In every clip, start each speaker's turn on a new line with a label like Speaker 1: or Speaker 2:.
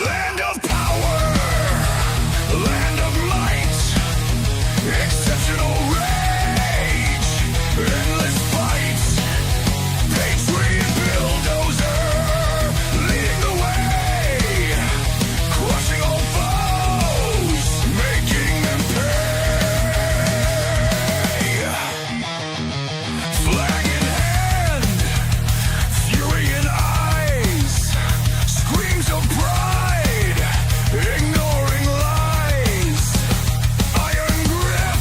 Speaker 1: Land of power, land of might, exceptional rage, endless fight, patriot bulldozer, leading the way, crushing all foes, making them pay. Flag in hand, fury in eyes, screams of pride, ignoring lies, iron grip,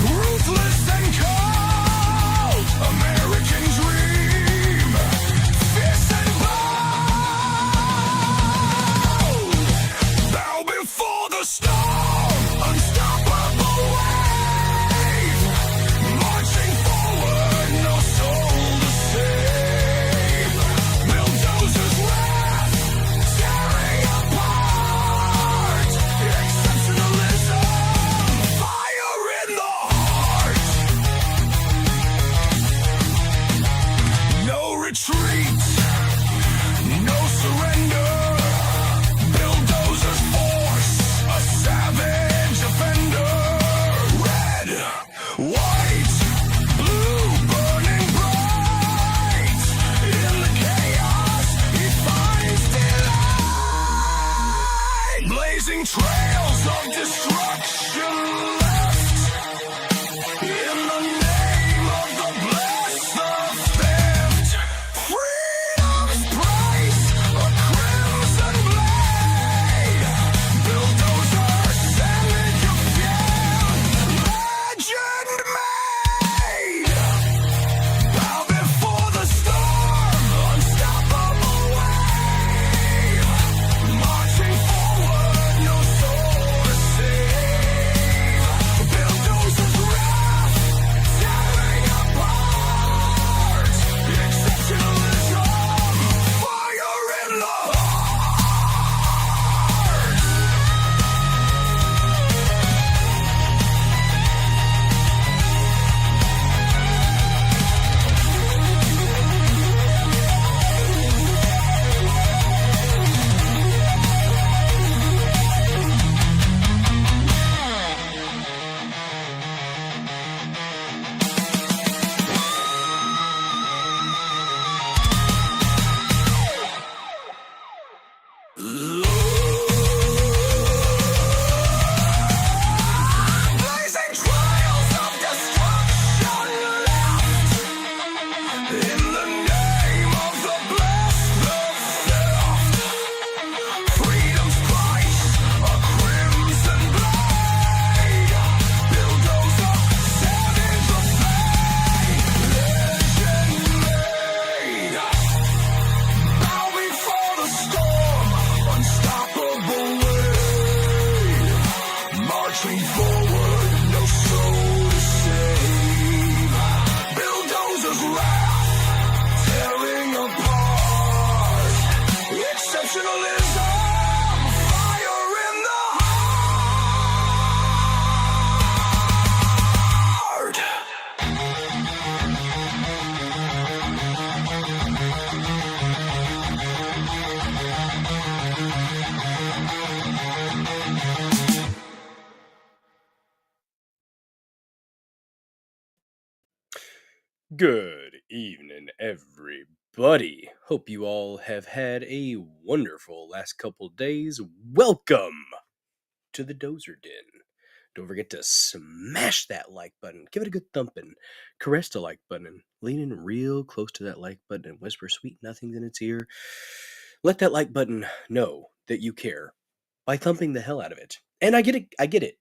Speaker 1: ruthless and cold, American dream, fierce and bold, bow before the storm, unstoppable wave, marching forward, no soul to save, bulldozers wrath, tearing apart, exceptionalism, fire in the heart, no retreat, no surrender, bulldozers force, a savage offender, red, white, blue, burning bright, in the chaos he finds delight, blazing trails of destruction left, in the name of the blessed, the theft, freedom's price, a crimson blade, bulldozer, savage again, legend made, bow before the storm, unstoppable wave, marching forward, no soul to save, bulldozers wrath, tearing apart, exceptionalism, fire in the heart. Blazing trails of destruction left, in the name of the blessed, the theft, freedom's price, a crimson blade, bulldozer, savage of fate, legend made, bow before the storm, unstoppable wave, marching forward, no soul to save, bulldozers wrath, tearing apart, exceptionalism, fire in the heart.
Speaker 2: Good evening, everybody. Hope you all have had a wonderful last couple days. Welcome to the Dozer Den. Don't forget to smash that like button. Give it a good thumping. Caress the like button. Lean in real close to that like button and whisper sweet nothings in its ear. Let that like button know that you care by thumping the hell out of it. And I get it.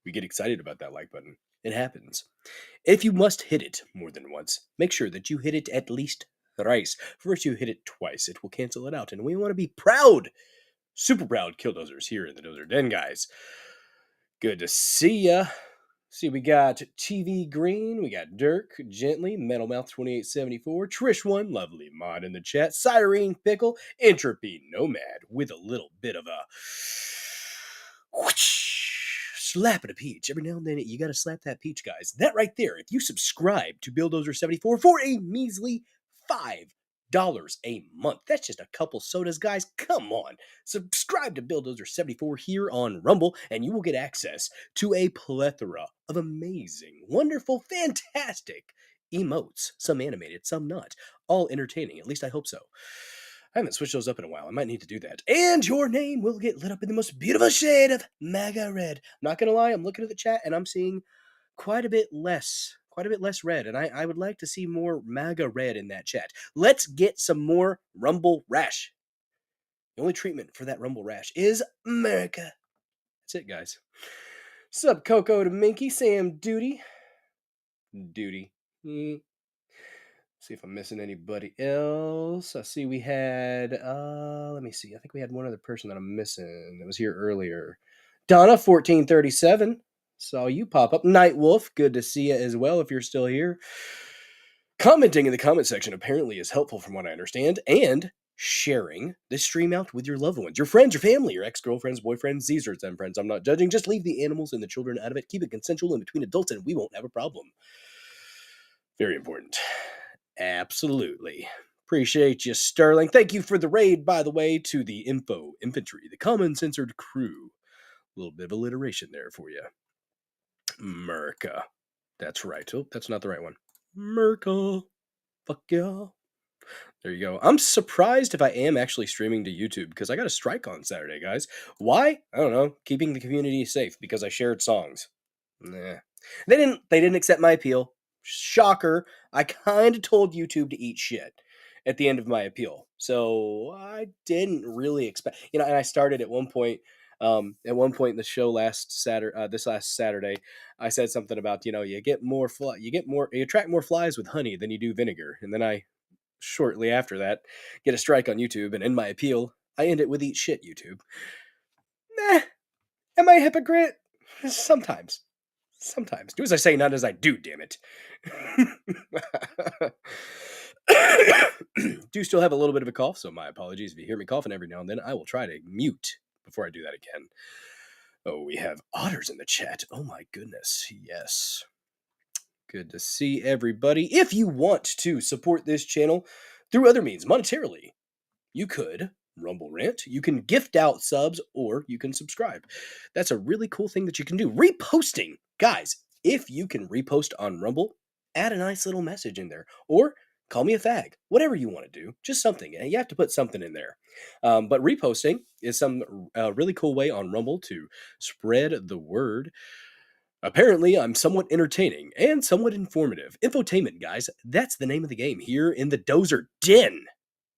Speaker 2: We get excited about that like button. It happens. If you must hit it more than once, make sure that you hit it at least thrice. First, you hit it twice. It will cancel it out. And we want to be proud, super proud killdozers here in the Dozer Den, guys. Good to see ya. See, we got TV Green, we got Dirk, Gently, Metal Mouth 2874, Trish One, lovely mod in the chat, Cyrene Pickle, Entropy Nomad with a little bit of a slapping a peach. Every now and then, you got to slap that peach, guys. That right there, if you subscribe to Bill Dozer 74 for a measly $5 a month, that's just a couple sodas, guys. Come on. Subscribe to Bill Dozer 74 here on Rumble, and you will get access to a plethora of amazing, wonderful, fantastic emotes. Some animated, some not. All entertaining. At least I hope so. I haven't switched those up in a while. I might need to do that. And your name will get lit up in the most beautiful shade of MAGA red. I'm not going to lie. I'm looking at the chat and I'm seeing quite a bit less red. And I would like to see more MAGA red in that chat. Let's get some more Rumble Rash. The only treatment for that Rumble Rash is America. That's it, guys. Sup, Coco to Minky, Sam Duty. See if I'm missing anybody else. I see we had, let me see. I think we had one other person that I'm missing that was here earlier. Donna, 1437. Saw you pop up. Nightwolf, good to see you as well if you're still here. Commenting in the comment section apparently is helpful from what I understand. And sharing this stream out with your loved ones, your friends, your family, your ex-girlfriends, boyfriends, these are them friends. I'm not judging. Just leave the animals and the children out of it. Keep it consensual in between adults and we won't have a problem. Very important. Absolutely. Appreciate you, Sterling. Thank you for the raid, by the way, to the infantry, the common censored crew. A little bit of alliteration there for you. Merca. That's right. Oh, that's not the right one. Merca. Fuck yeah. There you go. I'm surprised if I am actually streaming to YouTube because I got a strike on Saturday, guys. Why? I don't know. Keeping the community safe because I shared songs. Nah. They didn't accept my appeal. Shocker. I kind of told YouTube to eat shit at the end of my appeal. So I didn't really expect, and I started at one point in the show this last Saturday, I said something about, you attract more flies with honey than you do vinegar. And then I shortly after that get a strike on YouTube, and in my appeal, I end it with eat shit, YouTube. Nah. Am I a hypocrite? Sometimes. Do as I say, not as I do, damn it. Do still have a little bit of a cough, so my apologies if you hear me coughing every now and then. I will try to mute before I do that again. Oh, we have otters in the chat. Oh my goodness, yes. Good to see everybody. If you want to support this channel through other means, monetarily, you could Rumble Rant, you can gift out subs, or you can subscribe. That's a really cool thing that you can do. Reposting. Guys, if you can repost on Rumble, add a nice little message in there. Or call me a fag. Whatever you want to do. Just something. You have to put something in there. But reposting is some really cool way on Rumble to spread the word. Apparently, I'm somewhat entertaining and somewhat informative. Infotainment, guys. That's the name of the game here in the Dozer Den.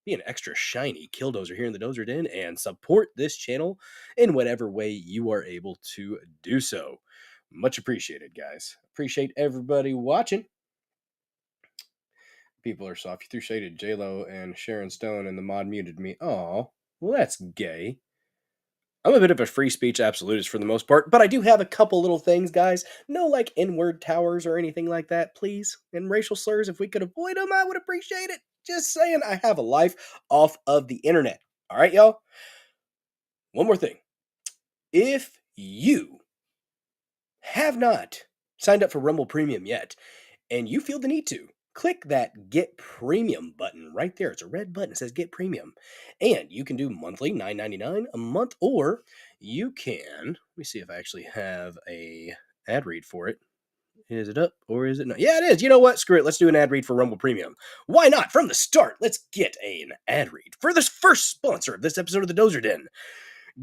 Speaker 2: Be an extra shiny Killdozer here in the Dozer Den and support this channel in whatever way you are able to do so. Much appreciated, guys. Appreciate everybody watching. People are soft. You threw shade at J-Lo and Sharon Stone and the mod muted me. Aw, well that's gay. I'm a bit of a free speech absolutist for the most part, but I do have a couple little things, guys. No like N-word towers or anything like that, please. And racial slurs, if we could avoid them, I would appreciate it. Just saying, I have a life off of the internet. All right, y'all? One more thing. If you have not signed up for Rumble Premium yet, and you feel the need to, click that Get Premium button right there. It's a red button. It says Get Premium. And you can do monthly, $9.99 a month, or you can, let me see if I actually have a ad read for it. Is it up or is it not? Yeah, it is. You know what? Screw it. Let's do an ad read for Rumble Premium. Why not? From the start, let's get an ad read for this first sponsor of this episode of the Dozer Den.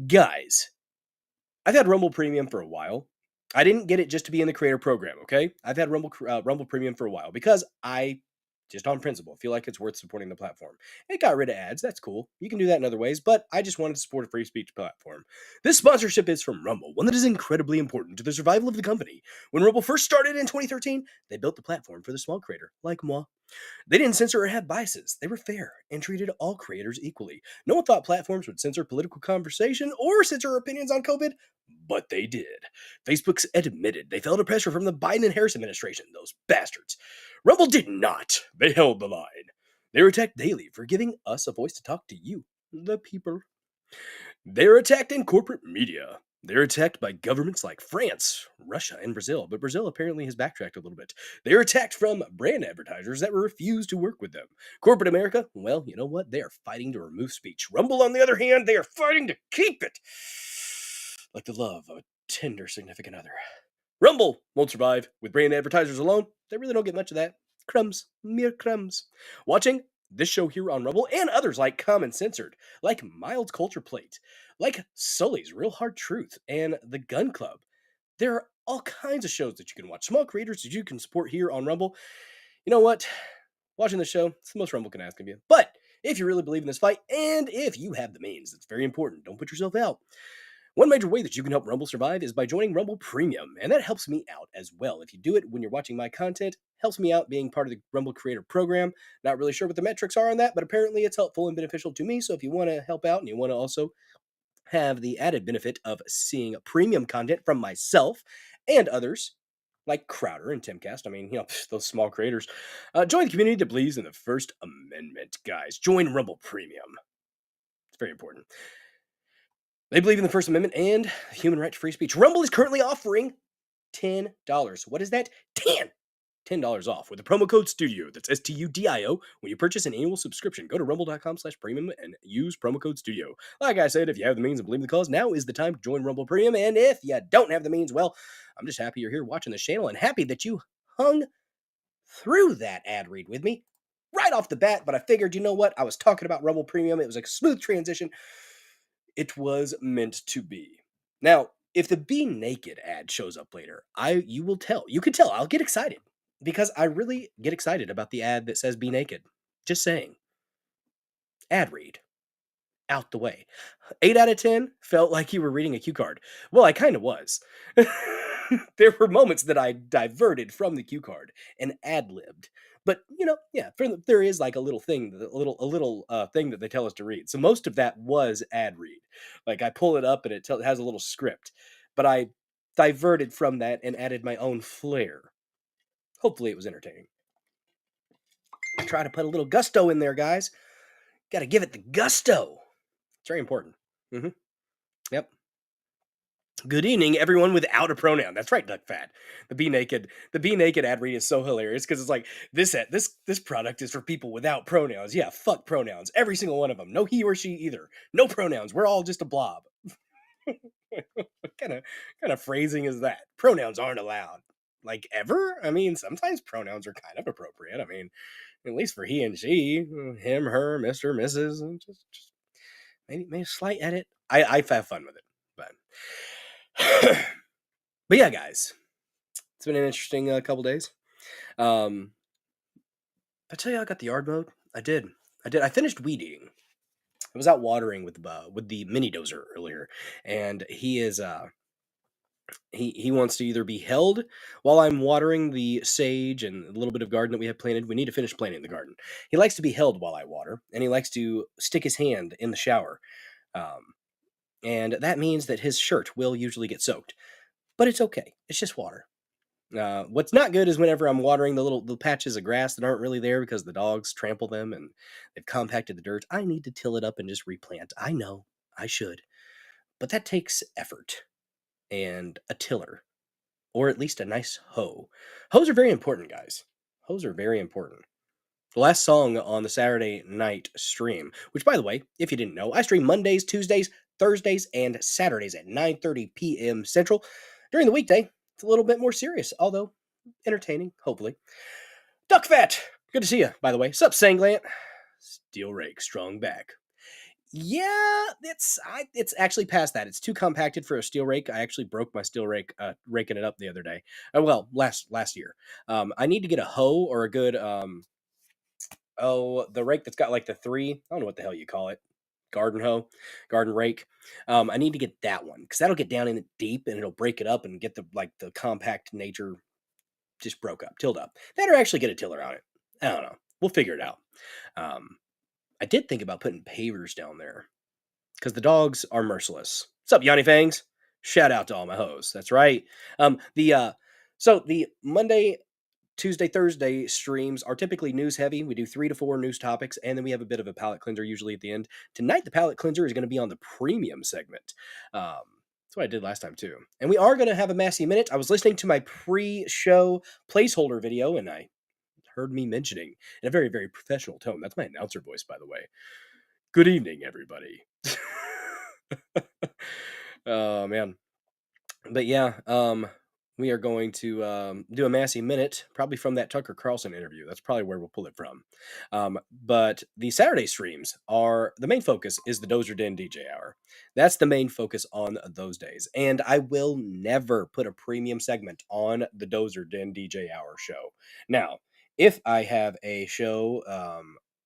Speaker 2: Guys, I've had Rumble Premium for a while. I didn't get it just to be in the creator program, okay? I've had Rumble Premium for a while because I, just on principle, feel like it's worth supporting the platform. It got rid of ads. That's cool. You can do that in other ways, but I just wanted to support a free speech platform. This sponsorship is from Rumble, one that is incredibly important to the survival of the company. When Rumble first started in 2013, they built the platform for the small creator, like moi. They didn't censor or have biases. They were fair and treated all creators equally. No one thought platforms would censor political conversation or censor opinions on COVID, but they did. Facebook's admitted they fell under pressure from the Biden and Harris administration, those bastards. Rumble did not. They held the line. They were attacked daily for giving us a voice to talk to you, the people. They are attacked in corporate media. They're attacked by governments like France, Russia, and Brazil, but Brazil apparently has backtracked a little bit. They're attacked from brand advertisers that refuse to work with them. Corporate America, well, you know what? They are fighting to remove speech. Rumble, on the other hand, they are fighting to keep it. Like the love of a tender significant other. Rumble won't survive. With brand advertisers alone, they really don't get much of that. Crumbs, mere crumbs. Watching this show here on Rumble and others like Common Censored, like Mild Culture Plate, like Sully's Real Hard Truth, and The Gun Club. There are all kinds of shows that you can watch. Small creators that you can support here on Rumble. You know what? Watching the show, it's the most Rumble can ask of you. But if you really believe in this fight, and if you have the means, it's very important. Don't put yourself out. One major way that you can help Rumble survive is by joining Rumble Premium, and that helps me out as well. If you do it when you're watching my content, helps me out being part of the Rumble Creator Program. Not really sure what the metrics are on that, but apparently it's helpful and beneficial to me. So if you want to help out and you want to also have the added benefit of seeing premium content from myself and others, like Crowder and Timcast, I mean, those small creators, join the community that believes in the First Amendment, guys. Join Rumble Premium. It's very important. They believe in the First Amendment and the human right to free speech. Rumble is currently offering $10. What is that? $10 off with the promo code STUDIO. That's STUDIO. When you purchase an annual subscription, go to rumble.com/premium and use promo code STUDIO. Like I said, if you have the means and believe in the cause, now is the time to join Rumble Premium. And if you don't have the means, well, I'm just happy you're here watching this channel and happy that you hung through that ad read with me right off the bat. But I figured, you know what? I was talking about Rumble Premium. It was a smooth transition. It was meant to be. Now, if the Be Naked ad shows up later, you can tell I'll get excited because I really get excited about the ad that says Be Naked. Just saying. Ad read. Out the way. 8 out of 10 felt like you were reading a cue card. Well, I kind of was. There were moments that I diverted from the cue card and ad-libbed. But, there is like a little thing, thing that they tell us to read. So most of that was ad read. Like I pull it up and it has a little script. But I diverted from that and added my own flair. Hopefully it was entertaining. I try to put a little gusto in there, guys. Got to give it the gusto. It's very important. Yep. Good evening, everyone without a pronoun. That's right, Duck Fat. The Be Naked ad read is so hilarious because it's like this product is for people without pronouns. Yeah, fuck pronouns. Every single one of them. No he or she either. No pronouns. We're all just a blob. What kind of phrasing is that? Pronouns aren't allowed. Like ever? I mean, sometimes pronouns are kind of appropriate. I mean, at least for he and she, him, her, Mr., Mrs., and just maybe a slight edit. I have fun with it, but. But yeah, guys, it's been an interesting couple days. I tell you, I got the yard mowed. I did. I finished weed eating. I was out watering with the mini dozer earlier, and he is he wants to either be held while I'm watering the sage and a little bit of garden that we have planted. We need to finish planting the garden. He likes to be held while I water, and he likes to stick his hand in the shower. And that means that his shirt will usually get soaked. But it's okay. It's just water. What's not good is whenever I'm watering the little patches of grass that aren't really there because the dogs trample them and they've compacted the dirt. I need to till it up and just replant. I know. I should. But that takes effort and a tiller. Or at least a nice hoe. Hoes are very important, guys. Hoes are very important. The last song on the Saturday night stream, which, by the way, if you didn't know, I stream Mondays, Tuesdays, Thursdays, and Saturdays at 9:30 p.m. Central. During the weekday, it's a little bit more serious, although entertaining, hopefully. Duck Fat, good to see you, by the way. Sup, Sanglant? Steel rake, strong back. Yeah, it's actually past that. It's too compacted for a steel rake. I actually broke my steel rake raking it up the other day. Last year. I need to get a hoe or a good the rake that's got like the 3, I don't know what the hell you call it. Garden hoe, garden rake. I need to get that one because that'll get down in it deep and it'll break it up and get the compact nature just tilled up. That or actually get a tiller on it. I don't know. We'll figure it out. I did think about putting pavers down there because the dogs are merciless. What's up, Yanni Fangs? Shout out to all my hoes. That's right. So the Monday, Tuesday, Thursday streams are typically news heavy. We do 3 to 4 news topics, and then we have a bit of a palate cleanser usually at the end. Tonight, the palate cleanser is going to be on the premium segment. So That's what I did last time too. And we are going to have a Massey Minute. I was listening to my pre-show placeholder video, and I heard me mentioning in a very, very professional tone. That's my announcer voice, by the way. Good evening, everybody. Oh, man. But yeah, we are going to do a Massey Minute, probably from that Tucker Carlson interview. That's probably where we'll pull it from. But the Saturday streams are, the main focus is the Dozer Den DJ Hour. That's the main focus on those days. And I will never put a premium segment on the Dozer Den DJ Hour show. Now, if I have a show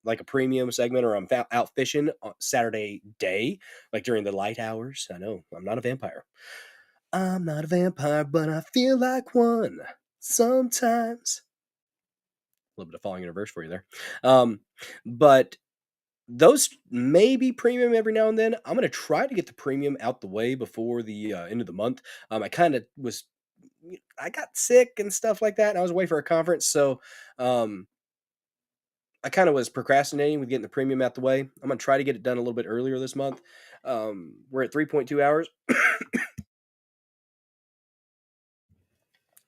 Speaker 2: like a premium segment, or I'm out fishing on Saturday day, like during the light hours, I know I'm not a vampire. I'm not a vampire, but I feel like one sometimes. A little bit of falling in reverse for you there. But those may be premium every now and then. I'm going to try to get the premium out the way before the end of the month. I kind of I got sick and stuff like that, and I was away for a conference, so I kind of was procrastinating with getting the premium out the way. I'm going to try to get it done a little bit earlier this month. We're at 3.2 hours.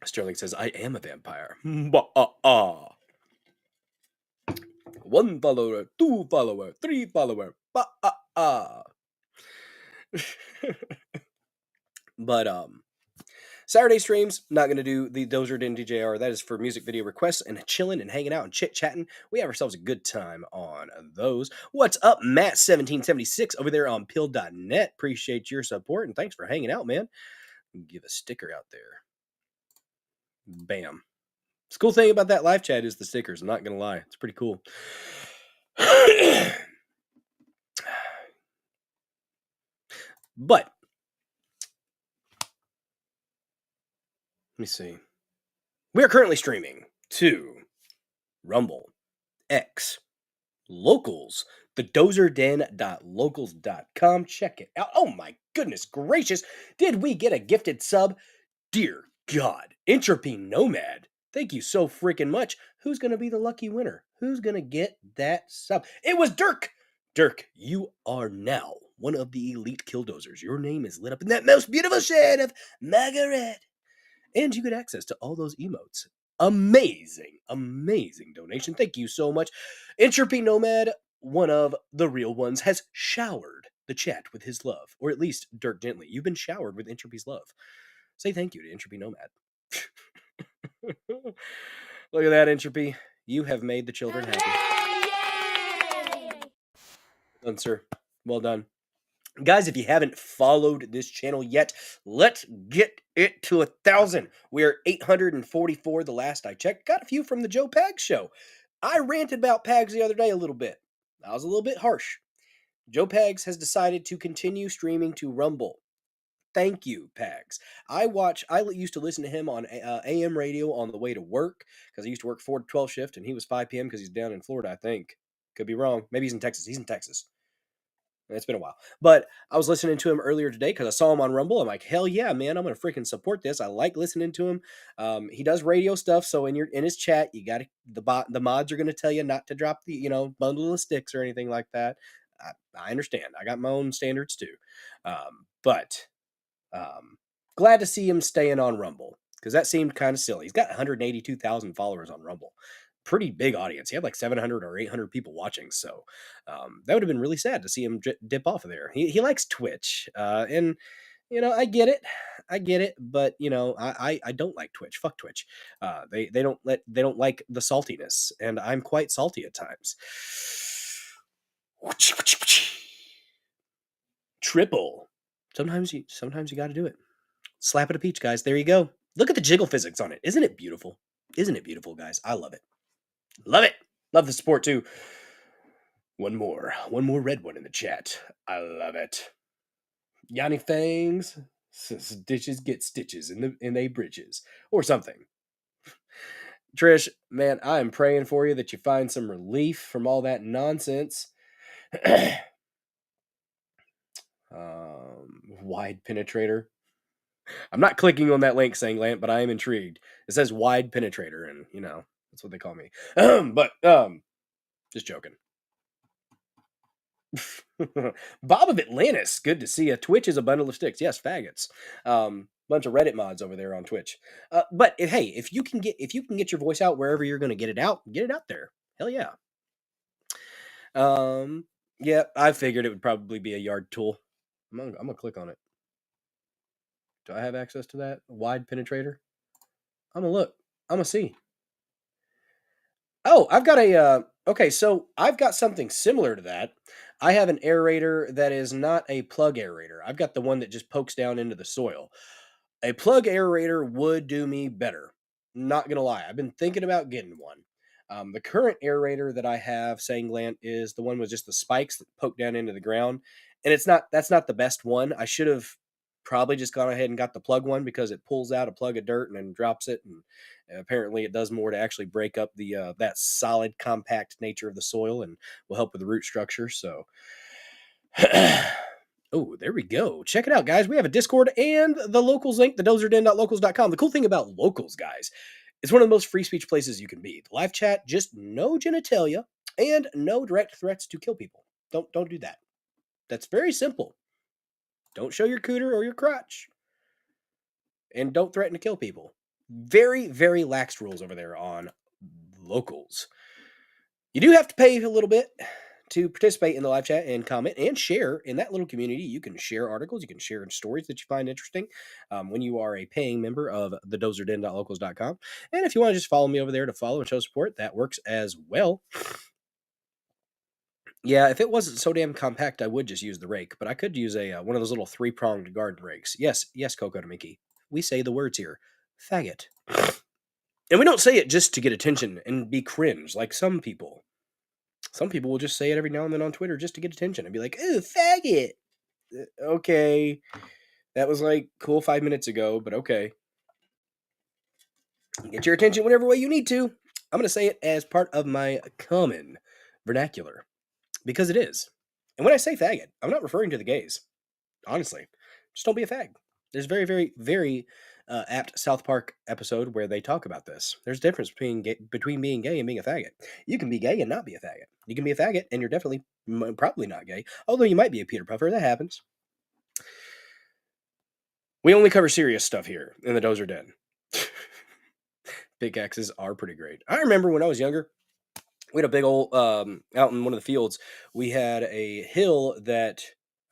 Speaker 2: Sterling says, I am a vampire. One follower, two follower, three follower. But Saturday streams, not going to do the Dozer Den DJR. That is for music video requests and chilling and hanging out and chit-chatting. We have ourselves a good time on those. What's up, Matt1776 over there on pill.net. Appreciate your support, and thanks for hanging out, man. Give a sticker out there. Bam. The cool thing about that live chat is the stickers. I'm not going to lie. It's pretty cool. But let me see. We are currently streaming to Rumble, X, Locals, the dozerden.locals.com. Check it out. Oh my goodness gracious. Did we get a gifted sub? Dear God. Entropy Nomad. Thank you so freaking much. Who's going to be the lucky winner? Who's going to get that sub? It was Dirk. Dirk, you are now one of the elite killdozers. Your name is lit up in that most beautiful shade of Margaret. And you get access to all those emotes. Amazing, amazing donation. Thank you so much. Entropy Nomad, one of the real ones, has showered the chat with his love. Or at least Dirk Gently. You've been showered with Entropy's love. Say thank you to Entropy Nomad. Look at that, Entropy. You have made the children happy. Well done, sir. Well done. Guys, if you haven't followed this channel yet, let's get it to 1,000. We're 844 the last I checked. Got a few from the Joe Pags show. I ranted about Pags the other day a little bit. I was a little bit harsh. Joe Pags has decided to continue streaming to Rumble. Thank you, Pags. I used to listen to him on AM radio on the way to work, because I used to work 4 to 12 shift, and he was 5 p.m. because he's down in Florida, I think. Could be wrong. Maybe he's in Texas. He's in Texas. It's been a while. But I was listening to him earlier today because I saw him on Rumble. I'm like, hell yeah, man, I'm going to freaking support this. I like listening to him. He does radio stuff, so in in his chat, you got the mods are going to tell you not to drop the, bundle of sticks or anything like that. I understand. I got my own standards too. But glad to see him staying on Rumble, because that seemed kind of silly. He's got 182,000 followers on Rumble. Pretty big audience. He had like 700 or 800 people watching, so that would have been really sad to see him dip off of there. He likes Twitch, and I get it, but I don't like Twitch. Fuck Twitch. They don't like the saltiness, and I'm quite salty at times. Triple. Sometimes you got to do it. Slap at a peach, guys. There you go. Look at the jiggle physics on it. Isn't it beautiful? Isn't it beautiful, guys? I love it. Love it. Love the support too. One more red one in the chat. I love it. Yanni Fangs. Stitches get stitches in they bridges or something. Trish, man, I am praying for you that you find some relief from all that nonsense. Wide penetrator. I'm not clicking on that link saying Lant, but I am intrigued. It says wide penetrator, and that's what they call me. But just joking. Bob of Atlantis, good to see you. Twitch is a bundle of sticks. Yes, faggots. Bunch of Reddit mods over there on Twitch. But hey, if you can get your voice out wherever you're going to get it out there. Hell yeah. Um, yeah, I figured it would probably be a yard tool. I'm gonna click on it. Do I have access to that wide penetrator? I'm gonna look. I'm gonna see. Oh, I've got a okay, so I've got something similar to that. I have an aerator that is not a plug aerator. I've got the one that just pokes down into the soil. A plug aerator would do me better. Not gonna lie, I've been thinking about getting one. The current aerator that I have, Sanglant, is the one with just the spikes that poke down into the ground, and that's not the best one. I should have probably just gone ahead and got the plug one because it pulls out a plug of dirt and then drops it, and apparently it does more to actually break up the that solid, compact nature of the soil and will help with the root structure. So. Oh, there we go. Check it out, guys. We have a Discord and the locals link, the dozerden.locals.com. The cool thing about locals, guys, it's one of the most free speech places you can be. The live chat, just no genitalia and no direct threats to kill people. Don't do that. That's very simple. Don't show your cooter or your crotch. And don't threaten to kill people. Very, very lax rules over there on locals. You do have to pay a little bit to participate in the live chat and comment and share in that little community. You can share articles, you can share stories that you find interesting when you are a paying member of the dozerden.locals.com. And if you want to just follow me over there to follow and show support, that works as well. Yeah, if it wasn't so damn compact, I would just use the rake, but I could use a one of those little 3-pronged garden rakes. Yes, Coco to Mickey. We say the words here. Faggot. And we don't say it just to get attention and be cringe like some people. Some people will just say it every now and then on Twitter just to get attention and be like, "Ooh, faggot." Okay. That was like cool 5 minutes ago, but okay. Get your attention whatever way you need to. I'm going to say it as part of my common vernacular because it is. And when I say faggot, I'm not referring to the gays. Honestly, just don't be a fag. There's very, very, very apt South Park episode where they talk about this. There's a difference between being gay and being a faggot. You can be gay and not be a faggot. You can be a faggot and you're definitely probably not gay, although you might be a Peter Puffer. That happens. We only cover serious stuff here in the Dozer Den. Pickaxes are pretty great. I remember when I was younger, we had a big old out in one of the fields. We had a hill that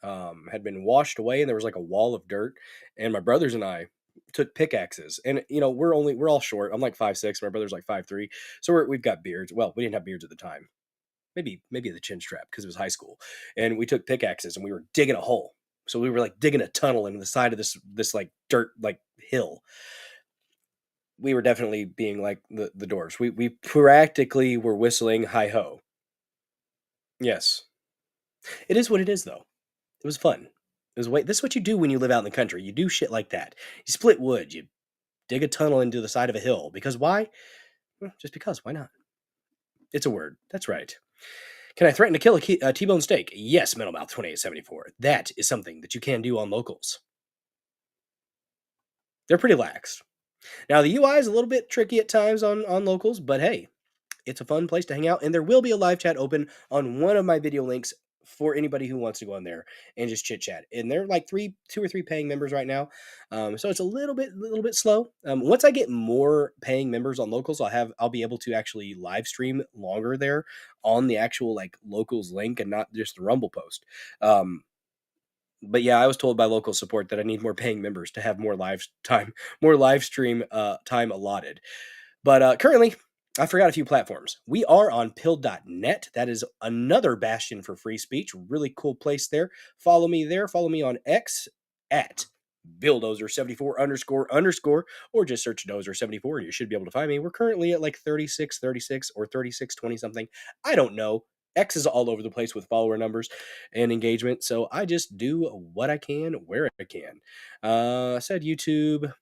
Speaker 2: had been washed away, and there was like a wall of dirt. And my brothers and I took pickaxes, and we're all short. I'm like 5'6", my brother's like 5'3", so we've got beards. Well, we didn't have beards at the time. Maybe the chin strap because it was high school, and we took pickaxes and we were digging a hole. So we were like digging a tunnel into the side of this like dirt like hill. We were definitely being like the dwarves. We practically were whistling hi ho. Yes, it is what it is though. It was fun. It was this is what you do when you live out in the country. You do shit like that. You split wood. You dig a tunnel into the side of a hill. Because why? Well, just because. Why not? It's a word. That's right. Can I threaten to kill a T-bone steak? Yes, Metal Mouth 2874. That is something that you can do on locals. They're pretty lax. Now, the UI is a little bit tricky at times on locals, but hey, it's a fun place to hang out, and there will be a live chat open on one of my video links for anybody who wants to go in there and just chit chat. And they're like 2 or 3 paying members right now, so it's a little bit slow. Once I get more paying members on locals, I'll be able to actually live stream longer there on the actual like locals link and not just the Rumble post. But yeah, I was told by local support that I need more paying members to have more live stream time allotted. But currently, I forgot a few platforms. We are on pill.net. That is another bastion for free speech. Really cool place there. Follow me there. Follow me on X at BillDozer74__, or just search Dozer74 and you should be able to find me. We're currently at like 36 or 3620 something. I don't know. X is all over the place with follower numbers and engagement, so I just do what I can where I can. Said YouTube.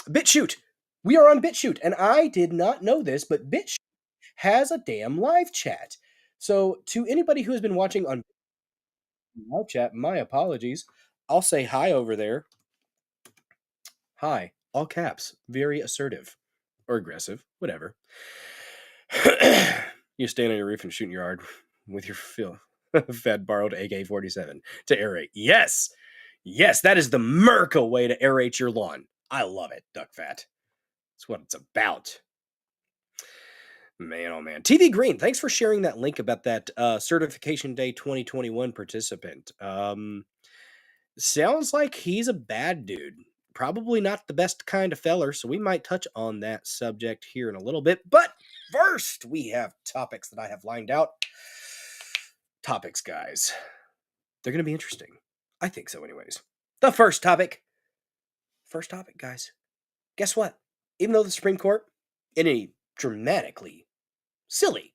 Speaker 2: BitChute. We are on BitChute, and I did not know this, but BitChute has a damn live chat. So to anybody who has been watching on live chat, my apologies. I'll say hi over there. Hi, all caps, very assertive or aggressive, whatever. You stand on your roof and shoot in your yard with your fill. Fed borrowed AK-47 to aerate. Yes! Yes, that is the Merca way to aerate your lawn. I love it, Duck Fat. That's what it's about. Man, oh man. TV Green, thanks for sharing that link about that Certification Day 2021 participant. Sounds like he's a bad dude. Probably not the best kind of feller, so we might touch on that subject here in a little bit. But first, we have topics that I have lined out. Topics, guys. They're going to be interesting. I think so, anyways. The first topic. First topic, guys. Guess what? Even though the Supreme Court, in a dramatically silly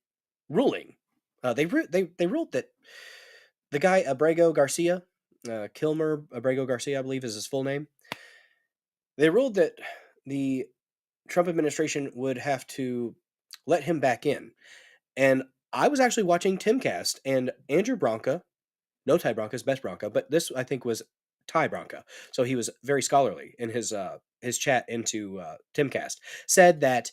Speaker 2: ruling, they ruled that the guy Abrego Garcia, Kilmer Abrego Garcia, I believe is his full name. They ruled that the Trump administration would have to let him back in. And I was actually watching Timcast, and Andrew Branca, no Ty Branca's best Branca, but this I think was Ty Branca. So he was very scholarly in his chat into Timcast, said that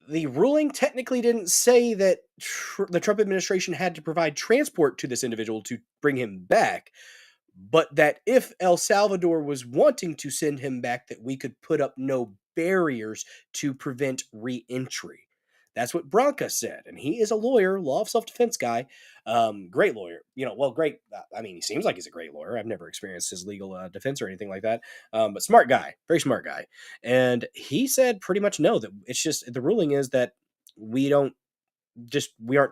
Speaker 2: the ruling technically didn't say that the Trump administration had to provide transport to this individual to bring him back, but that if El Salvador was wanting to send him back, that we could put up no barriers to prevent re-entry. That's what Branca said, and he is a lawyer, law of self-defense guy, great lawyer. Great. I mean, he seems like he's a great lawyer. I've never experienced his legal defense or anything like that, but smart guy, very smart guy. And he said pretty much no, that it's just the ruling is that we aren't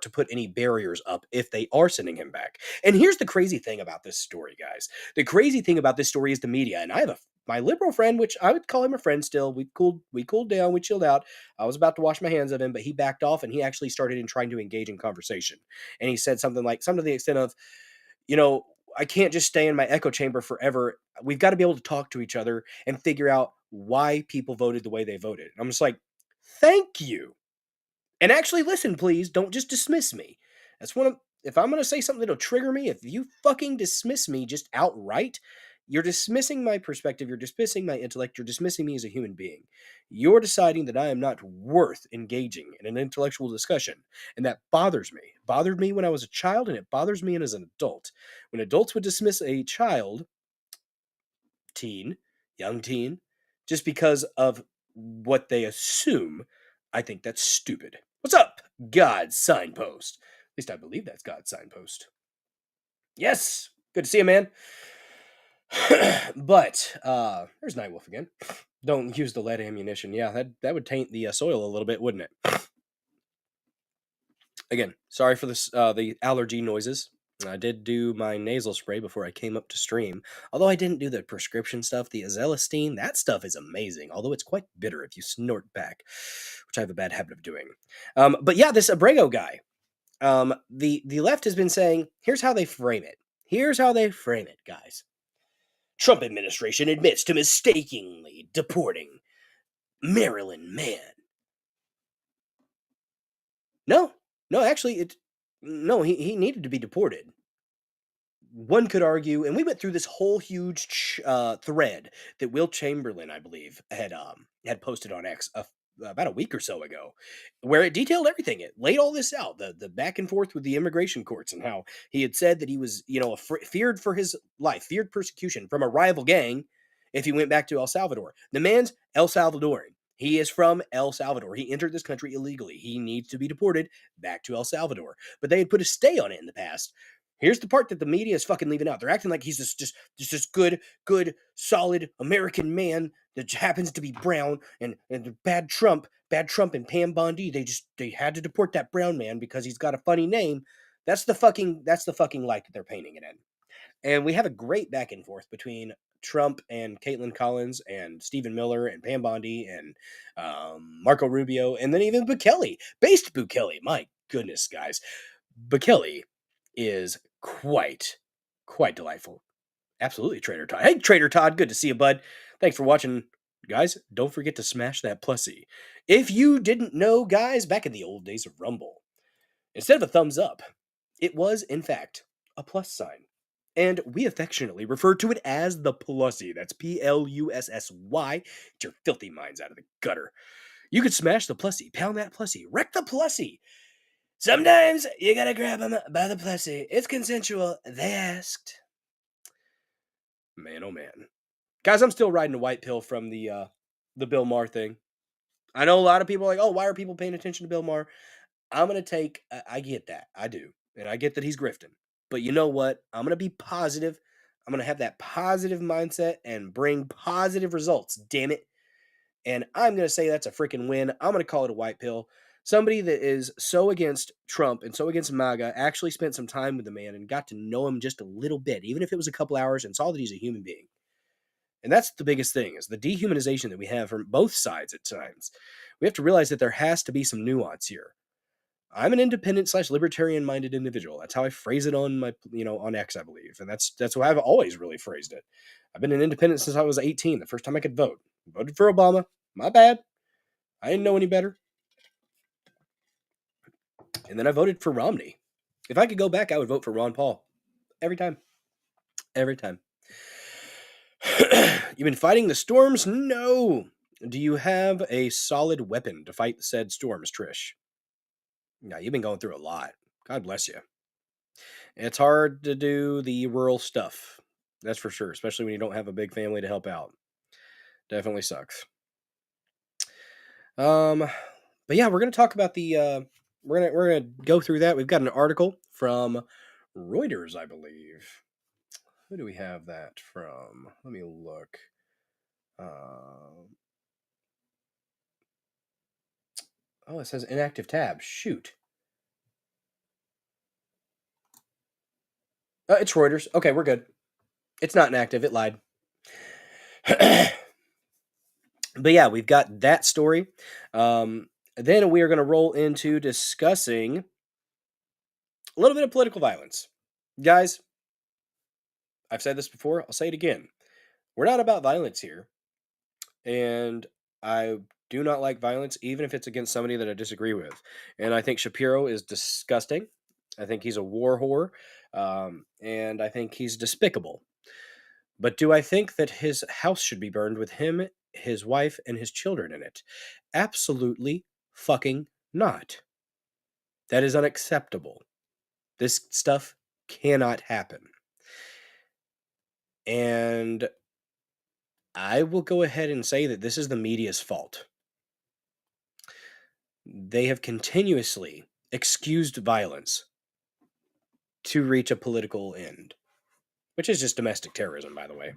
Speaker 2: to put any barriers up if they are sending him back. And here's the crazy thing about this story, guys. The crazy thing about this story is the media. And I have my liberal friend, which I would call him a friend still. We cooled down, we chilled out. I was about to wash my hands of him, but he backed off and he actually started in trying to engage in conversation. And he said something to the extent of, I can't just stay in my echo chamber forever. We've got to be able to talk to each other and figure out why people voted the way they voted. And I'm just like, thank you. And actually listen, please. Don't just dismiss me. If I'm going to say something that'll trigger me, if you fucking dismiss me just outright, you're dismissing my perspective, you're dismissing my intellect, you're dismissing me as a human being. You're deciding that I am not worth engaging in an intellectual discussion. And that bothers me. It bothered me when I was a child, and it bothers me as an adult. When adults would dismiss a child, young teen, just because of what they assume, I think that's stupid. What's up, God's Signpost? At least I believe that's God's Signpost. Yes, good to see you, man. But there's Nightwolf again. Don't use the lead ammunition. Yeah, that would taint the soil a little bit, wouldn't it? Again, sorry for this the allergy noises. I did do my nasal spray before I came up to stream. Although I didn't do the prescription stuff, the Azelastine, that stuff is amazing. Although it's quite bitter if you snort back, which I have a bad habit of doing. But yeah, this Abrego guy, the left has been saying, here's how they frame it. Here's how they frame it, guys. Trump administration admits to mistakenly deporting Maryland man. No, actually, he needed to be deported. One could argue, and we went through this whole huge thread that Will Chamberlain, I believe, had posted on X about a week or so ago, where it detailed everything. It laid all this out, the back and forth with the immigration courts, and how he had said that he was, feared for his life, feared persecution from a rival gang if he went back to El Salvador. The man's El Salvadoran. He is from El Salvador. He entered this country illegally. He needs to be deported back to El Salvador. But they had put a stay on it in the past. Here's the part that the media is fucking leaving out. They're acting like he's just this good, solid American man that happens to be brown, and bad Trump and Pam Bondi. They had to deport that brown man because he's got a funny name. That's the fucking light that they're painting it in. And we have a great back and forth between Trump and Caitlin Collins and Stephen Miller and Pam Bondi and Marco Rubio, and then even Bukele. Based Bukele. My goodness, guys. Bukele is quite delightful. Absolutely, Trader Todd. Hey, Trader Todd, good to see you, bud. Thanks for watching. Guys, don't forget to smash that plussy. If you didn't know, guys, back in the old days of Rumble, instead of a thumbs up, it was, in fact, a plus sign. And we affectionately refer to it as the plussy. That's Plussy. Get your filthy minds out of the gutter. You could smash the plussy, pound that plussy, wreck the plussy. Sometimes you gotta grab them by the pussy. It's consensual. They asked. Man, oh man. Guys, I'm still riding a white pill from the Bill Maher thing. I know a lot of people are like, oh, why are people paying attention to Bill Maher? I'm gonna take. I get that. I do, and I get that he's grifting. But you know what? I'm gonna be positive. I'm gonna have that positive mindset and bring positive results. Damn it! And I'm gonna say that's a freaking win. I'm gonna call it a white pill. Somebody that is so against Trump and so against MAGA actually spent some time with the man and got to know him just a little bit, even if it was a couple hours, and saw that he's a human being. And that's the biggest thing, is the dehumanization that we have from both sides at times. We have to realize that there has to be some nuance here. I'm an independent / libertarian minded individual. That's how I phrase it on my, on X, I believe. And that's how I've always really phrased it. I've been an independent since I was 18, the first time I could vote. Voted for Obama. My bad. I didn't know any better. And then I voted for Romney. If I could go back, I would vote for Ron Paul. Every time. Every time. You've been fighting the storms? No. Do you have a solid weapon to fight said storms, Trish? Yeah, you've been going through a lot. God bless you. It's hard to do the rural stuff. That's for sure, especially when you don't have a big family to help out. Definitely sucks. But yeah, we're gonna talk about the we're gonna go through that. We've got an article from Reuters, I believe. Who do we have that from? Let me look. Oh, it says inactive tab. Shoot. It's Reuters. Okay, we're good. It's not inactive. It lied. But yeah, we've got that story. Then we are going to roll into discussing a little bit of political violence. Guys, I've said this before. I'll say it again. We're not about violence here. And I do not like violence, even if it's against somebody that I disagree with. And I think Shapiro is disgusting. I think he's a war whore. And I think he's despicable. But do I think that his house should be burned with him, his wife, and his children in it? Absolutely fucking not. That is unacceptable. This stuff cannot happen. And I will go ahead and say that this is the media's fault. They have continuously excused violence to reach a political end, which is just domestic terrorism, by the way.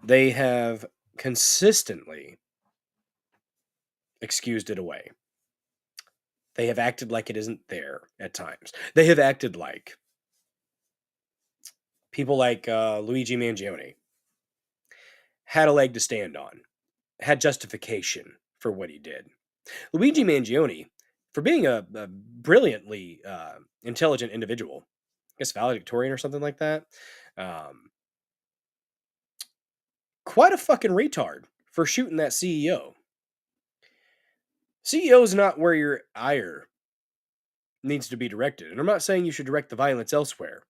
Speaker 2: They have consistently excused it away. They have acted like it isn't there at times. They have acted like people like Luigi Mangione had a leg to stand on, had justification for what he did. Luigi Mangione, for being a brilliantly intelligent individual, I guess valedictorian or something like that, quite a fucking retard for shooting that CEO. CEO is not where your ire needs to be directed. And I'm not saying you should direct the violence elsewhere.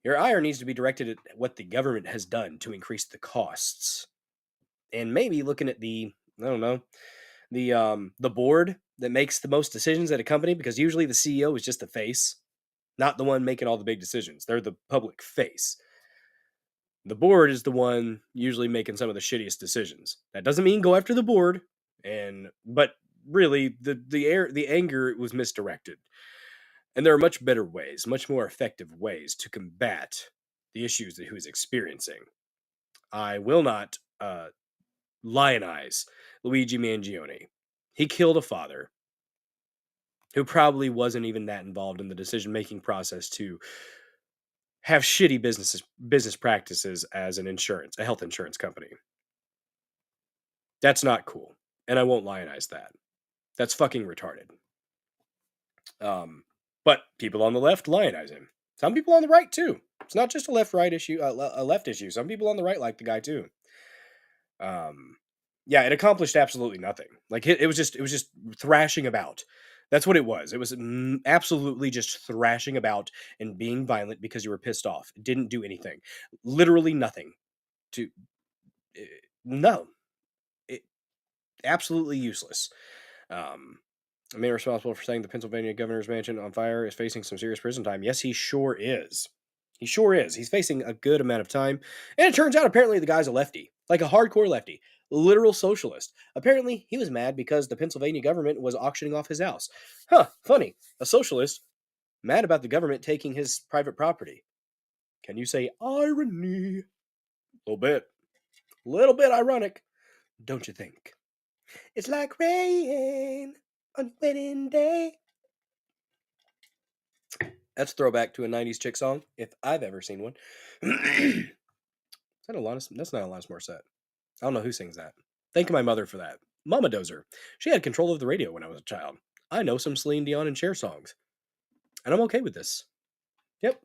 Speaker 2: Your ire needs to be directed at what the government has done to increase the costs. And maybe looking at the board that makes the most decisions at a company, because usually the CEO is just the face, not the one making all the big decisions. They're the public face. The board is the one usually making some of the shittiest decisions. That doesn't mean go after the board, but really the anger was misdirected. And there are much better ways, much more effective ways to combat the issues that he was experiencing. I will not lionize Luigi Mangione. He killed a father who probably wasn't even that involved in the decision-making process to have shitty business practices as a health insurance company. That's not cool. And I won't lionize that. That's fucking retarded. But people on the left lionize him. Some people on the right too. It's not just a left-right issue, a left issue. Some people on the right like the guy too. Yeah, it accomplished absolutely nothing. Like it was just thrashing about. That's what it was. It was absolutely just thrashing about and being violent because you were pissed off. It didn't do anything. Literally nothing. No. Absolutely useless. The man responsible for setting the Pennsylvania governor's mansion on fire is facing some serious prison time. Yes, he sure is. He sure is. He's facing a good amount of time. And it turns out apparently the guy's a lefty, like a hardcore lefty, literal socialist. Apparently he was mad because the Pennsylvania government was auctioning off his house. Huh, funny. A socialist mad about the government taking his private property. Can you say irony? A little bit ironic, don't you think? It's like rain on wedding day. That's a throwback to a 90s chick song, if I've ever seen one. That's not Alanis Morissette. I don't know who sings that. Thank my mother for that. Mama Dozer. She had control of the radio when I was a child. I know some Celine Dion and Cher songs. And I'm okay with this. Yep.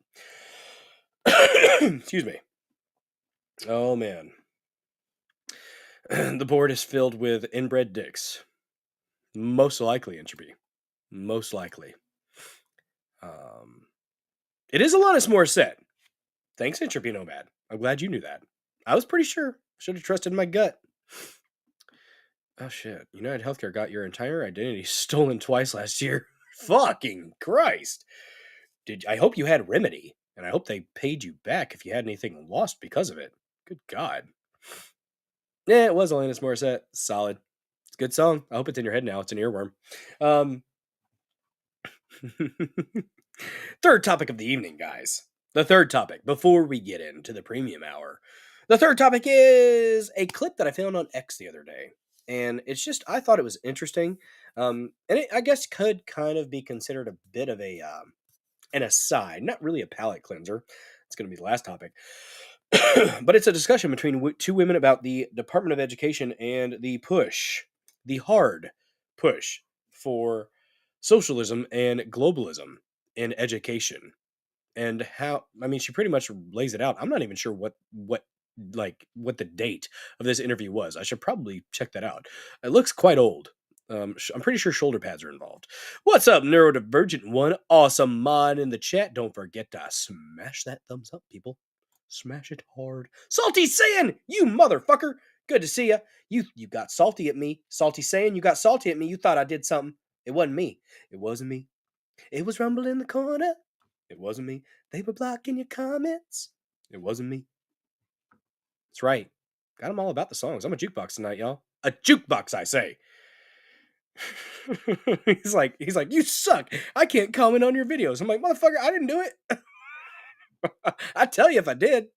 Speaker 2: Excuse me. Oh, man. The board is filled with inbred dicks. Most likely, Entropy. Most likely. It is Alanis Morissette. Thanks, Entropy Nomad. I'm glad you knew that. I was pretty sure. Should have trusted my gut. Oh, shit. United Healthcare got your entire identity stolen twice last year. Fucking Christ. I hope you had Remedy, and I hope they paid you back if you had anything lost because of it. Good God. Yeah, it was Alanis Morissette. Solid. It's a good song. I hope it's in your head now. It's an earworm. Third topic of the evening, guys. The third topic, before we get into the premium hour. The third topic is a clip that I found on X the other day. And it's just, I thought it was interesting. And it, I guess, could kind of be considered a bit of an aside. Not really a palate cleanser. It's going to be the last topic. But it's a discussion between two women about the Department of Education and the hard push for socialism and globalism in education. And how, I mean, she pretty much lays it out. I'm not even sure what the date of this interview was. I should probably check that out. It looks quite old. I'm pretty sure shoulder pads are involved. What's up, neurodivergent one? Awesome mod in the chat. Don't forget to smash that thumbs up, people. Smash it hard. Salty Saiyan, you motherfucker. Good to see ya. You got salty at me. Salty Saiyan, you got salty at me. You thought I did something. It wasn't me. It wasn't me. It was Rumble in the corner. It wasn't me. They were blocking your comments. It wasn't me. That's right. Got them all about the songs. I'm a jukebox tonight, y'all. A jukebox, I say. he's like, you suck. I can't comment on your videos. I'm like, motherfucker, I didn't do it. I'd tell you if I did.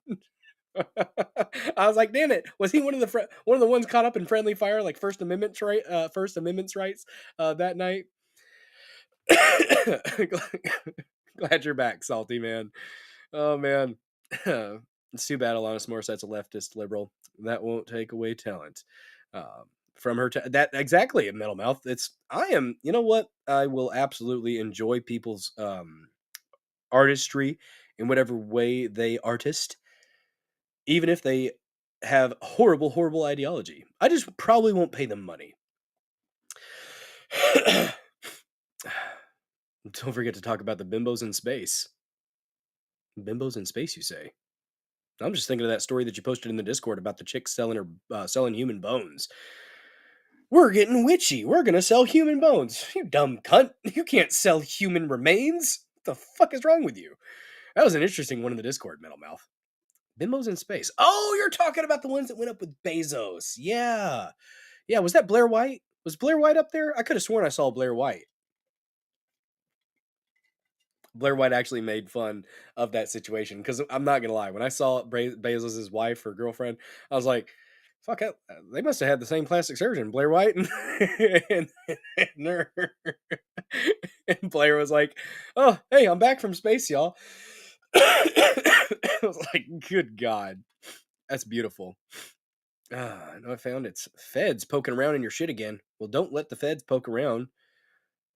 Speaker 2: I was like, damn it. Was he one of the ones caught up in friendly fire, like First Amendment rights that night? Glad you're back, Salty man. Oh man. It's too bad Alanis Morissette's a leftist liberal. That won't take away talent. From her that exactly, Metal Mouth. You know what? I will absolutely enjoy people's artistry in whatever way they artist, even if they have horrible ideology. I just probably won't pay them money. Don't forget to talk about the bimbos in space. Bimbos in space, you say? I'm just thinking of that story that you posted in the Discord about the chick selling human bones. We're getting witchy. We're gonna sell human bones. You dumb cunt. You can't sell human remains. What the fuck is wrong with you? That was an interesting one in the Discord, Metal Mouth. Bimbos in space. Oh, you're talking about the ones that went up with Bezos. Yeah. Yeah, was that Blair White? Was Blair White up there? I could have sworn I saw Blair White. Blair White actually made fun of that situation, because I'm not going to lie. When I saw Bezos' wife or girlfriend, I was like, fuck, they must have had the same plastic surgeon, Blair White and her. And Blair was like, oh, hey, I'm back from space, y'all. I was like, good God. That's beautiful. I know I found it's feds poking around in your shit again. Well, don't let the feds poke around.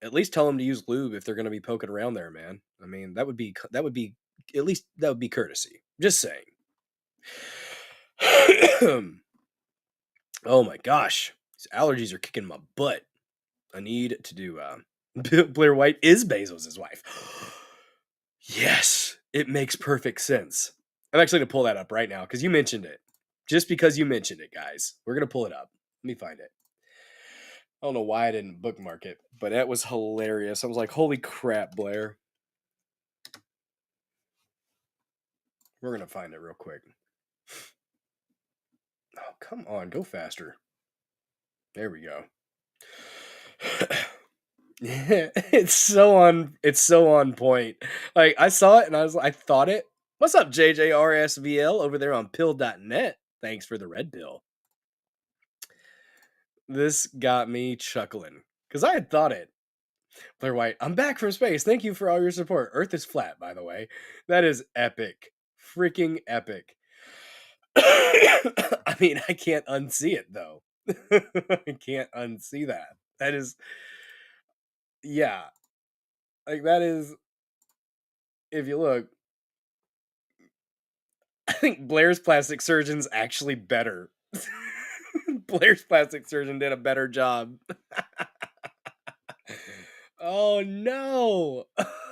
Speaker 2: At least tell them to use lube if they're going to be poking around there, man. I mean, that would be courtesy. Just saying. Oh my gosh, these allergies are kicking my butt. I need to do. Blair White is Bezos' wife. Yes, it makes perfect sense. I'm actually gonna pull that up right now because you mentioned it. Just because you mentioned it, guys, we're gonna pull it up. Let me find it. I don't know why I didn't bookmark it, but that was hilarious. I was like, holy crap, Blair. We're going to find it real quick. Oh, come on. Go faster. There we go. It's so on point. Like, I saw it and I thought it. What's up, JJRSVL over there on pill.net? Thanks for the red pill. This got me chuckling because I had thought it. Blair White, I'm back from space. Thank you for all your support. Earth is flat, by the way. That is epic. Freaking epic. I mean, I can't unsee it, though. I can't unsee that. That is, yeah. Like, that is, if you look, I think Blair's plastic surgeon's actually better. Blair's plastic surgeon did a better job. Oh no.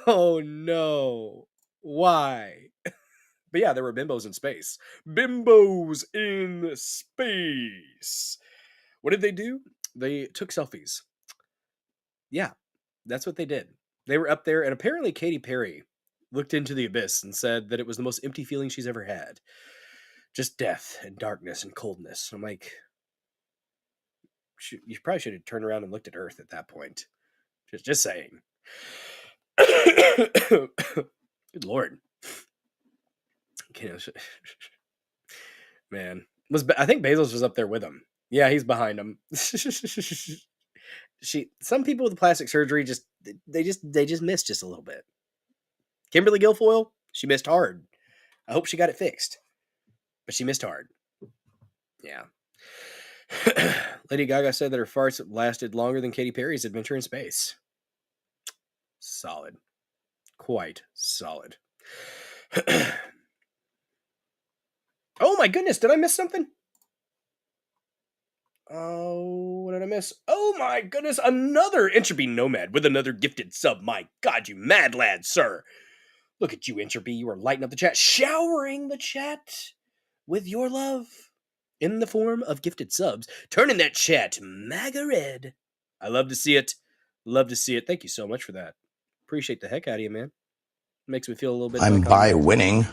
Speaker 2: Oh no. Why? But yeah, there were bimbos in space. Bimbos in space. What did they do? They took selfies. Yeah, that's what they did. They were up there, and apparently Katy Perry looked into the abyss and said that it was the most empty feeling she's ever had. Just death and darkness and coldness. I'm like, you probably should have turned around and looked at Earth at that point. Just saying. Good Lord. Man, I think Bezos was up there with him. Yeah, he's behind him. Some people with plastic surgery they just missed just a little bit. Kimberly Guilfoyle, she missed hard. I hope she got it fixed, but she missed hard. Yeah. Lady Gaga said that her farts lasted longer than Katy Perry's adventure in space. Solid. Quite solid. Oh my goodness, did I miss something? Oh, what did I miss? Oh my goodness, another Entropy Nomad with another gifted sub. My God, you mad lad, sir. Look at you, Entropy. You are lighting up the chat, showering the chat with your love in the form of gifted subs, turning that chat MAGA red. I love to see it. Love to see it. Thank you so much for that. Appreciate the heck out of you, man. Makes me feel a little bit
Speaker 3: I'm
Speaker 2: like
Speaker 3: by winning.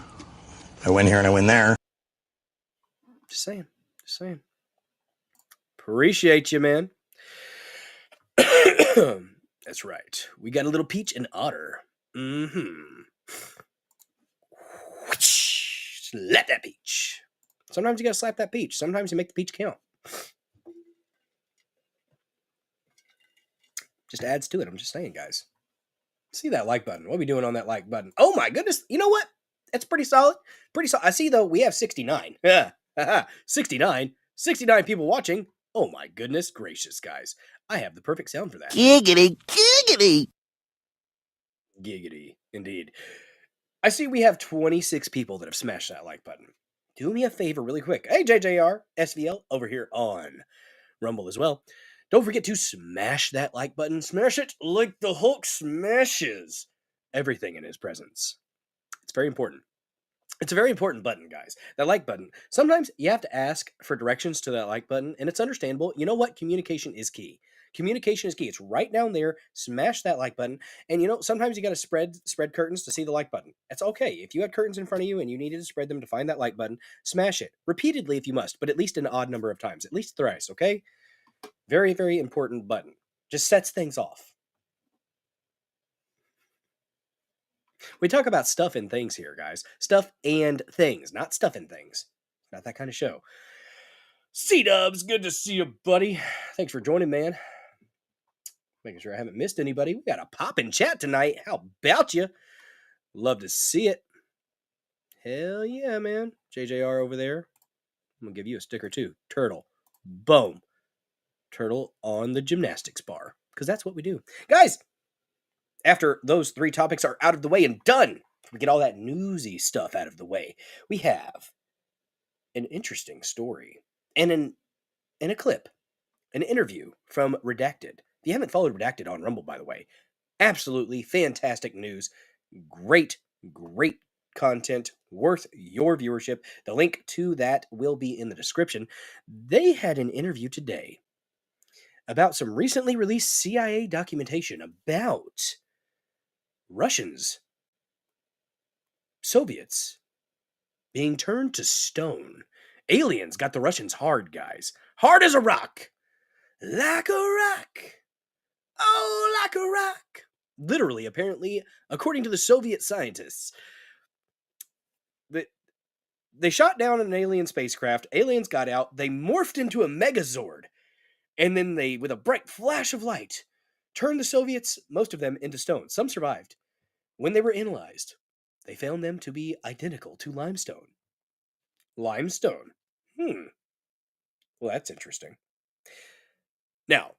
Speaker 3: I win here and I win there.
Speaker 2: Just saying. Just saying. Appreciate you, man. That's right. We got a little peach and otter. Mm-hmm. Slap that peach. Sometimes you gotta slap that peach. Sometimes you make the peach count. Just adds to it. I'm just saying, guys. See that like button. What are we doing on that like button? Oh my goodness. You know what? That's pretty solid. Pretty solid. I see, though, we have 69. 69. 69 people watching. Oh my goodness gracious, guys. I have the perfect sound for that.
Speaker 3: Giggity, giggity.
Speaker 2: Giggity, indeed. I see we have 26 people that have smashed that like button. Do me a favor really quick. Hey, JJR, SVL, over here on Rumble as well. Don't forget to smash that like button. Smash it like the Hulk smashes everything in his presence. It's very important. It's a very important button, guys. That like button. Sometimes you have to ask for directions to that like button, and it's understandable. You know what? Communication is key. Communication is key. It's right down there. Smash that like button. And you know, sometimes you got to spread curtains to see the like button. That's okay. If you had curtains in front of you and you needed to spread them to find that like button, smash it repeatedly if you must, but at least an odd number of times, at least thrice, okay? Very, very important button. Just sets things off. We talk about stuff and things here, guys. Stuff and things, not stuff and things. Not that kind of show. C-Dubs, good to see you, buddy. Thanks for joining, man. Making sure I haven't missed anybody. We got a poppin' chat tonight. How about you? Love to see it. Hell yeah, man. JJR over there. I'm going to give you a sticker too. Turtle. Boom. Turtle on the gymnastics bar. Because that's what we do. Guys, after those three topics are out of the way and done, we get all that newsy stuff out of the way, we have an interesting story and a clip, an interview from Redacted. If you haven't followed Redacted on Rumble, by the way, absolutely fantastic news. Great content, worth your viewership. The link to that will be in the description. They had an interview today about some recently released CIA documentation about Russians, Soviets being turned to stone. Aliens got the Russians hard, guys. Hard as a rock. Like a rock. Oh, like a rock. Literally, apparently, according to the Soviet scientists, they shot down an alien spacecraft. Aliens got out. They morphed into a megazord. And then they, with a bright flash of light, turned the Soviets, most of them, into stone. Some survived. When they were analyzed, they found them to be identical to limestone. Limestone. Well, that's interesting. Now,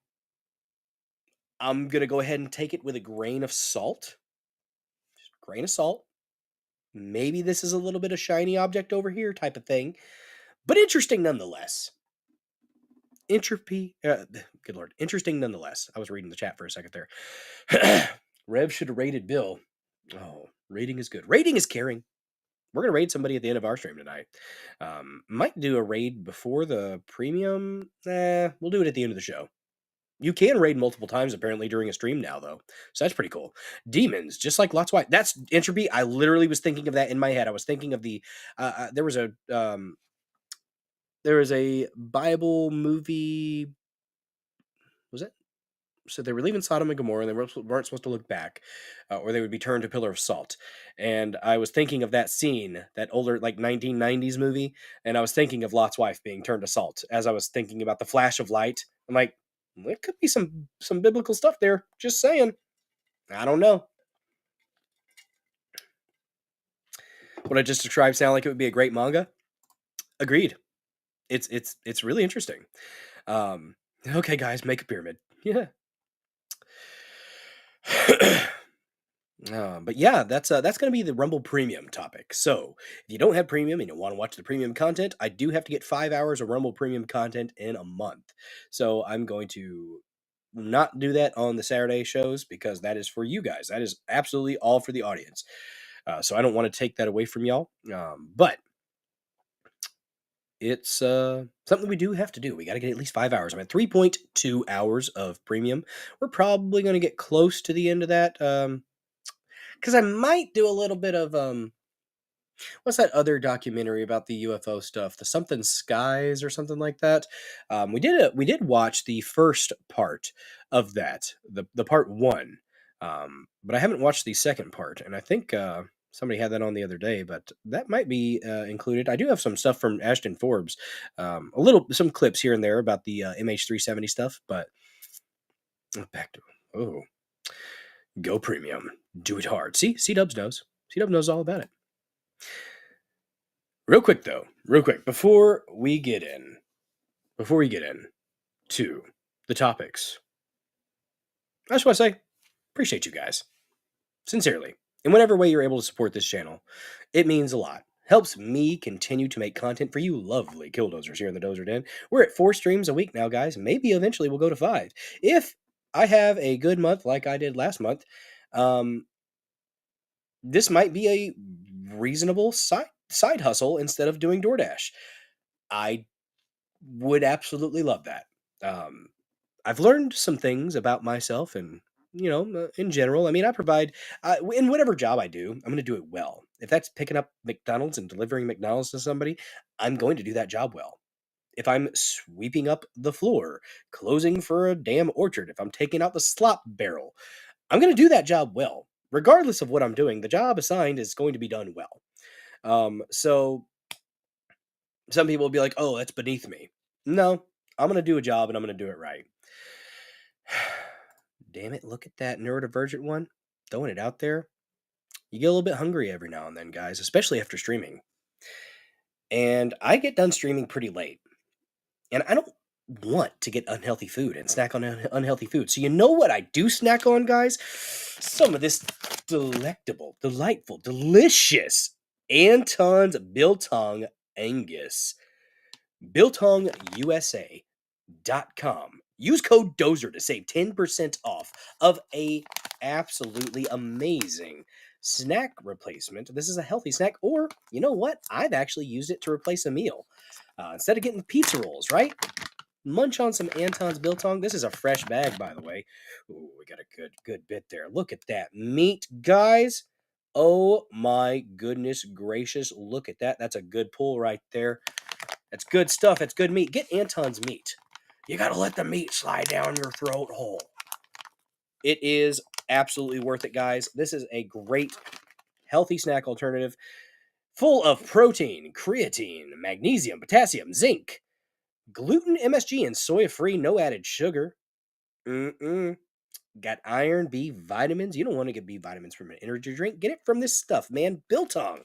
Speaker 2: I'm going to go ahead and take it with a grain of salt. Just a grain of salt. Maybe this is a little bit of shiny object over here type of thing. But interesting nonetheless. Good Lord. Interesting nonetheless. I was reading the chat for a second there. Rev should have rated Bill. Oh, rating is good. Rating is caring. We're going to raid somebody at the end of our stream tonight. Might do a raid before the premium. We'll do it at the end of the show. You can raid multiple times, apparently, during a stream now, though. So that's pretty cool. Demons, just like Lots White. That's Entropy. I literally was thinking of that in my head. I was thinking of the... there was a Bible movie... Was it? So they were leaving Sodom and Gomorrah, and they weren't supposed to look back, or they would be turned to pillar of salt. And I was thinking of that scene, that older, like, 1990s movie, and I was thinking of Lot's wife being turned to salt as I was thinking about the flash of light. I'm like, there could be some biblical stuff there. Just saying. I don't know. What I just described sound like it would be a great manga? Agreed. It's really interesting. Okay, guys, make a pyramid. Yeah. But yeah, that's going to be the Rumble Premium topic. So if you don't have Premium and you want to watch the Premium content, I do have to get 5 hours of Rumble Premium content in a month. So I'm going to not do that on the Saturday shows because that is for you guys. That is absolutely all for the audience. So I don't want to take that away from y'all. But it's something we do have to do. We got to get at least 5 hours. I'm at 3.2 hours of Premium. We're probably going to get close to the end of that. Because I might do a little bit of what's that other documentary about the UFO stuff? The Something Skies or something like that. We did watch the first part of that, the part 1, but I haven't watched the second part, and I think somebody had that on the other day, but that might be included. I do have some stuff from Ashton Forbes, some clips here and there about the MH370 stuff, but back to go Premium. Do it hard. See, C-Dubs knows. C-Dubs knows all about it. Real quick, before we get in to the topics, I just want to say, appreciate you guys. Sincerely. In whatever way you're able to support this channel, it means a lot. Helps me continue to make content for you lovely killdozers here in the Dozer Den. We're at 4 streams a week now, guys. Maybe eventually we'll go to 5. If I have a good month like I did last month, this might be a reasonable side hustle instead of doing DoorDash. I would absolutely love that. I've learned some things about myself and, in general. I mean, I provide, in whatever job I do, I'm going to do it well. If that's picking up McDonald's and delivering McDonald's to somebody, I'm going to do that job well. If I'm sweeping up the floor, closing for a damn orchard, if I'm taking out the slop barrel, I'm going to do that job well. Regardless of what I'm doing, the job assigned is going to be done well. So some people will be like, oh, that's beneath me. No, I'm going to do a job and I'm going to do it right. Damn it, look at that neurodivergent one. Throwing it out there. You get a little bit hungry every now and then, guys, especially after streaming. And I get done streaming pretty late. And I don't want to get unhealthy food and snack on unhealthy food. So you know what I do snack on, guys? Some of this delectable, delightful, delicious Anton's Biltong Angus. BiltongUSA.com. Use code DOZER to save 10% off of a absolutely amazing snack replacement. This is a healthy snack, or you know what? I've actually used it to replace a meal. Instead of getting the pizza rolls, right? munch on some Anton's Biltong. This is a fresh bag, by the way. Ooh, we got a good bit there. Look at that meat, guys. Oh my goodness gracious. Look at that. That's a good pull right there. That's good stuff. That's good meat. Get Anton's meat. You got to let the meat slide down your throat hole. It is absolutely worth it, guys. This is a great, healthy snack alternative full of protein, creatine, magnesium, potassium, zinc, gluten, MSG, and soy-free, no added sugar. Got iron, B vitamins. You don't want to get B vitamins from an energy drink. Get it from this stuff, man. Biltong.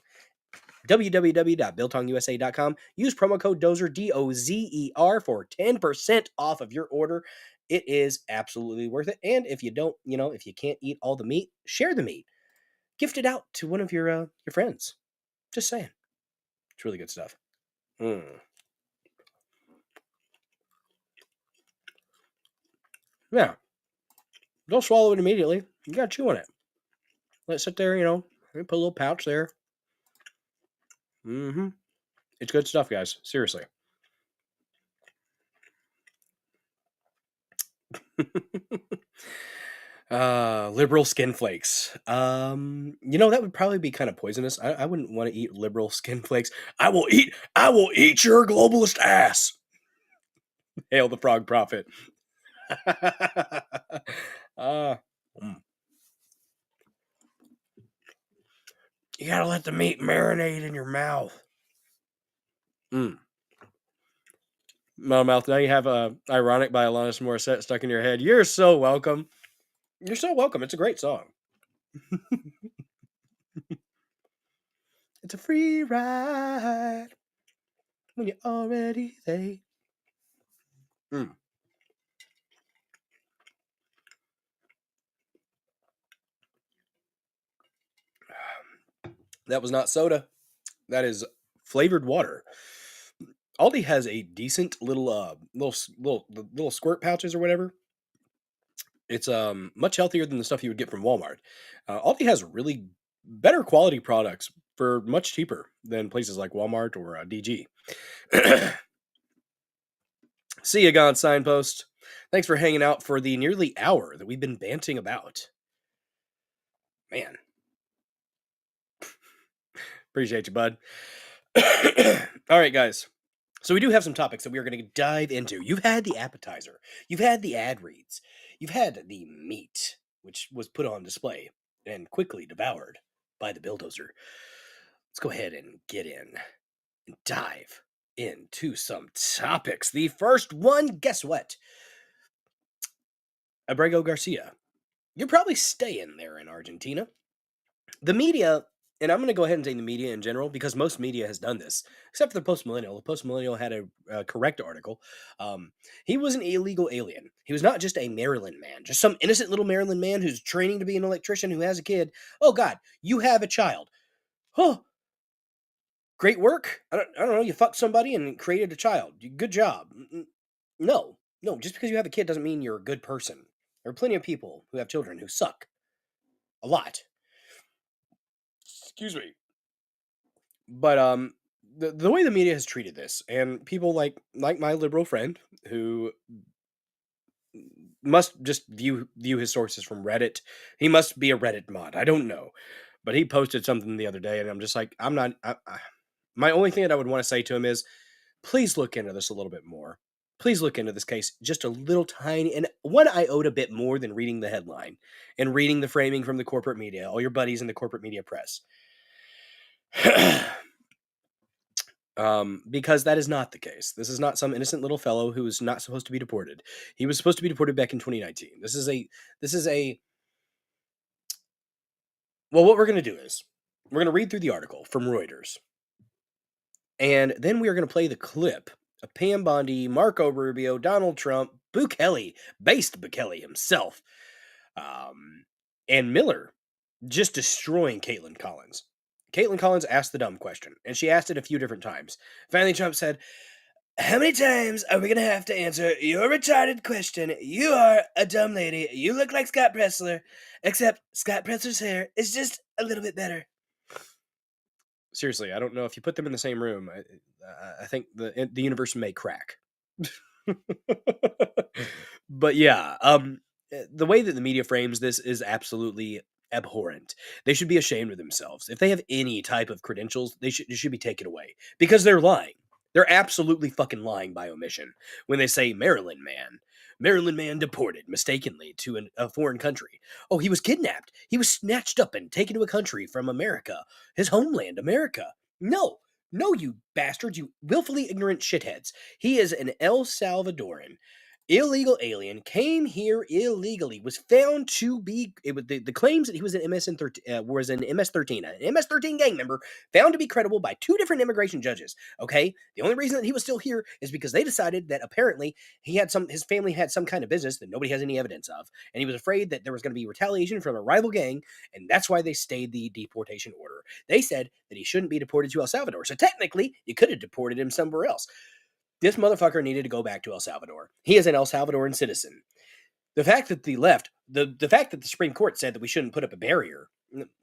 Speaker 2: www.biltongusa.com. Use promo code Dozer, D-O-Z-E-R, for 10% off of your order. It is absolutely worth it. And if you don't, if you can't eat all the meat, share the meat. Gift it out to one of your friends. Just saying. It's really good stuff. Yeah. Don't swallow it immediately. You gotta chew on it. Let it sit there, put a little pouch there. It's good stuff, guys. Seriously. Liberal skin flakes. That would probably be kind of poisonous. I wouldn't want to eat liberal skin flakes. I will eat your globalist ass. Hail the frog prophet. You gotta let the meat marinate in your mouth. Mouth. Now you have Ironic by Alanis Morissette stuck in your head. You're so welcome. You're so welcome. It's a great song. It's a free ride when you're already there. That was not soda. That is flavored water. Aldi has a decent little squirt pouches or whatever. It's much healthier than the stuff you would get from Walmart. Aldi has really better quality products for much cheaper than places like Walmart or DG. See you, Gone Signpost. Thanks for hanging out for the nearly hour that we've been banting about. Man. Appreciate you, bud. All right, guys. So we do have some topics that we are going to dive into. You've had the appetizer. You've had the ad reads. You've had the meat, which was put on display and quickly devoured by the bulldozer. Let's go ahead and get in and dive into some topics. The first one, guess what? Abrego Garcia. You're probably staying there in Argentina. The media, and I'm going to go ahead and say the media in general, because most media has done this, except for the Post-Millennial. The Post-Millennial had a correct article. He was an illegal alien. He was not just a Maryland man, just some innocent little Maryland man who's training to be an electrician who has a kid. Oh, God, you have a child. Oh, great work. I don't know. You fucked somebody and created a child. Good job. No, just because you have a kid doesn't mean you're a good person. There are plenty of people who have children who suck. A lot. Excuse me. But the way the media has treated this, and people like my liberal friend who must just view his sources from Reddit. He must be a Reddit mod. I don't know, but he posted something the other day, and I'm just like, my only thing that I would want to say to him is, please look into this a little bit more. Please look into this case just a little tiny, and 1 iota bit more than reading the headline and reading the framing from the corporate media, all your buddies in the corporate media press. Because that is not the case. This is not some innocent little fellow who is not supposed to be deported. He was supposed to be deported back in 2019. Well, what we're going to do is we're going to read through the article from Reuters, and then we are going to play the clip of Pam Bondi, Marco Rubio, Donald Trump, Bukele, based Bukele himself, and Miller just destroying Caitlin Collins. Caitlin Collins asked the dumb question, and she asked it a few different times. Finally, Trump said, "How many times are we going to have to answer your retarded question? You are a dumb lady. You look like Scott Pressler, except Scott Pressler's hair is just a little bit better." Seriously, I don't know if you put them in the same room. I think the universe may crack. But yeah, the way that the media frames this is absolutely abhorrent. They should be ashamed of themselves. If they have any type of credentials, it should be taken away because they're lying. They're absolutely fucking lying by omission when they say Maryland man deported mistakenly to a foreign country. Oh, he was kidnapped. He was snatched up and taken to a country from America, his homeland, America. No, no, you bastards, you willfully ignorant shitheads. He is an El Salvadoran illegal alien, came here illegally, was found to be the claims that he was an MS-13, an MS-13 gang member, found to be credible by two different immigration judges. Okay, the only reason that he was still here is because they decided that apparently his family had some kind of business that nobody has any evidence of, and he was afraid that there was going to be retaliation from a rival gang, and that's why they stayed the deportation order. They said that he shouldn't be deported to El Salvador, so technically you could have deported him somewhere else. This motherfucker needed to go back to El Salvador. He is an El Salvadoran citizen. The fact that the fact that the Supreme Court said that we shouldn't put up a barrier,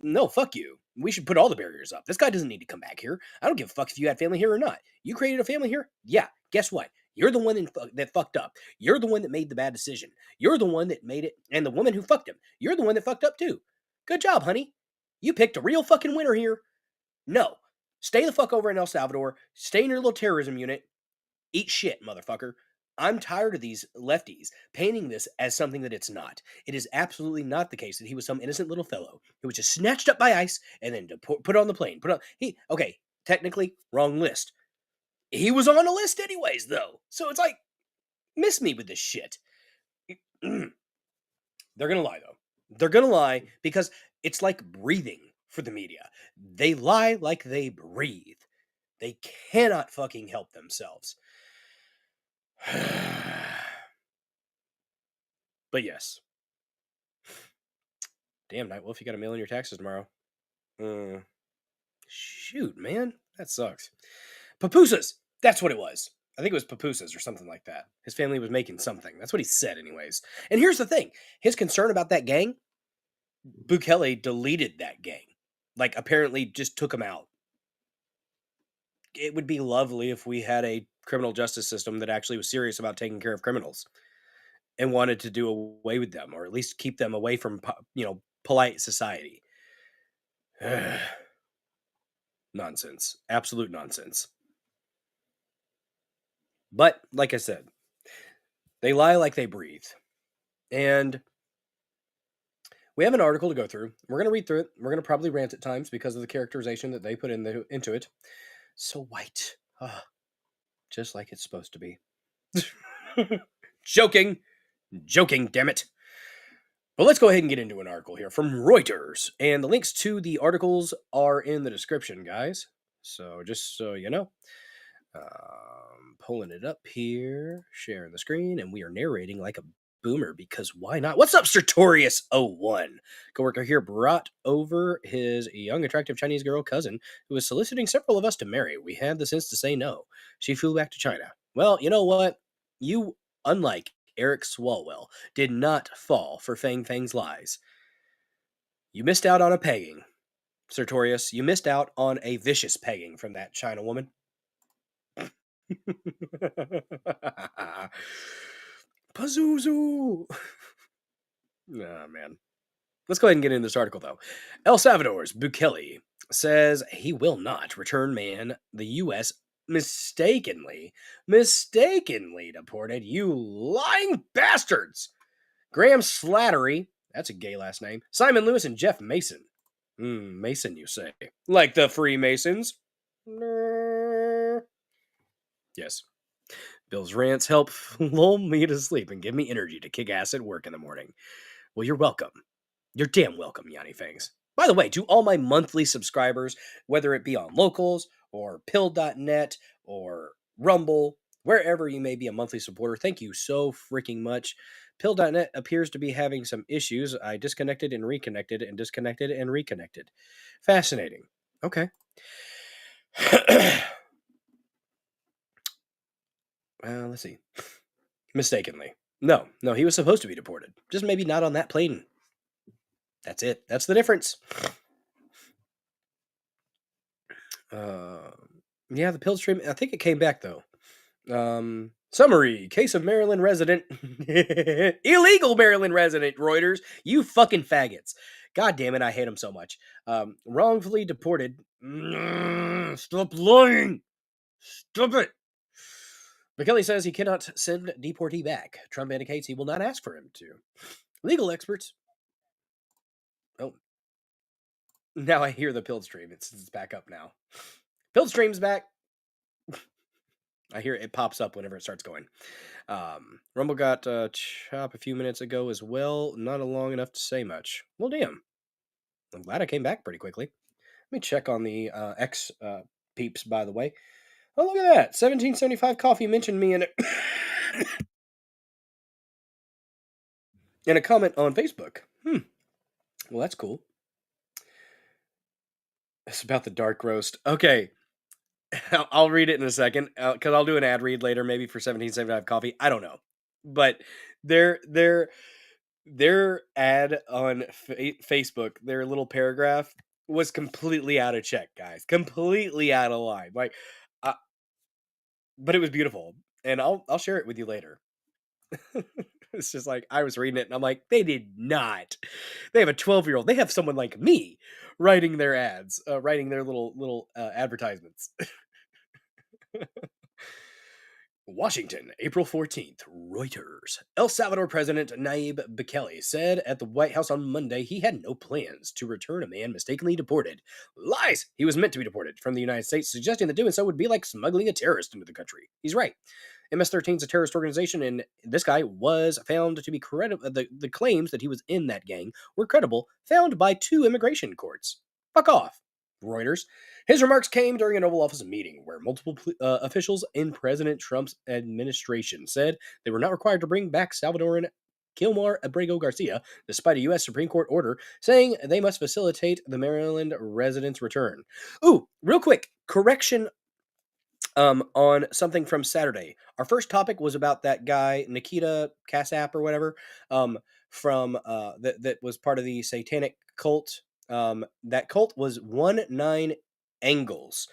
Speaker 2: no, fuck you. We should put all the barriers up. This guy doesn't need to come back here. I don't give a fuck if you had family here or not. You created a family here? Yeah. Guess what? You're the one that fucked up. You're the one that made the bad decision. You're the one that made it, and the woman who fucked him. You're the one that fucked up too. Good job, honey. You picked a real fucking winner here. No. Stay the fuck over in El Salvador. Stay in your little terrorism unit. Eat shit, motherfucker. I'm tired of these lefties painting this as something that it's not. It is absolutely not the case that he was some innocent little fellow who was just snatched up by ICE and then put on the plane. Okay, technically, wrong list. He was on a list anyways, though. So it's like, miss me with this shit. They're gonna lie, though. They're gonna lie because it's like breathing for the media. They lie like they breathe. They cannot fucking help themselves. But yes. Damn, Nightwolf, you gotta mail in your taxes tomorrow. Shoot, man. That sucks. Papusas! That's what it was. I think it was Papusas or something like that. His family was making something. That's what he said, anyways. And here's the thing. His concern about that gang, Bukele deleted that gang. Like, apparently just took them out. It would be lovely if we had a criminal justice system that actually was serious about taking care of criminals and wanted to do away with them, or at least keep them away from, polite society. Nonsense. Absolute nonsense. But, like I said, they lie like they breathe. And we have an article to go through. We're going to read through it. We're going to probably rant at times because of the characterization that they put into it. So white. Just like it's supposed to be. Joking, damn it. But let's go ahead and get into an article here from Reuters. And the links to the articles are in the description, guys. So just so you know. Pulling it up here, sharing the screen, and we are narrating like a boomer because why not? What's up, Sertorius01? Coworker here brought over his young, attractive Chinese girl cousin who was soliciting several of us to marry. We had the sense to say no. She flew back to China. Well, you know what? You, unlike Eric Swalwell, did not fall for Fang Fang's lies. You missed out on a pegging, Sertorius. You missed out on a vicious pegging from that China woman. Pazuzu. Man. Let's go ahead and get into this article, though. El Salvador's Bukele says he will not return man the U.S. mistakenly deported. You lying bastards. Graham Slattery, that's a gay last name. Simon Lewis and Jeff Mason. Mason, you say. Like the Freemasons? Yes. Bill's rants help lull me to sleep and give me energy to kick ass at work in the morning. Well, you're welcome. You're damn welcome, Yanni Fangs. By the way, to all my monthly subscribers, whether it be on Locals or Pill.net or Rumble, wherever you may be a monthly supporter, thank you so freaking much. Pill.net appears to be having some issues. I disconnected and reconnected and disconnected and reconnected. Fascinating. Okay. Let's see. Mistakenly. No, he was supposed to be deported. Just maybe not on that plane. That's it. That's the difference. Yeah, the pill stream, I think it came back, though. Summary: Case of Maryland resident, illegal Maryland resident, Reuters. You fucking faggots! God damn it, I hate them so much. Wrongfully deported. Stop lying! Stop it! McKelly says he cannot send deportee back. Trump indicates he will not ask for him to. Legal experts. Oh, now I hear the Pilled Stream. It's back up now. Pilled Stream's back. I hear it pops up whenever it starts going. Rumble got chop a few minutes ago as well. Not long enough to say much. Well, damn. I'm glad I came back pretty quickly. Let me check on the X peeps, by the way. Oh, look at that. 1775 Coffee mentioned me in a comment on Facebook. Well, that's cool. It's about the dark roast. Okay. I'll read it in a second because I'll do an ad read later, maybe for 1775 Coffee. I don't know. But their ad on Facebook, their little paragraph was completely out of check, guys. Completely out of line. Like, but it was beautiful, and I'll share it with you later. It's just like I was reading it, and I'm like, they did not. They have a 12-year-old. They have someone like me writing their ads, writing their little advertisements. Washington, April 14th, Reuters. El Salvador President Nayib Bukele said at the White House on Monday he had no plans to return a man mistakenly deported. Lies! He was meant to be deported from the United States, suggesting that doing so would be like smuggling a terrorist into the country. He's right. MS-13 is a terrorist organization, and this guy was found to be credible. The claims that he was in that gang were credible, found by 2 immigration courts. Fuck off. Reuters. His remarks came during an Oval Office meeting where multiple officials in President Trump's administration said they were not required to bring back Salvadoran Kilmar Abrego Garcia, despite a U.S. Supreme Court order saying they must facilitate the Maryland resident's return. Ooh, real quick, correction on something from Saturday. Our first topic was about that guy, Nikita Kassap or whatever, from that was part of the satanic cult. That cult was 19 Angles.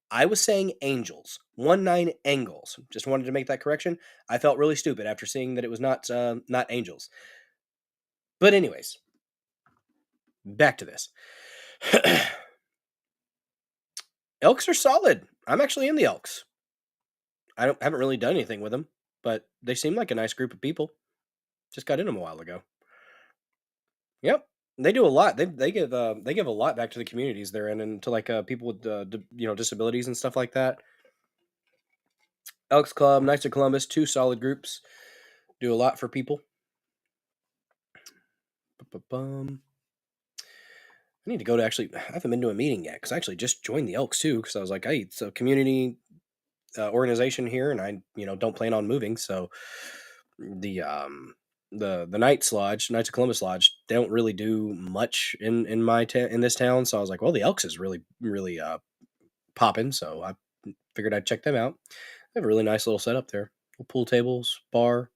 Speaker 2: I was saying angels. 19 Angles. Just wanted to make that correction. I felt really stupid after seeing that it was not angels. But anyways, back to this. Elks are solid. I'm actually in the Elks. I haven't really done anything with them, but they seem like a nice group of people. Just got in them a while ago. Yep. They do a lot. They give a lot back to the communities they're in, and to like people with disabilities and stuff like that. Elks Club, Knights of Columbus, 2 solid groups. Do a lot for people. I need to go to I haven't been to a meeting yet because I actually just joined the Elks too because I was like, hey, it's a community organization here, and I don't plan on moving, so the Knights of Columbus Lodge, they don't really do much in this town. So I was like, well, the Elks is really popping, so I figured I'd check them out. They have a really nice little setup there, pool tables, bar,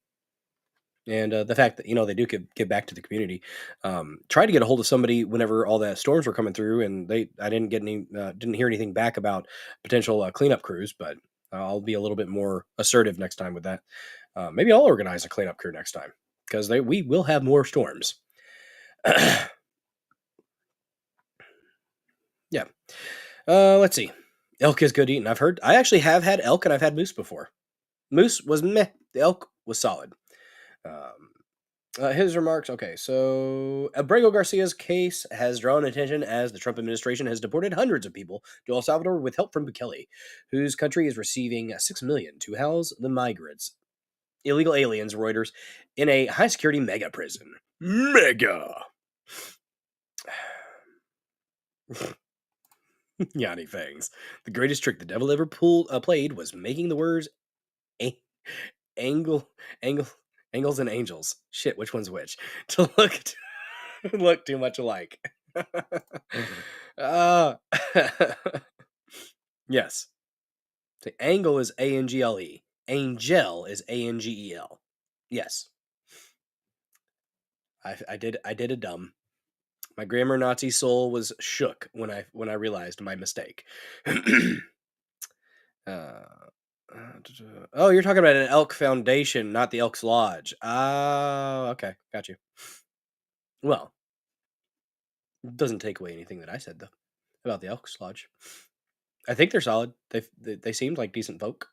Speaker 2: and the fact that they do give back to the community. Tried to get a hold of somebody whenever all the storms were coming through, and I didn't get didn't hear anything back about potential cleanup crews, but I'll be a little bit more assertive next time with that. Maybe I'll organize a cleanup crew next time, because we will have more storms. Yeah. Let's see. Elk is good eating. I actually have had elk, and I've had moose before. Moose was meh. The elk was solid. His remarks. Okay, so Abrego Garcia's case has drawn attention as the Trump administration has deported hundreds of people to El Salvador with help from Bukele, whose country is receiving $6 million to house the migrants, illegal aliens, Reuters, in a high-security mega prison. Mega! Yanni Fangs. The greatest trick the devil ever played was making the words angles and angels. Shit, which one's which? To look too much alike. Yes. The angle is ANGLE. Angel is ANGEL. Yes. I did a dumb. My grammar Nazi soul was shook when I realized my mistake. Oh, you're talking about an Elk Foundation, not the Elks Lodge. Oh, okay. Got you. Well, doesn't take away anything that I said, though, about the Elks Lodge. I think they're solid. They seemed like decent folk.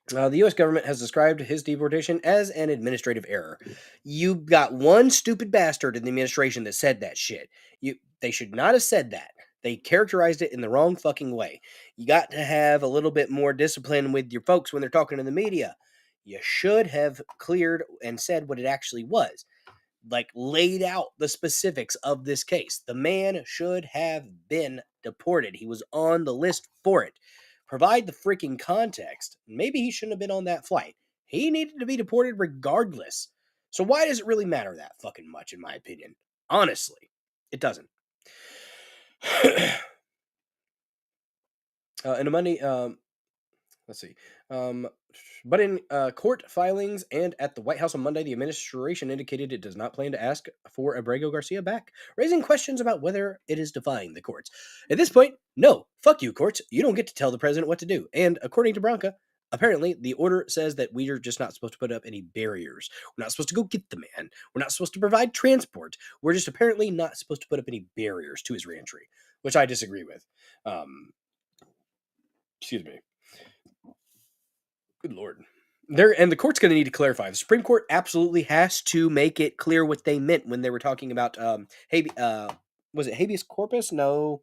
Speaker 2: The U.S. government has described his deportation as an administrative error. You got one stupid bastard in the administration that said that shit. They should not have said that. They characterized it in the wrong fucking way. You got to have a little bit more discipline with your folks when they're talking to the media. You should have cleared and said what it actually was. Like, laid out the specifics of this case. The man should have been deported. He was on the list for it. Provide the freaking context. Maybe he shouldn't have been on that flight. He needed to be deported regardless. So why does it really matter that fucking much, in my opinion? Honestly, it doesn't. In a Monday, let's see. But in court filings and at the White House on Monday, the administration indicated it does not plan to ask for Abrego Garcia back, raising questions about whether it is defying the courts. At this point, no, fuck you, courts. You don't get to tell the president what to do. And according to Branca, apparently the order says that we are just not supposed to put up any barriers. We're not supposed to go get the man. We're not supposed to provide transport. We're just apparently not supposed to put up any barriers to his reentry, which I disagree with. Excuse me. Good Lord. And the court's going to need to clarify. The Supreme Court absolutely has to make it clear what they meant when they were talking about was it habeas corpus? No.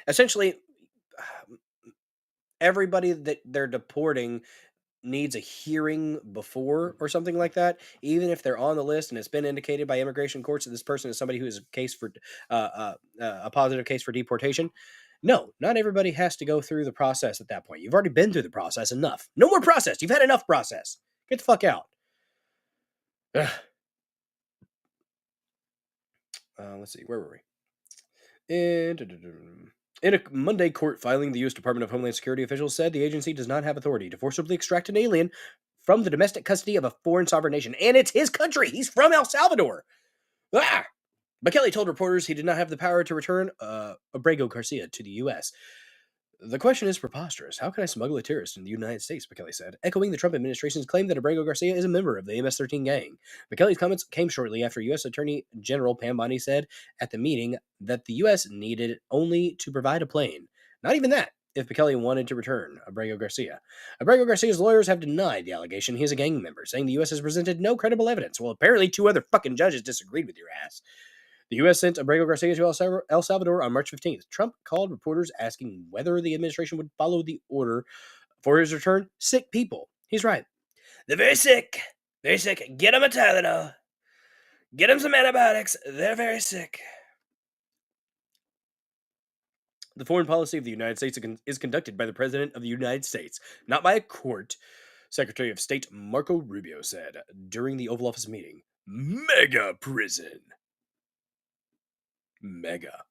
Speaker 2: Essentially, everybody that they're deporting needs a hearing before or something like that, even if they're on the list and it's been indicated by immigration courts that this person is somebody who is a case for a positive case for deportation. No, not everybody has to go through the process at that point. You've already been through the process enough. No more process. You've had enough process. Get the fuck out. Let's see. Where were we? In a Monday court filing, the U.S. Department of Homeland Security officials said the agency does not have authority to forcibly extract an alien from the domestic custody of a foreign sovereign nation. And it's his country. He's from El Salvador. Bekele told reporters he did not have the power to return Abrego Garcia to the U.S. The question is preposterous. How can I smuggle a terrorist in the United States, Bekele said, echoing the Trump administration's claim that Abrego Garcia is a member of the MS-13 gang. Bekele's comments came shortly after U.S. Attorney General Pam Bondi said at the meeting that the U.S. needed only to provide a plane. Not even that, if Bekele wanted to return Abrego Garcia. Abrego Garcia's lawyers have denied the allegation he is a gang member, saying the U.S. has presented no credible evidence. Well, apparently 2 other fucking judges disagreed with your ass. The U.S. sent Abrego Garcia to El Salvador on March 15th. Trump called reporters asking whether the administration would follow the order for his return. Sick people. He's right. They're very sick. Very sick. Get them a Tylenol. Get them some antibiotics. They're very sick. The foreign policy of the United States is conducted by the President of the United States, not by a court, Secretary of State Marco Rubio said during the Oval Office meeting. Mega prison. Mega.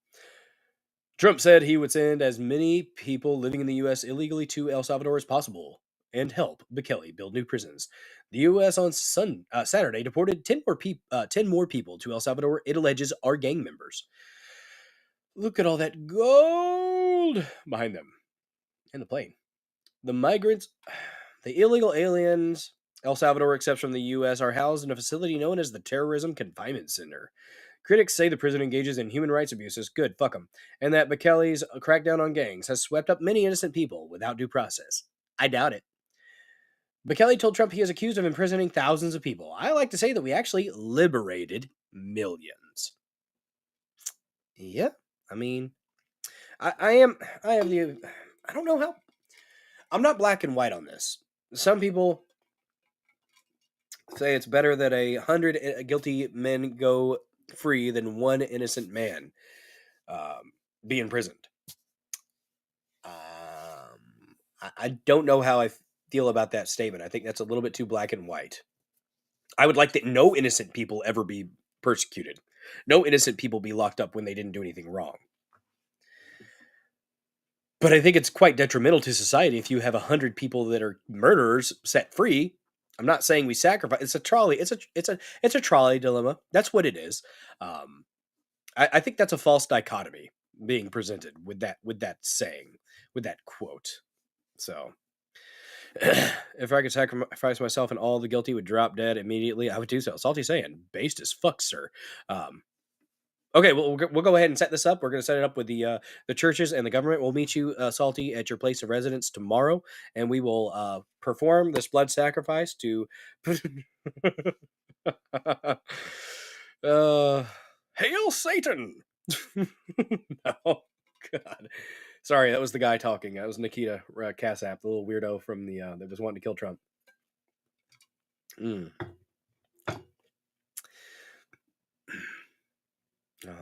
Speaker 2: Trump said he would send as many people living in the U.S. illegally to El Salvador as possible and help Bekele build new prisons. The U.S. on Saturday deported 10 more people to El Salvador it alleges are gang members. Look at all that gold behind them and the plane. The migrants, the illegal aliens El Salvador accepts from the U.S. are housed in a facility known as the Terrorism Confinement Center. Critics say the prison engages in human rights abuses, good, fuck them, and that Bekele's crackdown on gangs has swept up many innocent people without due process. I doubt it. Bekele told Trump he is accused of imprisoning thousands of people. I like to say that we actually liberated millions. Yeah, I mean, I don't know how, I'm not black and white on this. Some people say it's better that 100 guilty men go free than one innocent man be imprisoned. I don't know how I feel about that statement. I think that's a little bit too black and white. I would like that no innocent people ever be persecuted. No innocent people be locked up when they didn't do anything wrong. But I think it's quite detrimental to society if you have 100 people that are murderers set free. I'm not saying we sacrifice. It's a trolley. It's a trolley dilemma. That's what it is. I think that's a false dichotomy. being presented with that saying, with that quote. So if I could sacrifice myself and all the guilty would drop dead immediately, I would do so. Salty saying, based as fuck, sir. Okay, we'll go ahead and set this up. We're going to set it up with the churches and the government. We'll meet you, Salty, at your place of residence tomorrow, and we will perform this blood sacrifice to. Hail Satan! No, God. Sorry, that was the guy talking. That was Nikita Kasap, the little weirdo from the that was wanting to kill Trump.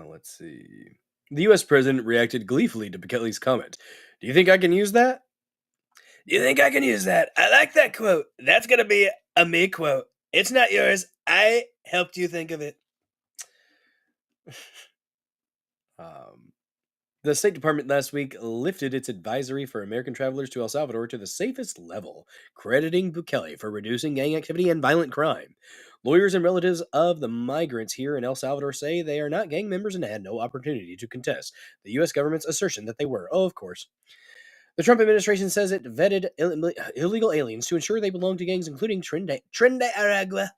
Speaker 2: Let's see. The U.S. president reacted gleefully to Bekele's comment. Do you think I can use that? Do you think I can use that? I like that quote. That's going to be a me quote. It's not yours. I helped you think of it. The State Department last week lifted its advisory for American travelers to El Salvador to the safest level, crediting Bukele for reducing gang activity and violent crime. Lawyers and relatives of the migrants here in El Salvador say they are not gang members and had no opportunity to contest the U.S. government's assertion that they were. Oh, of course. The Trump administration says it vetted illegal aliens to ensure they belong to gangs including Trinidad Aragua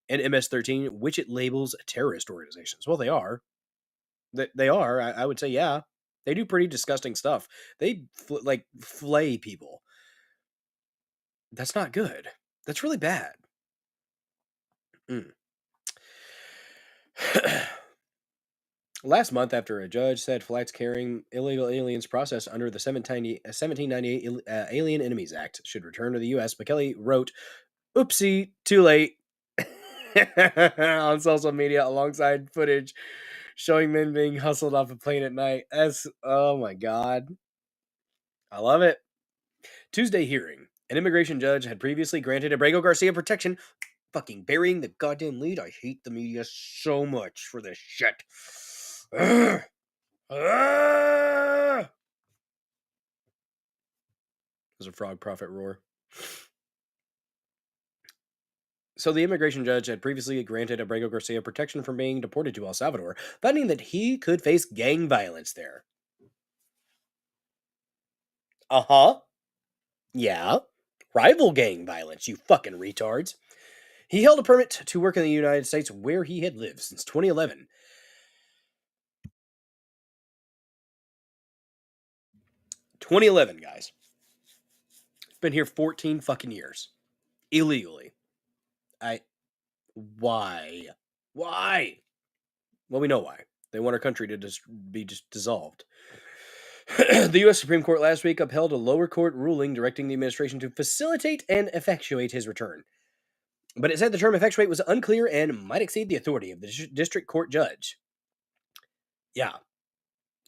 Speaker 2: and MS-13, which it labels terrorist organizations. Well, they are. They are. I would say, yeah. They do pretty disgusting stuff. They flay people. That's not good. That's really bad. Last month, after a judge said flights carrying illegal aliens processed under the 1798 Alien Enemies Act should return to the U.S., Bekele wrote, "Oopsie, too late," on social media alongside footage showing men being hustled off a plane at night. Oh my God. I love it. Tuesday hearing. An immigration judge had previously granted Abrego Garcia protection. Fucking burying the goddamn lead. I hate the media so much for this shit. There's a frog prophet roar. So the immigration judge had previously granted Abrego Garcia protection from being deported to El Salvador, finding that he could face gang violence there. Uh-huh. Yeah. Rival gang violence, you fucking retards. He held a permit to work in the United States where he had lived since 2011. 2011, guys. Been here 14 fucking years. Illegally. Why? Why? Well, we know why. They want our country to be dissolved. The U.S. Supreme Court last week upheld a lower court ruling directing the administration to facilitate and effectuate his return. But it said the term effectuate was unclear and might exceed the authority of the district court judge. Yeah.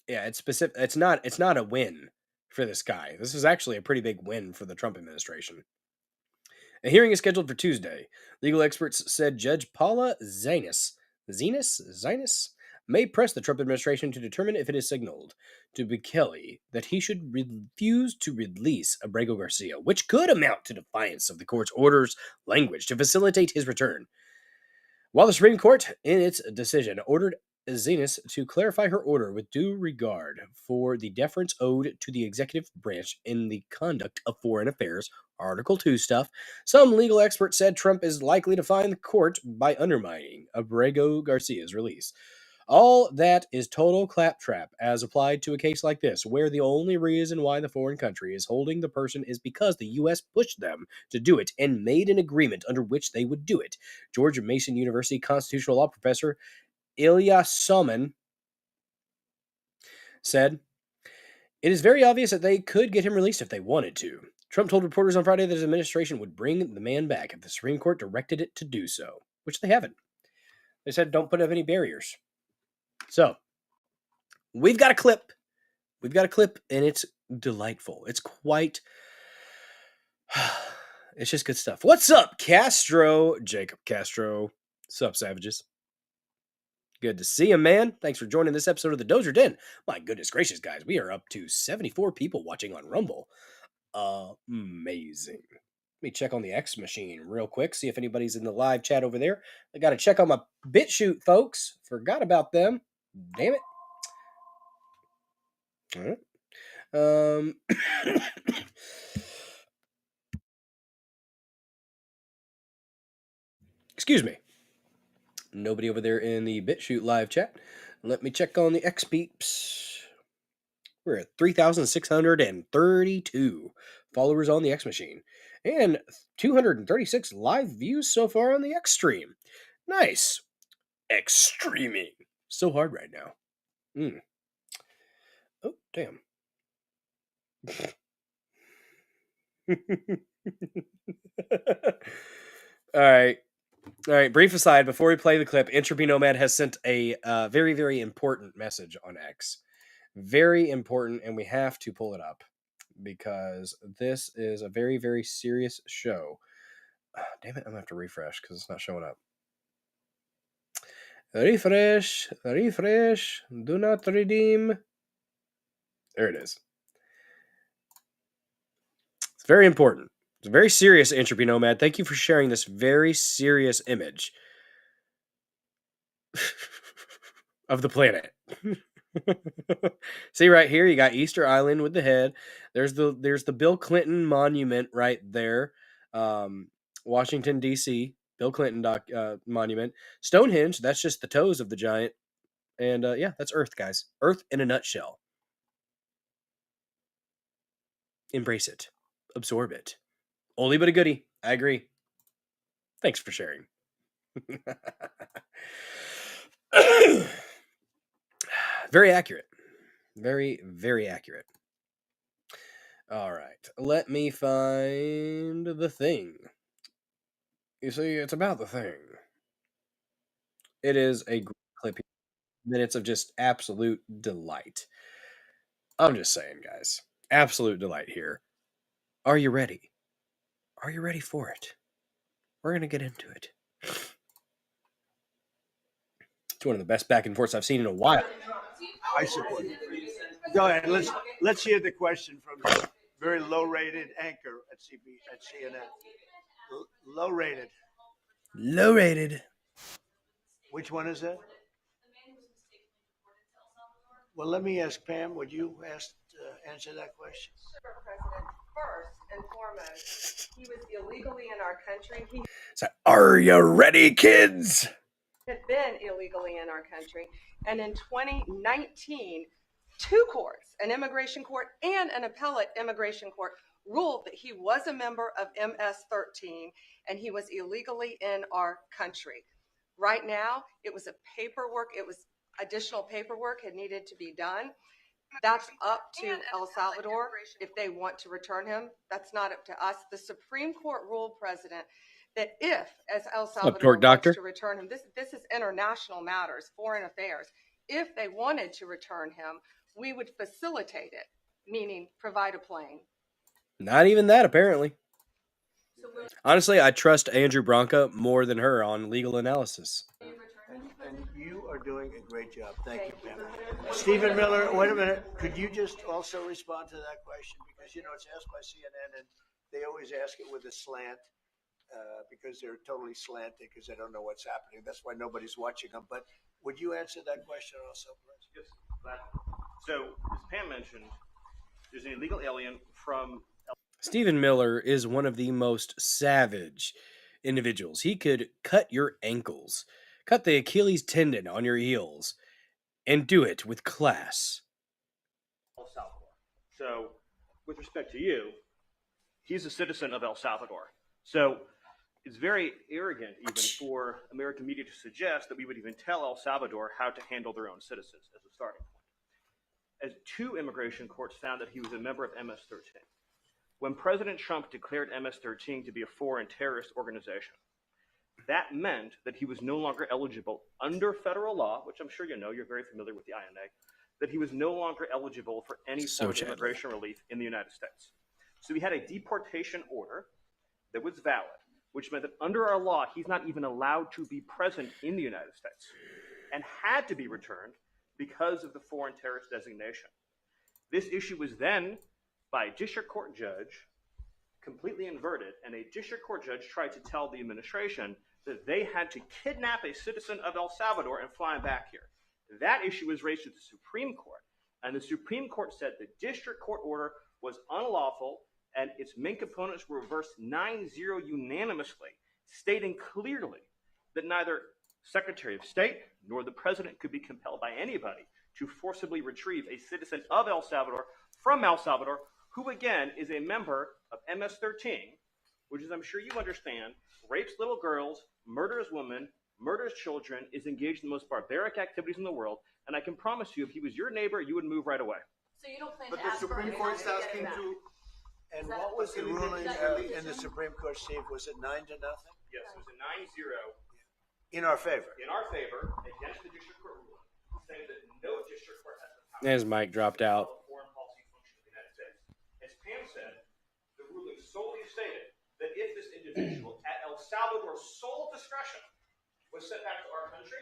Speaker 2: Yeah, it's specific. It's not a win for this guy. This is actually a pretty big win for the Trump administration. A hearing is scheduled for Tuesday. Legal experts said Judge Paula Zenas may press the Trump administration to determine if it is signaled to Bekele that he should refuse to release Abrego Garcia, which could amount to defiance of the court's order's language to facilitate his return. While the Supreme Court, in its decision, ordered Zenas to clarify her order with due regard for the deference owed to the executive branch in the conduct of foreign affairs, Article 2 stuff, some legal experts said Trump is likely to fine the court by undermining Abrego Garcia's release. All that is total claptrap as applied to a case like this, where the only reason why the foreign country is holding the person is because the U.S. pushed them to do it and made an agreement under which they would do it. George Mason University constitutional law professor Ilya Soman said, "It is very obvious that they could get him released if they wanted to." Trump told reporters on Friday that his administration would bring the man back if the Supreme Court directed it to do so, which they haven't. They said don't put up any barriers. So, we've got a clip. We've got a clip, and it's delightful. It's quite... it's just good stuff. What's up, Castro? Jacob Castro. Sup, savages? Good to see you, man. Thanks for joining this episode of the Dozer Den. My goodness gracious, guys. We are up to 74 people watching on Rumble. Amazing. Let me check on the X machine real quick, see if anybody's in the live chat over there. I got to check on my BitChute, folks. Forgot about them. Damn it. All right. Um, excuse me. Nobody over there in the BitChute live chat. Let me check on the X peeps. We're at 3,632 followers on the X machine and 236 live views so far on the X stream. Nice. X streaming. So hard right now. Oh, damn. All right. All right. Brief aside, before we play the clip, Entropy Nomad has sent a very, very important message on X. Very important, and we have to pull it up because this is a very, very serious show. Damn it, I'm going to have to refresh because it's not showing up. Refresh, do not redeem. There it is. It's very important. It's very serious, Entropy Nomad. Thank you for sharing this very serious image of the planet. See right here, you got Easter Island with the head. There's the Bill Clinton monument right there. Washington D.C. Bill Clinton monument. Stonehenge. That's just the toes of the giant. And yeah, that's Earth, guys. Earth in a nutshell. Embrace it. Absorb it. Oldie but a goodie. I agree. Thanks for sharing. Very accurate. Very, very accurate. All right. Let me find the thing. You see, it's about the thing. It is a great clip. Minutes of just absolute delight. I'm just saying, guys. Absolute delight here. Are you ready? Are you ready for it? We're going to get into it. It's one of the best back and forths I've seen in a while.
Speaker 4: I support it. Go ahead. Let's hear the question from the very low-rated anchor at CNN. Low-rated.
Speaker 2: Low rated.
Speaker 4: Which one is that? Well, let me ask Pam. Would you answer that question?
Speaker 5: Mr. President, first and foremost, he was illegally in our country. He
Speaker 2: So, are you ready, kids?
Speaker 5: had been illegally in our country. And in 2019, two courts, an immigration court and an appellate immigration court, ruled that he was a member of MS-13 and he was illegally in our country. Right now, it was additional paperwork had needed to be done. That's up to El Salvador if they want to return him. That's not up to us. The Supreme Court ruled, President, that if, as El Salvador wants to return him, this is international matters, foreign affairs. If they wanted to return him, we would facilitate it, meaning provide a plane.
Speaker 2: Not even that, apparently. Honestly, I trust Andrew Branca more than her on legal analysis.
Speaker 4: And you are doing a great job. Thank you, Pam. Stephen Miller, wait a minute. Could you just also respond to that question? Because, it's asked by CNN, and they always ask it with a slant because they're totally slanted because they don't know what's happening. That's why nobody's watching them. But would you answer that question also, please?
Speaker 6: Yes. So, as Pam mentioned, there's an illegal alien from...
Speaker 2: Stephen Miller is one of the most savage individuals. He could cut your ankles, cut the Achilles tendon on your heels, and do it with class.
Speaker 6: El Salvador. So, with respect to you, he's a citizen of El Salvador. So, it's very arrogant even for American media to suggest that we would even tell El Salvador how to handle their own citizens as a starting point. As two immigration courts found that he was a member of MS-13. When President Trump declared MS-13 to be a foreign terrorist organization, that meant that he was no longer eligible under federal law, which I'm sure you know, you're very familiar with the INA, that he was no longer eligible for any form of immigration relief in the United States. So we had a deportation order that was valid, which meant that under our law, he's not even allowed to be present in the United States and had to be returned because of the foreign terrorist designation. This issue was then, by a district court judge, completely inverted, and a district court judge tried to tell the administration that they had to kidnap a citizen of El Salvador and fly him back here. That issue was raised to the Supreme Court, And the Supreme Court said the district court order was unlawful, and its main components were reversed 9-0 unanimously, stating clearly that neither Secretary of State nor the President could be compelled by anybody to forcibly retrieve a citizen of El Salvador from El Salvador, who again is a member of MS-13, which, as I'm sure you understand, rapes little girls, murders women, murders children, is engaged in the most barbaric activities in the world. And I can promise you, if he was your neighbor, you would move right away.
Speaker 7: So you don't plan
Speaker 8: But
Speaker 7: to
Speaker 8: the
Speaker 7: ask for
Speaker 8: Supreme
Speaker 7: him
Speaker 8: Court's
Speaker 7: to get
Speaker 8: asking
Speaker 7: it back?
Speaker 8: to.
Speaker 4: And
Speaker 7: Is that-
Speaker 4: what was the
Speaker 8: is
Speaker 4: ruling
Speaker 8: that
Speaker 4: in the
Speaker 7: decision?
Speaker 4: Supreme Court, Steve? Was it 9-0?
Speaker 6: Yes, it was a 9-0
Speaker 4: In our favor.
Speaker 6: in our favor against the district court ruling, saying that no district court has the power.
Speaker 2: His mic dropped out.
Speaker 6: of foreign policy function of the United States. As Pam said, the ruling solely stated that if this individual, at El Salvador's sole discretion, was sent back to our country,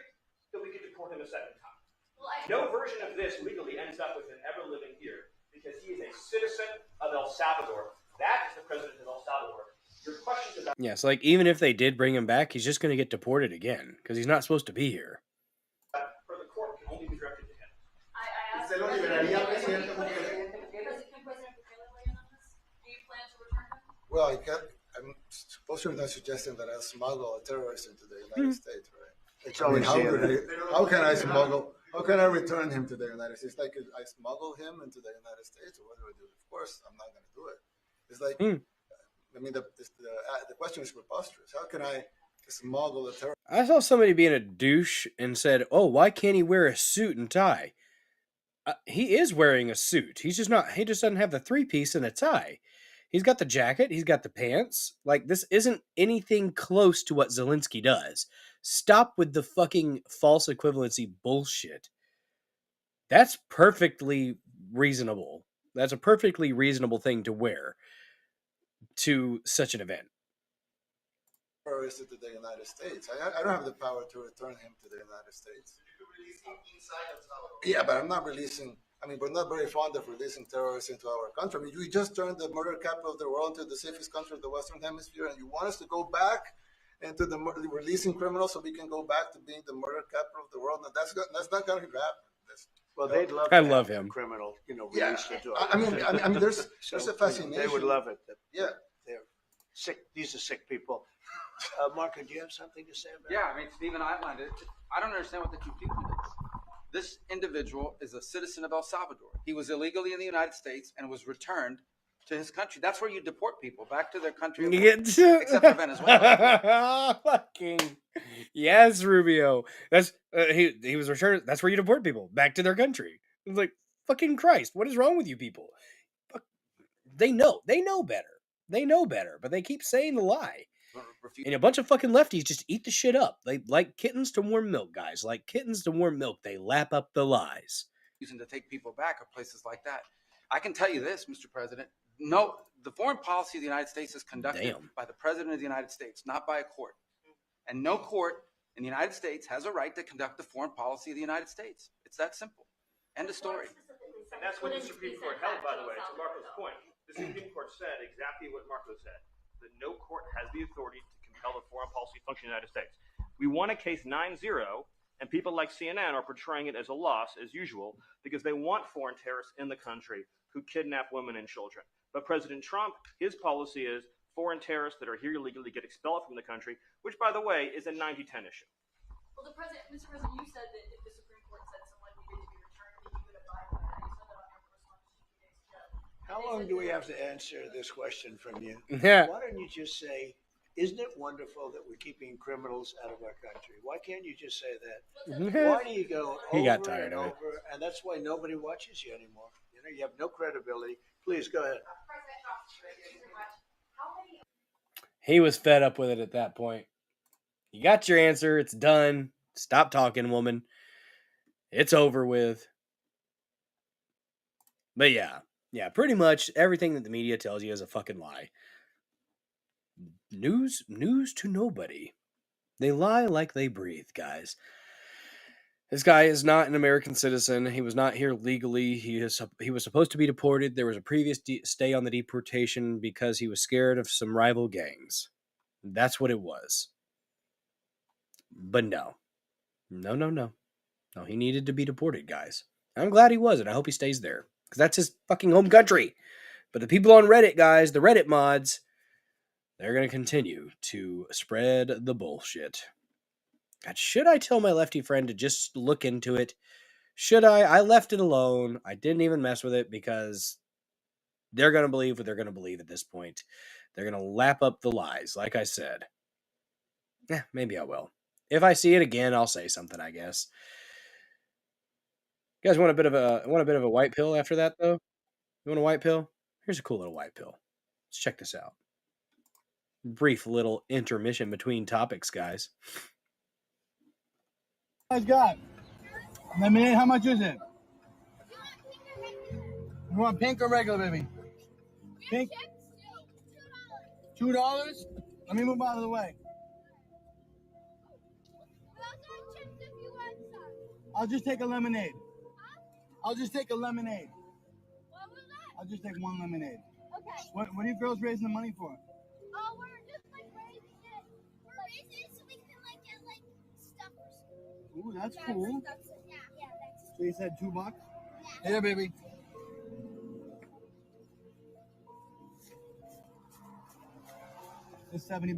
Speaker 6: that we could deport him a second time.
Speaker 7: Well,
Speaker 6: No version of this legally ends up with him ever living here because he is a citizen of El Salvador. That is the president of El Salvador. Your question about
Speaker 2: Yeah, so like even if they did bring him back, he's just going to get deported again because he's not supposed to be here.
Speaker 6: for the court can only be directed to him.
Speaker 7: I asked
Speaker 8: Se lo
Speaker 7: the
Speaker 8: liberaría,
Speaker 7: President,
Speaker 8: presidente, porque-
Speaker 7: can President Bukele weigh in on this? Do you plan to return him?
Speaker 9: Well, I'm suppose you're not suggesting that I'll smuggle a terrorist into the United States, right?
Speaker 4: It's
Speaker 9: I mean,
Speaker 4: always
Speaker 9: how,
Speaker 4: the
Speaker 9: how can I smuggle? How can I return him to the United States? Like, I smuggle him into the United States, or what do I do? Of course, I'm not going to do it. It's like, I mean, the question is preposterous. How can I smuggle a terrorist?
Speaker 2: I saw somebody being a douche and said, "Oh, why can't he wear a suit and tie?" He is wearing a suit. He's just not. He just doesn't have the 3-piece and a tie. He's got the jacket. He's got the pants. Like, this isn't anything close to what Zelensky does. Stop with the fucking false equivalency bullshit. That's perfectly reasonable. That's a perfectly reasonable thing to wear to such an event.
Speaker 9: Terrorist into the United States. I don't have the power to return him to the United States. Yeah, but I'm not releasing. I mean, we're not very fond of releasing terrorists into our country. I mean, we just turned the murder capital of the world into the safest country of the Western Hemisphere, and you want us to go back into the releasing criminals so we can go back to being the murder capital of the world? No, that's not going to happen.
Speaker 4: Well, they'd love.
Speaker 2: I
Speaker 4: to
Speaker 2: love
Speaker 4: have
Speaker 2: him.
Speaker 4: the criminal,
Speaker 9: Yeah,
Speaker 4: released into
Speaker 9: I mean, there's a fascination.
Speaker 4: They would love it.
Speaker 9: Yeah.
Speaker 4: They're sick. These are sick people. Marco, do you have something to say about it?
Speaker 10: Yeah, I mean, Stephen outlined it. I don't understand what the confusion is. This individual is a citizen of El Salvador. He was illegally in the United States and was returned to his country. That's where you deport people, back to their country. of origin, except for Venezuela.
Speaker 2: Fucking yes, Rubio. That's he was returned. That's where you deport people back to their country. It's like, fucking Christ, what is wrong with you people? They know better. They know better, but they keep saying the lie. And a bunch of fucking lefties just eat the shit up. They like kittens to warm milk, guys. Like kittens to warm milk. They lap up the lies.
Speaker 10: Using to take people back or places like that. I can tell you this, Mr. President. No, the foreign policy of the United States is conducted by the President of the United States, not by a court. And no court in the United States has a right to conduct the foreign policy of the United States. It's that simple. End of story.
Speaker 6: And that's what the Supreme Court held, by the way, to Marco's point. The Supreme Court said exactly what Marco said, that no court has the authority to compel the foreign policy function of the United States. We won a case 9-0, and people like CNN are portraying it as a loss, as usual, because they want foreign terrorists in the country who kidnap women and children. But President Trump, his policy is foreign terrorists that are here illegally get expelled from the country, which, by the way, is a 90-10 issue.
Speaker 7: Well, Mr. President, you said that if the Supreme Court said someone needed to be returned, that you would abide by that. You said that on your response to 2 days ago.
Speaker 4: How long do we have to answer this question from you?
Speaker 2: Yeah.
Speaker 4: Why don't you just say, isn't it wonderful that we're keeping criminals out of our country? Why can't you just say that? Why do you go over
Speaker 2: He got tired
Speaker 4: and
Speaker 2: of it.
Speaker 4: over? And that's why nobody watches you anymore. You know, you have no credibility. Please go ahead.
Speaker 7: President Trump, thank you very much. How many
Speaker 2: He was fed up with it at that point. You got your answer. It's done. Stop talking, woman. It's over with. But yeah, pretty much everything that the media tells you is a fucking lie. News to nobody. They lie like they breathe, guys. This guy is not an American citizen. He was not here legally. He was supposed to be deported. There was a previous stay on the deportation because he was scared of some rival gangs. That's what it was. But no. No, he needed to be deported, guys. I'm glad he wasn't. I hope he stays there because that's his fucking home country. But the people on Reddit, guys, the Reddit mods, they're going to continue to spread the bullshit. God, should I tell my lefty friend to just look into it? Should I? I left it alone. I didn't even mess with it because they're going to believe what they're going to believe at this point. They're going to lap up the lies, like I said. Yeah, maybe I will. If I see it again, I'll say something, I guess. You guys want a bit of a white pill after that, though? You want a white pill? Here's a cool little white pill. Let's check this out. Brief little intermission between topics, guys.
Speaker 8: Guys got lemonade. How much is it? You want pink or regular, baby? Pink. $2. Let me move out of the way. I'll just take a lemonade. I'll just take a lemonade. I'll just take one lemonade. Okay. What are you girls raising the money for?
Speaker 11: Oh, we're just like raising it. We're raising it so we can like get like stuff or something.
Speaker 8: Ooh, that's cool.
Speaker 11: Yeah, that's.
Speaker 8: So you said $2?
Speaker 11: Yeah.
Speaker 8: Here, baby. It's $70.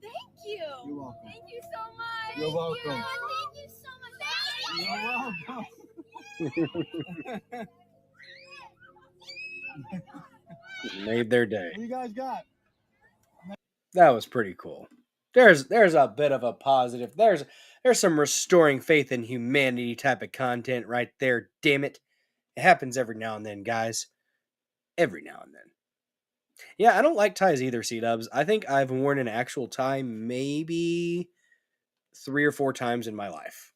Speaker 11: Thank you.
Speaker 8: You're welcome.
Speaker 11: Thank you so much.
Speaker 8: You're welcome.
Speaker 11: Thank you so much.
Speaker 8: You're welcome.
Speaker 2: Made their day.
Speaker 8: What do you guys got?
Speaker 2: That was pretty cool. There's a bit of a positive. There's some restoring faith in humanity type of content right there. Damn it. It happens every now and then, guys. Every now and then. Yeah, I don't like ties either, C-dubs. I think I've worn an actual tie maybe 3 or 4 times in my life.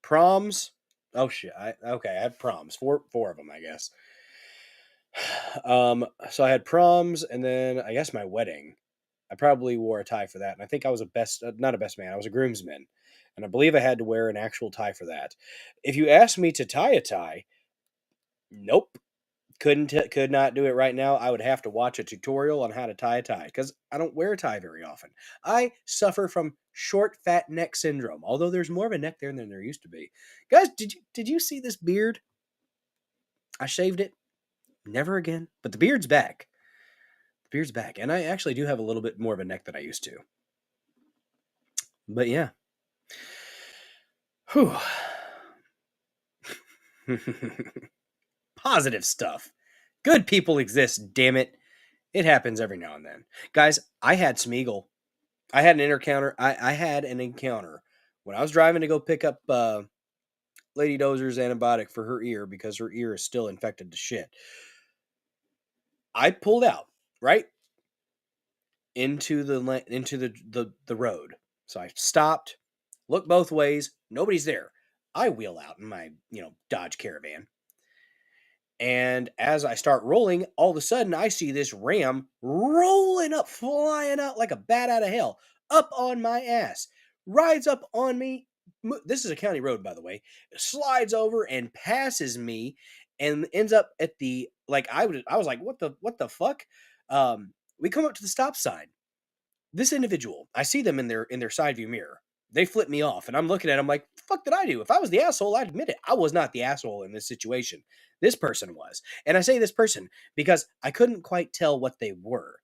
Speaker 2: Proms. Oh shit. I had proms. Four of them, I guess. So I had proms, and then I guess my wedding. I probably wore a tie for that, and I think I was not a best man. I was a groomsman, and I believe I had to wear an actual tie for that. If you asked me to tie a tie, nope, could not do it right now. I would have to watch a tutorial on how to tie a tie because I don't wear a tie very often. I suffer from short fat neck syndrome, although there's more of a neck there than there used to be. Guys, did you see this beard? I shaved it. Never again. But the beard's back. The beard's back. And I actually do have a little bit more of a neck than I used to. But yeah. Whew. Positive stuff. Good people exist, damn it. It happens every now and then. Guys, I had Smeagol. I had an encounter. I had an encounter when I was driving to go pick up Lady Dozer's antibiotic for her ear because her ear is still infected to shit. I pulled out right into the road. So I stopped, looked both ways, nobody's there. I wheel out in my, Dodge Caravan. And as I start rolling, all of a sudden I see this ram rolling up, flying out like a bat out of hell, up on my ass, rides up on me. This is a county road, by the way, slides over and passes me and ends up at the, I was like, what the fuck? We come up to the stop sign. This individual, I see them in their side view mirror. They flip me off, and I'm looking at them like, the fuck did I do? If I was the asshole, I'd admit it. I was not the asshole in this situation. This person was. And I say this person because I couldn't quite tell what they were.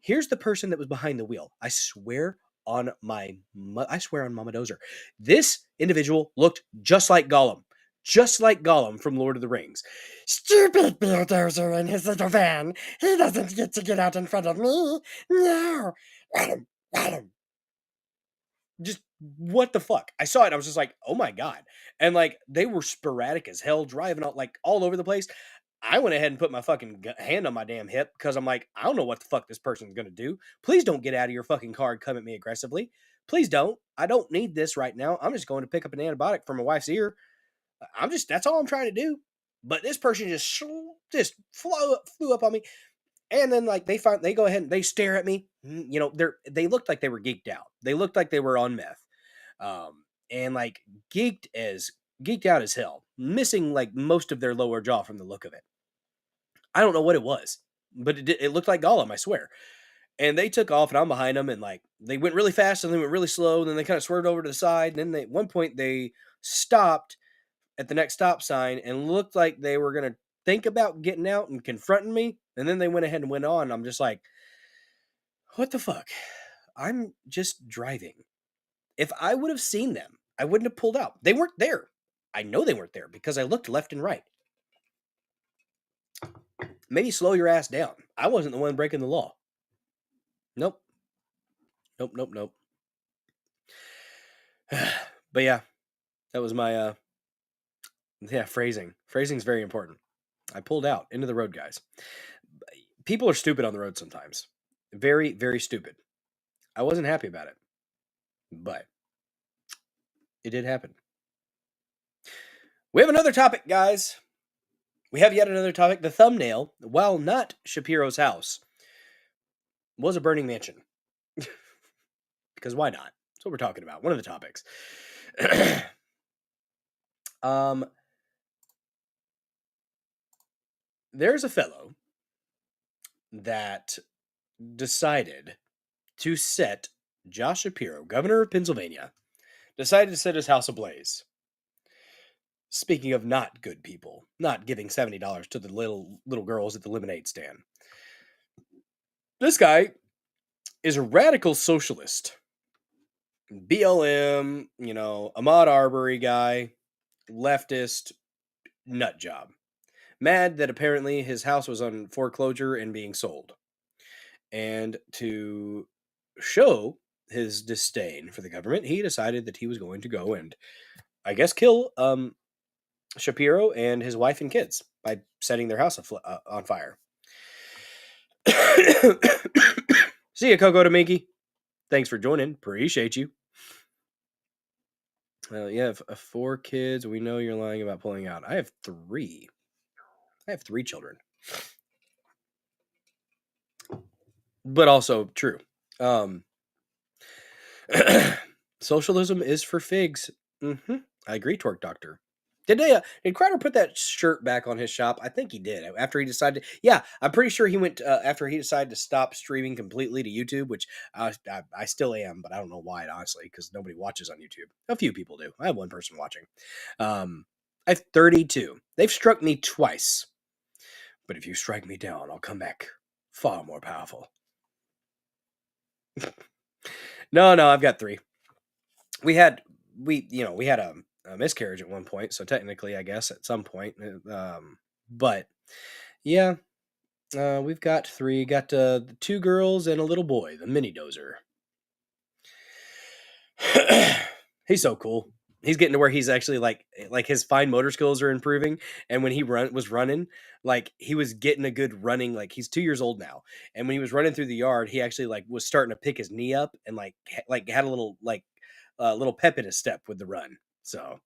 Speaker 2: Here's the person that was behind the wheel. I swear on Mama Dozer. This individual looked just like Gollum. Just like Gollum from Lord of the Rings. Stupid Bill Dozer in his little van. He doesn't get to get out in front of me. No. Let him. Just what the fuck? I saw it. I was just like, oh my God. And they were sporadic as hell, driving out all over the place. I went ahead and put my fucking hand on my damn hip because I'm like, I don't know what the fuck this person's going to do. Please don't get out of your fucking car and come at me aggressively. Please don't. I don't need this right now. I'm just going to pick up an antibiotic for my wife's ear. That's all I'm trying to do. But this person just flew up on me. And then they go ahead and they stare at me. They looked like they were geeked out. They looked like they were on meth. And geeked out as hell, missing most of their lower jaw from the look of it. I don't know what it was, but it looked like Gollum, I swear. And they took off, and I'm behind them, and they went really fast, and they went really slow, and then they kind of swerved over to the side, and then at one point they stopped, at the next stop sign and looked like they were going to think about getting out and confronting me. And then they went ahead and went on. I'm just like, what the fuck? I'm just driving. If I would have seen them, I wouldn't have pulled out. They weren't there. I know they weren't there because I looked left and right. Maybe slow your ass down. I wasn't the one breaking the law. Nope. Nope. But yeah, that was my phrasing. Phrasing's very important. I pulled out into the road, guys. People are stupid on the road sometimes. Very, very stupid. I wasn't happy about it, but it did happen. We have another topic, guys. We have yet another topic. The thumbnail, while not Shapiro's house, was a burning mansion. Because why not? That's what we're talking about. One of the topics. There's a fellow that decided to set Josh Shapiro, governor of Pennsylvania, decided to set his house ablaze. Speaking of not good people, not giving $70 to the little girls at the lemonade stand. This guy is a radical socialist. BLM, Ahmaud Arbery guy, leftist, nut job. Mad that apparently his house was on foreclosure and being sold. And to show his disdain for the government, he decided that he was going to go and, I guess, kill Shapiro and his wife and kids by setting their house on fire. See ya, Coco to Minky. Thanks for joining. Appreciate you. You have 4 kids. We know you're lying about pulling out. I have 3. I have 3 children. But also true. Socialism is for figs. I agree, Torque Doctor. Did Crowder put that shirt back on his shop? I think he did. After he decided, I'm pretty sure he went after he decided to stop streaming completely to YouTube, which I still am, but I don't know why, honestly, because nobody watches on YouTube. A few people do. I have 1 person watching. I have 32. They've struck me twice, but if you strike me down, I'll come back far more powerful. No, I've got 3. We had a miscarriage at one point, so technically, I guess at some point, but yeah, we've got 3. Got 2 girls and a little boy, the mini Dozer. He's so cool. He's getting to where he's actually like his fine motor skills are improving. And when he was running, like he was getting a good running, like he's 2 years old now. And when he was running through the yard, he actually like was starting to pick his knee up and like had a little little pep in his step with the run. So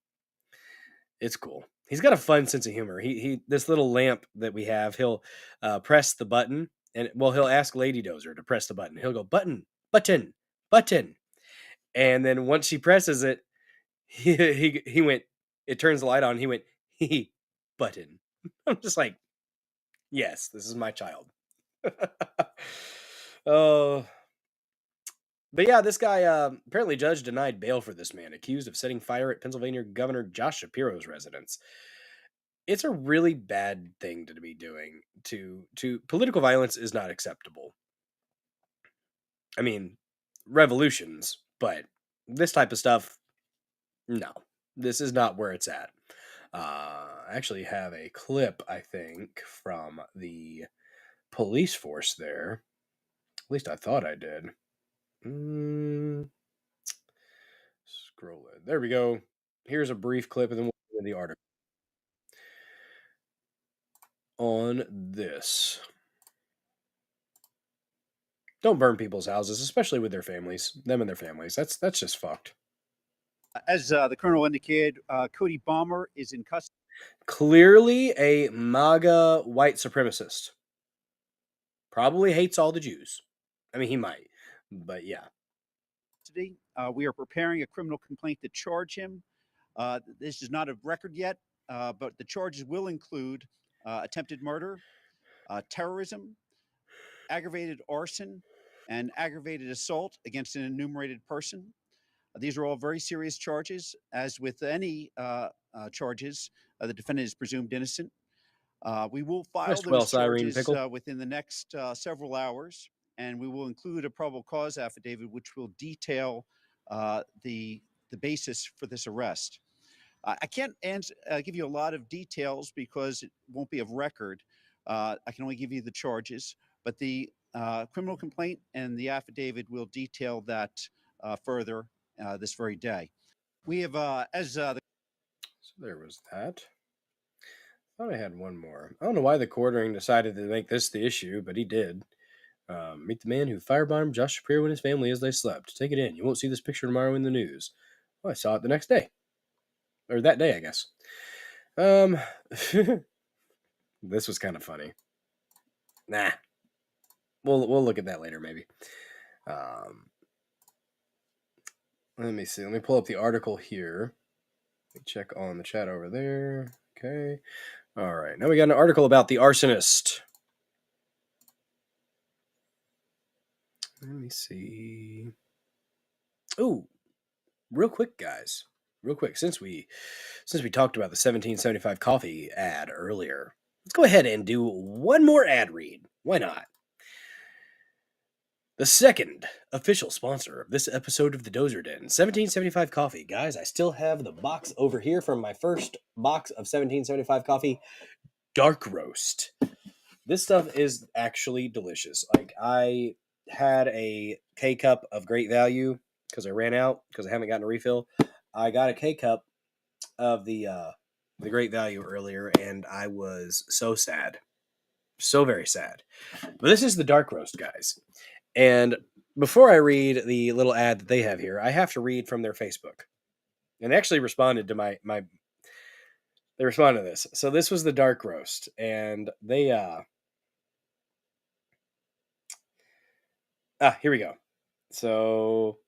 Speaker 2: it's cool. He's got a fun sense of humor. He this little lamp that we have, he'll press the button and he'll ask Lady Dozer to press the button. He'll go button. And then once she presses it, he went, it turns the light on. He went, button. I'm just like, yes, this is my child. Oh, but yeah, this guy, apparently judge denied bail for this man, accused of setting fire at Pennsylvania Governor Josh Shapiro's residence. It's a really bad thing to be doing. To political violence is not acceptable. I mean, revolutions, but this type of stuff, no, this is not where it's at. I actually have a clip, I think, from the police force there. At least I thought I did. Scroll it. There we go. Here's a brief clip, and then we'll get into the article on this. Don't burn people's houses, especially with their families, them and their families. That's just fucked.
Speaker 12: As the colonel indicated, Cody Bomber is in custody.
Speaker 2: Clearly a MAGA white supremacist. Probably hates all the Jews. I mean, he might, but yeah.
Speaker 12: We are preparing a criminal complaint to charge him. This is not a record yet, but the charges will include attempted murder, terrorism, aggravated arson, and aggravated assault against an enumerated person. These are all very serious charges. As with any charges, the defendant is presumed innocent. We will file
Speaker 2: Rest well,
Speaker 12: those
Speaker 2: Cyrene
Speaker 12: charges
Speaker 2: Pickle.
Speaker 12: within the next several hours, and we will include a probable cause affidavit, which will detail the basis for this arrest. I can't give you a lot of details because it won't be of record. I can only give you the charges, but the criminal complaint and the affidavit will detail that further this very day. We have,
Speaker 2: So there was that. I thought I had one more. I don't know why the quartering decided to make this the issue, but he did. Meet the man who firebombed Josh Shapiro and his family as they slept. Take it in. You won't see this picture tomorrow in the news. Well, I saw it the next day. Or that day, I guess. This was kind of funny. Nah. We'll look at that later, maybe. Let me see. Let me pull up the article here. Let me check on the chat over there. Okay. All right. Now we got an article about the arsonist. Let me see. Oh, real quick, guys. Real quick, since we talked about the 1775 coffee ad earlier, let's go ahead and do one more ad read. Why not? The second official sponsor of this episode of the Dozer Den, 1775 coffee. Guys, I still have the box over here from my first box of 1775 coffee, dark roast. This stuff is actually delicious. Like, I had a K-cup of great value because I ran out because I haven't gotten a refill. I got a K-cup of the great value earlier, and I was so sad. So very sad. But this is the dark roast, guys. And before I read the little ad that they have here, I have to read from their Facebook. And they actually responded to my they responded to this. So this was the dark roast, and they here we go. So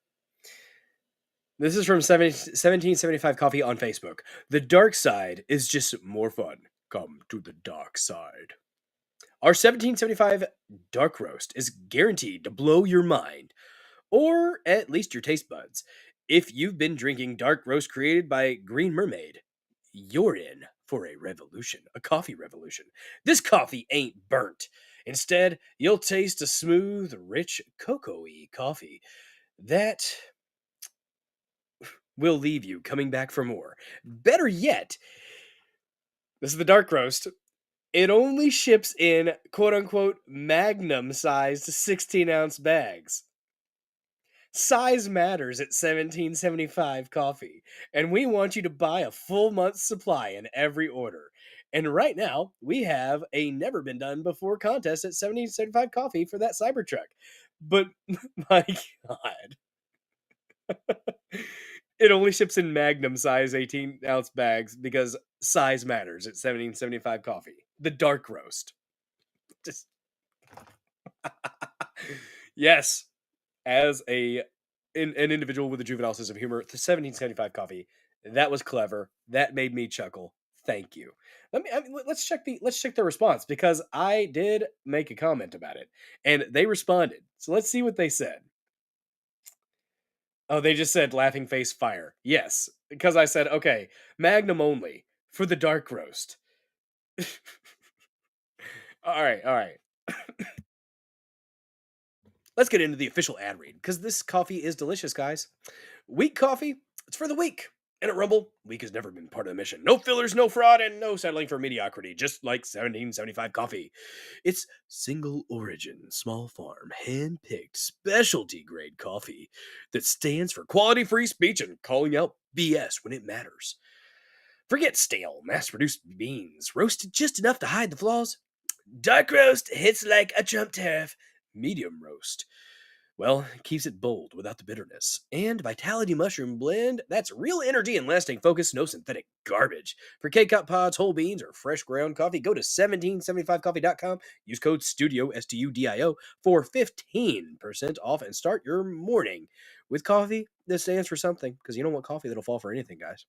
Speaker 2: this is from 1775 Coffee on Facebook. The dark side is just more fun. Come to the dark side. Our 1775 dark roast is guaranteed to blow your mind, or at least your taste buds. If you've been drinking dark roast created by Green Mermaid, you're in for a revolution, a coffee revolution. This coffee ain't burnt. Instead, you'll taste a smooth, rich, cocoa-y coffee that will leave you coming back for more. Better yet, this is the dark roast. It only ships in quote-unquote magnum-sized 16-ounce bags. Size matters at 1775 coffee, and we want you to buy a full month's supply in every order. And right now, we have a never-been-done-before contest at 1775 coffee for that Cybertruck. But, my God. It only ships in magnum size 18-ounce bags because size matters at 1775 coffee. The dark roast. Just yes, as an individual with a juvenile sense of humor, the 1775 coffee, that was clever. That made me chuckle. Thank you. Let's check the response, because I did make a comment about it and they responded. So let's see what they said. Oh, they just said laughing face fire. Yes, because I said, okay, magnum only for the dark roast. All right. Let's get into the official ad read, because this coffee is delicious, guys. Weak coffee, it's for the weak. And at Rumble, weak has never been part of the mission. No fillers, no fraud, and no settling for mediocrity, just like 1775 coffee. It's single origin, small farm, hand-picked, specialty grade coffee that stands for quality free speech and calling out BS when it matters. Forget stale, mass-produced beans, roasted just enough to hide the flaws. Dark roast hits like a Trump tariff. Medium roast, well, keeps it bold without the bitterness. And Vitality Mushroom Blend, that's real energy and lasting focus, no synthetic garbage. For K-Cup pods, whole beans, or fresh ground coffee, go to 1775coffee.com. Use code STUDIO, STUDIO, for 15% off and start your morning with coffee that stands for something, because you don't want coffee that'll fall for anything, guys.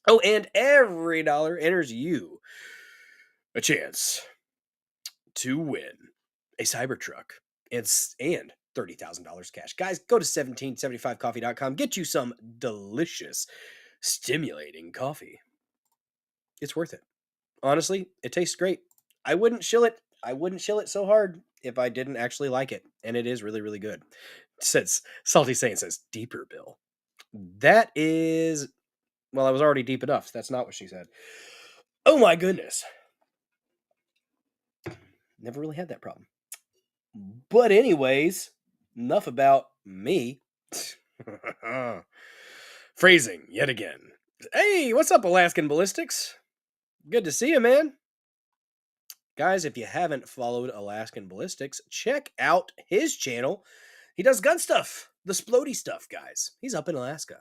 Speaker 2: Oh, and every dollar enters you a chance to win a Cybertruck and $30,000 cash. Guys, go to 1775coffee.com. Get you some delicious, stimulating coffee. It's worth it. Honestly, it tastes great. I wouldn't shill it. I wouldn't shill it so hard if I didn't actually like it. And it is really, really good. Says Salty Saint says, deeper, Bill. That is, well, I was already deep enough. That's not what she said. Oh my goodness. Never really had that problem. But anyways, enough about me. Phrasing yet again. Hey, what's up, Alaskan Ballistics? Good to see you, man. Guys, if you haven't followed Alaskan Ballistics, check out his channel. He does gun stuff, the splody stuff, guys. He's up in Alaska.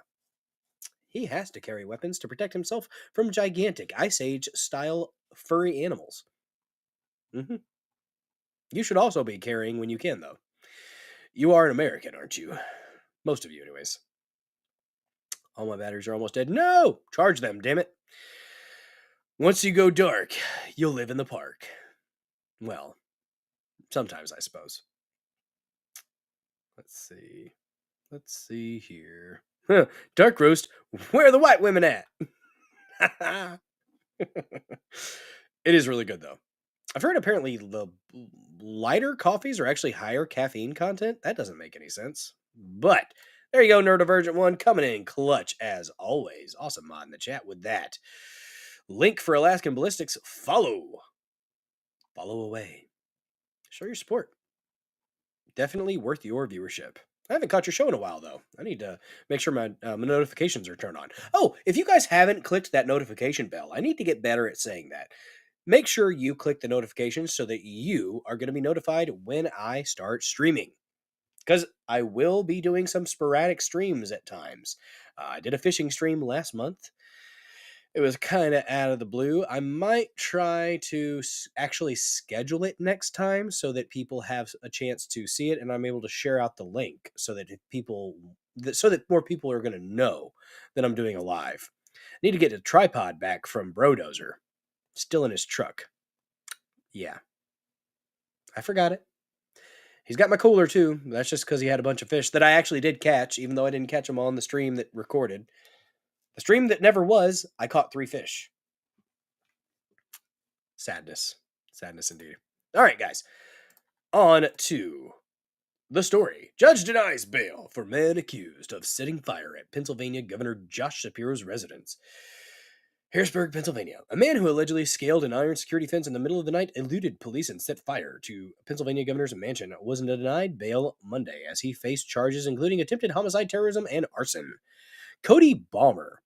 Speaker 2: He has to carry weapons to protect himself from gigantic Ice Age-style furry animals. You should also be carrying when you can, though. You are an American, aren't you? Most of you, anyways. All my batteries are almost dead. No! Charge them, damn it. Once you go dark, you'll live in the park. Well, sometimes, I suppose. Let's see. Let's see here. Dark roast. Where are the white women at? It is really good, though. I've heard apparently the lighter coffees are actually higher caffeine content. That doesn't make any sense. But there you go, Neurodivergent One, coming in clutch as always. Awesome mod in the chat with that. Link for Alaskan Ballistics. Follow away. Show your support. Definitely worth your viewership. I haven't caught your show in a while, though. I need to make sure my notifications are turned on. Oh, if you guys haven't clicked that notification bell, I need to get better at saying that. Make sure you click the notifications so that you are going to be notified when I start streaming. Because I will be doing some sporadic streams at times. I did a fishing stream last month. It was kind of out of the blue. I might try to actually schedule it next time so that people have a chance to see it and I'm able to share out the link so that more people are going to know that I'm doing a live. I need to get a tripod back from Dozer. Still in his truck. Yeah. I forgot it. He's got my cooler too. That's just because he had a bunch of fish that I actually did catch, even though I didn't catch them on the stream that recorded. The stream that never was, I caught 3 fish. Sadness. Sadness indeed. All right, guys. On to the story. Judge denies bail for man accused of setting fire at Pennsylvania Governor Josh Shapiro's residence. Harrisburg, Pennsylvania. A man who allegedly scaled an iron security fence in the middle of the night, eluded police, and set fire to Pennsylvania governor's mansion was denied bail Monday as he faced charges including attempted homicide, terrorism, and arson. Cody Balmer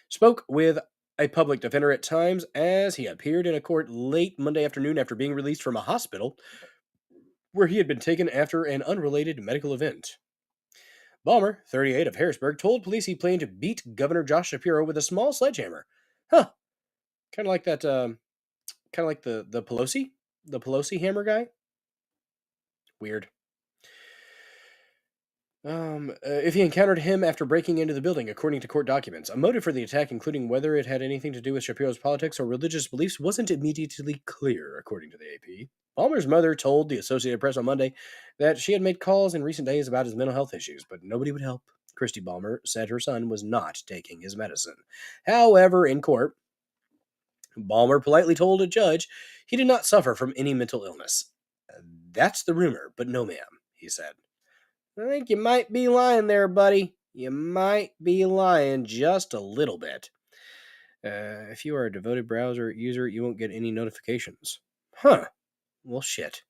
Speaker 2: spoke with a public defender at times as he appeared in a court late Monday afternoon after being released from a hospital where he had been taken after an unrelated medical event. Balmer, 38, of Harrisburg, told police he planned to beat Governor Josh Shapiro with a small sledgehammer. Huh. Kind of like that, kind of like the Pelosi hammer guy. Weird. If he encountered him after breaking into the building, according to court documents. A motive for the attack, including whether it had anything to do with Shapiro's politics or religious beliefs, wasn't immediately clear, according to the AP. Balmer's mother told the Associated Press on Monday that she had made calls in recent days about his mental health issues, but nobody would help. Christy Balmer said her son was not taking his medicine. However, in court, Balmer politely told a judge he did not suffer from any mental illness. That's the rumor, but no ma'am, he said. I think you might be lying there, buddy. You might be lying just a little bit. If you are a devoted browser user, you won't get any notifications. Huh. Well, shit.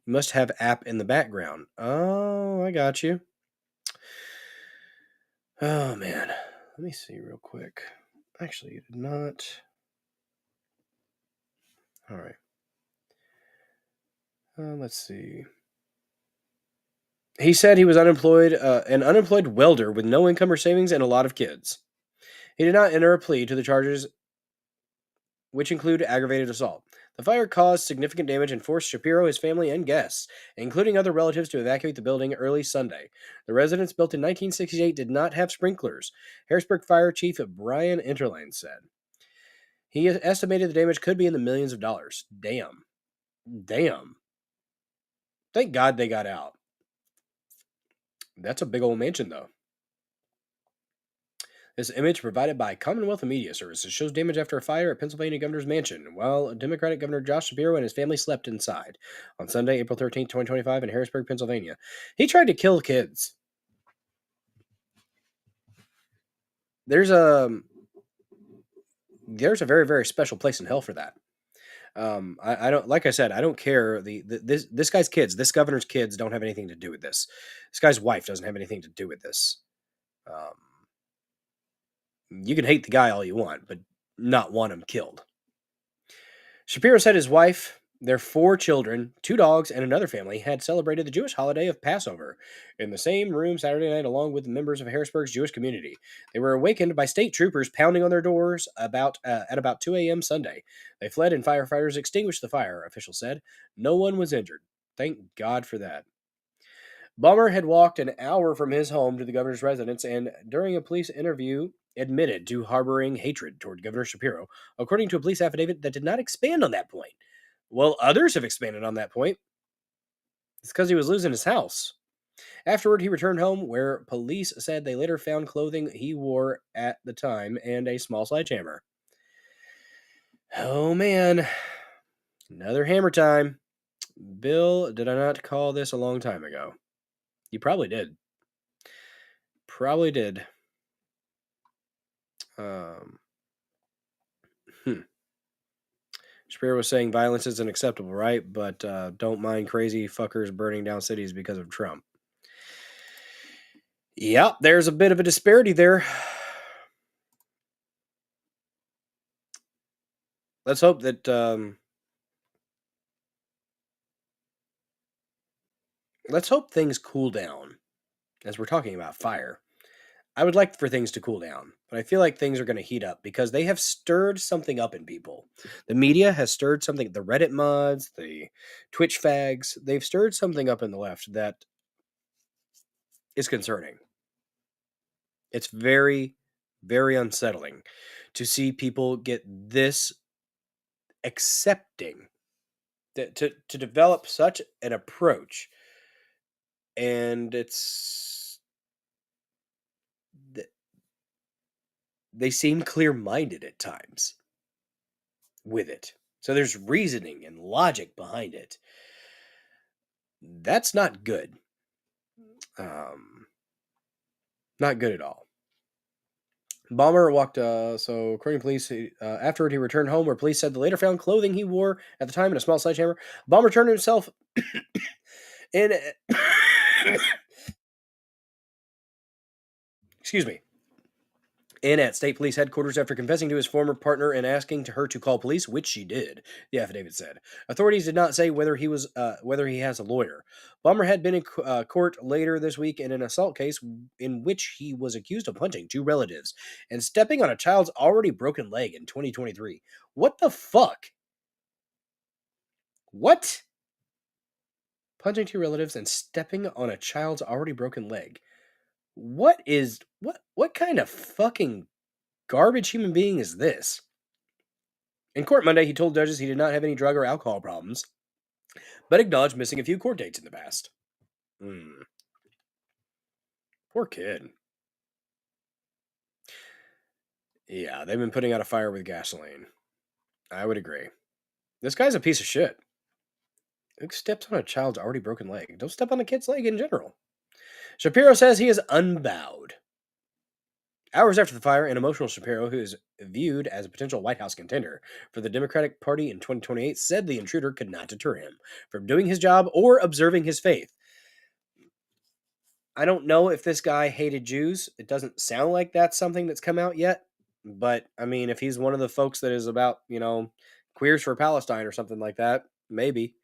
Speaker 2: You must have app in the background. Oh, I got you. Oh, man. Let me see real quick. Actually, you did not. All right. Let's see. He said he was unemployed, an unemployed welder with no income or savings and a lot of kids. He did not enter a plea to the charges, which include aggravated assault. The fire caused significant damage and forced Shapiro, his family, and guests, including other relatives, to evacuate the building early Sunday. The residence, built in 1968, did not have sprinklers, Harrisburg Fire Chief Brian Interlane said. He estimated the damage could be in the millions of dollars. Damn. Thank God they got out. That's a big old mansion, though. This image provided by Commonwealth Media Services shows damage after a fire at Pennsylvania governor's mansion while Democratic Governor Josh Shapiro and his family slept inside on Sunday, April 13th, 2025 in Harrisburg, Pennsylvania. He tried to kill kids. There's a very, very special place in hell for that. I don't, like I said, I don't care. This guy's kids, this governor's kids don't have anything to do with this. This guy's wife doesn't have anything to do with this. You can hate the guy all you want, but not want him killed. Shapiro said his wife, their 4 children, 2 dogs, and another family had celebrated the Jewish holiday of Passover in the same room Saturday night along with members of Harrisburg's Jewish community. They were awakened by state troopers pounding on their doors at about 2 a.m. Sunday. They fled and firefighters extinguished the fire, officials said. No one was injured. Thank God for that. Bummer had walked an hour from his home to the governor's residence and, during a police interview, admitted to harboring hatred toward Governor Shapiro, according to a police affidavit that did not expand on that point. Well, others have expanded on that point. It's because he was losing his house. Afterward, he returned home, where police said they later found clothing he wore at the time and a small sledgehammer. Oh, man. Another hammer time. Bill, did I not call this a long time ago? You probably did. Probably did. Shapiro was saying violence isn't acceptable, right? But don't mind crazy fuckers burning down cities because of Trump. Yep, there's a bit of a disparity there. Let's hope that let's hope things cool down as we're talking about fire. I would like for things to cool down, but I feel like things are going to heat up because they have stirred something up in people. The media has stirred something, the Reddit mods, the Twitch fags, they've stirred something up in the left that is concerning. It's very, very unsettling to see people get this accepting, to develop such an approach, and they seem clear-minded at times with it. So there's reasoning and logic behind it. That's not good. Not good at all. Bomber walked, so according to police, afterward he returned home where police said they later found clothing he wore at the time in a small sledgehammer. Bomber turned himself in... Excuse me. In at state police headquarters after confessing to his former partner and asking her to call police, which she did, the affidavit said. Authorities did not say whether he has a lawyer. Bomber had been in court later this week in an assault case in which he was accused of punching 2 relatives and stepping on a child's already broken leg in 2023. What the fuck? What? Punching 2 relatives and stepping on a child's already broken leg. What kind of fucking garbage human being is this? In court Monday, he told judges he did not have any drug or alcohol problems, but acknowledged missing a few court dates in the past. Poor kid. Yeah, they've been putting out a fire with gasoline. I would agree. This guy's a piece of shit. Who steps on a child's already broken leg? Don't step on a kid's leg in general. Shapiro says he is unbowed. Hours after the fire, an emotional Shapiro, who is viewed as a potential White House contender for the Democratic Party in 2028, said the intruder could not deter him from doing his job or observing his faith. I don't know if this guy hated Jews. It doesn't sound like that's something that's come out yet. But, I mean, if he's one of the folks that is about, queers for Palestine or something like that, maybe.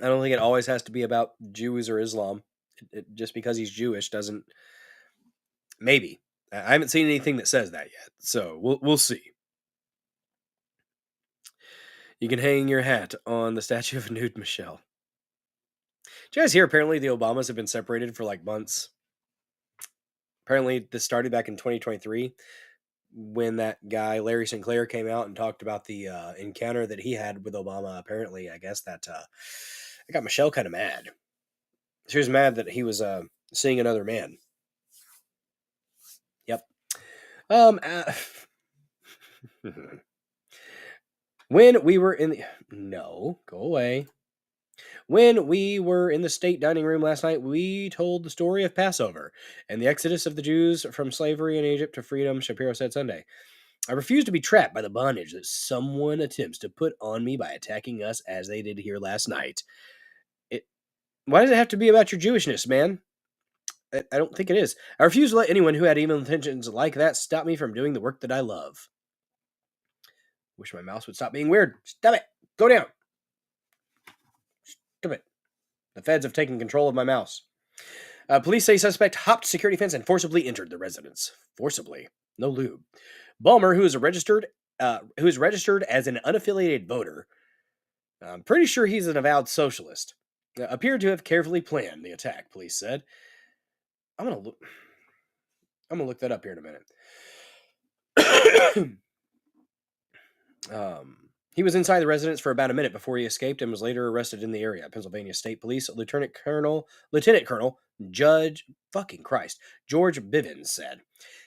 Speaker 2: I don't think it always has to be about Jews or Islam. Just because he's Jewish doesn't... Maybe. I haven't seen anything that says that yet, so we'll see. You can hang your hat on the statue of nude Michelle. Did you guys hear, apparently the Obamas have been separated for like months? Apparently this started back in 2023 when that guy, Larry Sinclair, came out and talked about the encounter that he had with Obama. Apparently, I guess that I got Michelle kind of mad. She was mad that he was seeing another man. Yep. When we were in the... No, go away. When we were in the state dining room last night, we told the story of Passover and the exodus of the Jews from slavery in Egypt to freedom, Shapiro said Sunday. I refuse to be trapped by the bondage that someone attempts to put on me by attacking us as they did here last night. Why does it have to be about your Jewishness, man? I don't think it is. I refuse to let anyone who had evil intentions like that stop me from doing the work that I love. Wish my mouse would stop being weird. Stop it. Go down. Stop it. The feds have taken control of my mouse. Police say suspect hopped security fence and forcibly entered the residence. Forcibly. No lube. Balmer, who is registered as an unaffiliated voter, I'm pretty sure he's an avowed socialist, appeared to have carefully planned the attack, police said. I'm gonna look that up here in a minute. He was inside the residence for about a minute before he escaped and was later arrested in the area. Pennsylvania State Police Lieutenant Colonel George Bivens said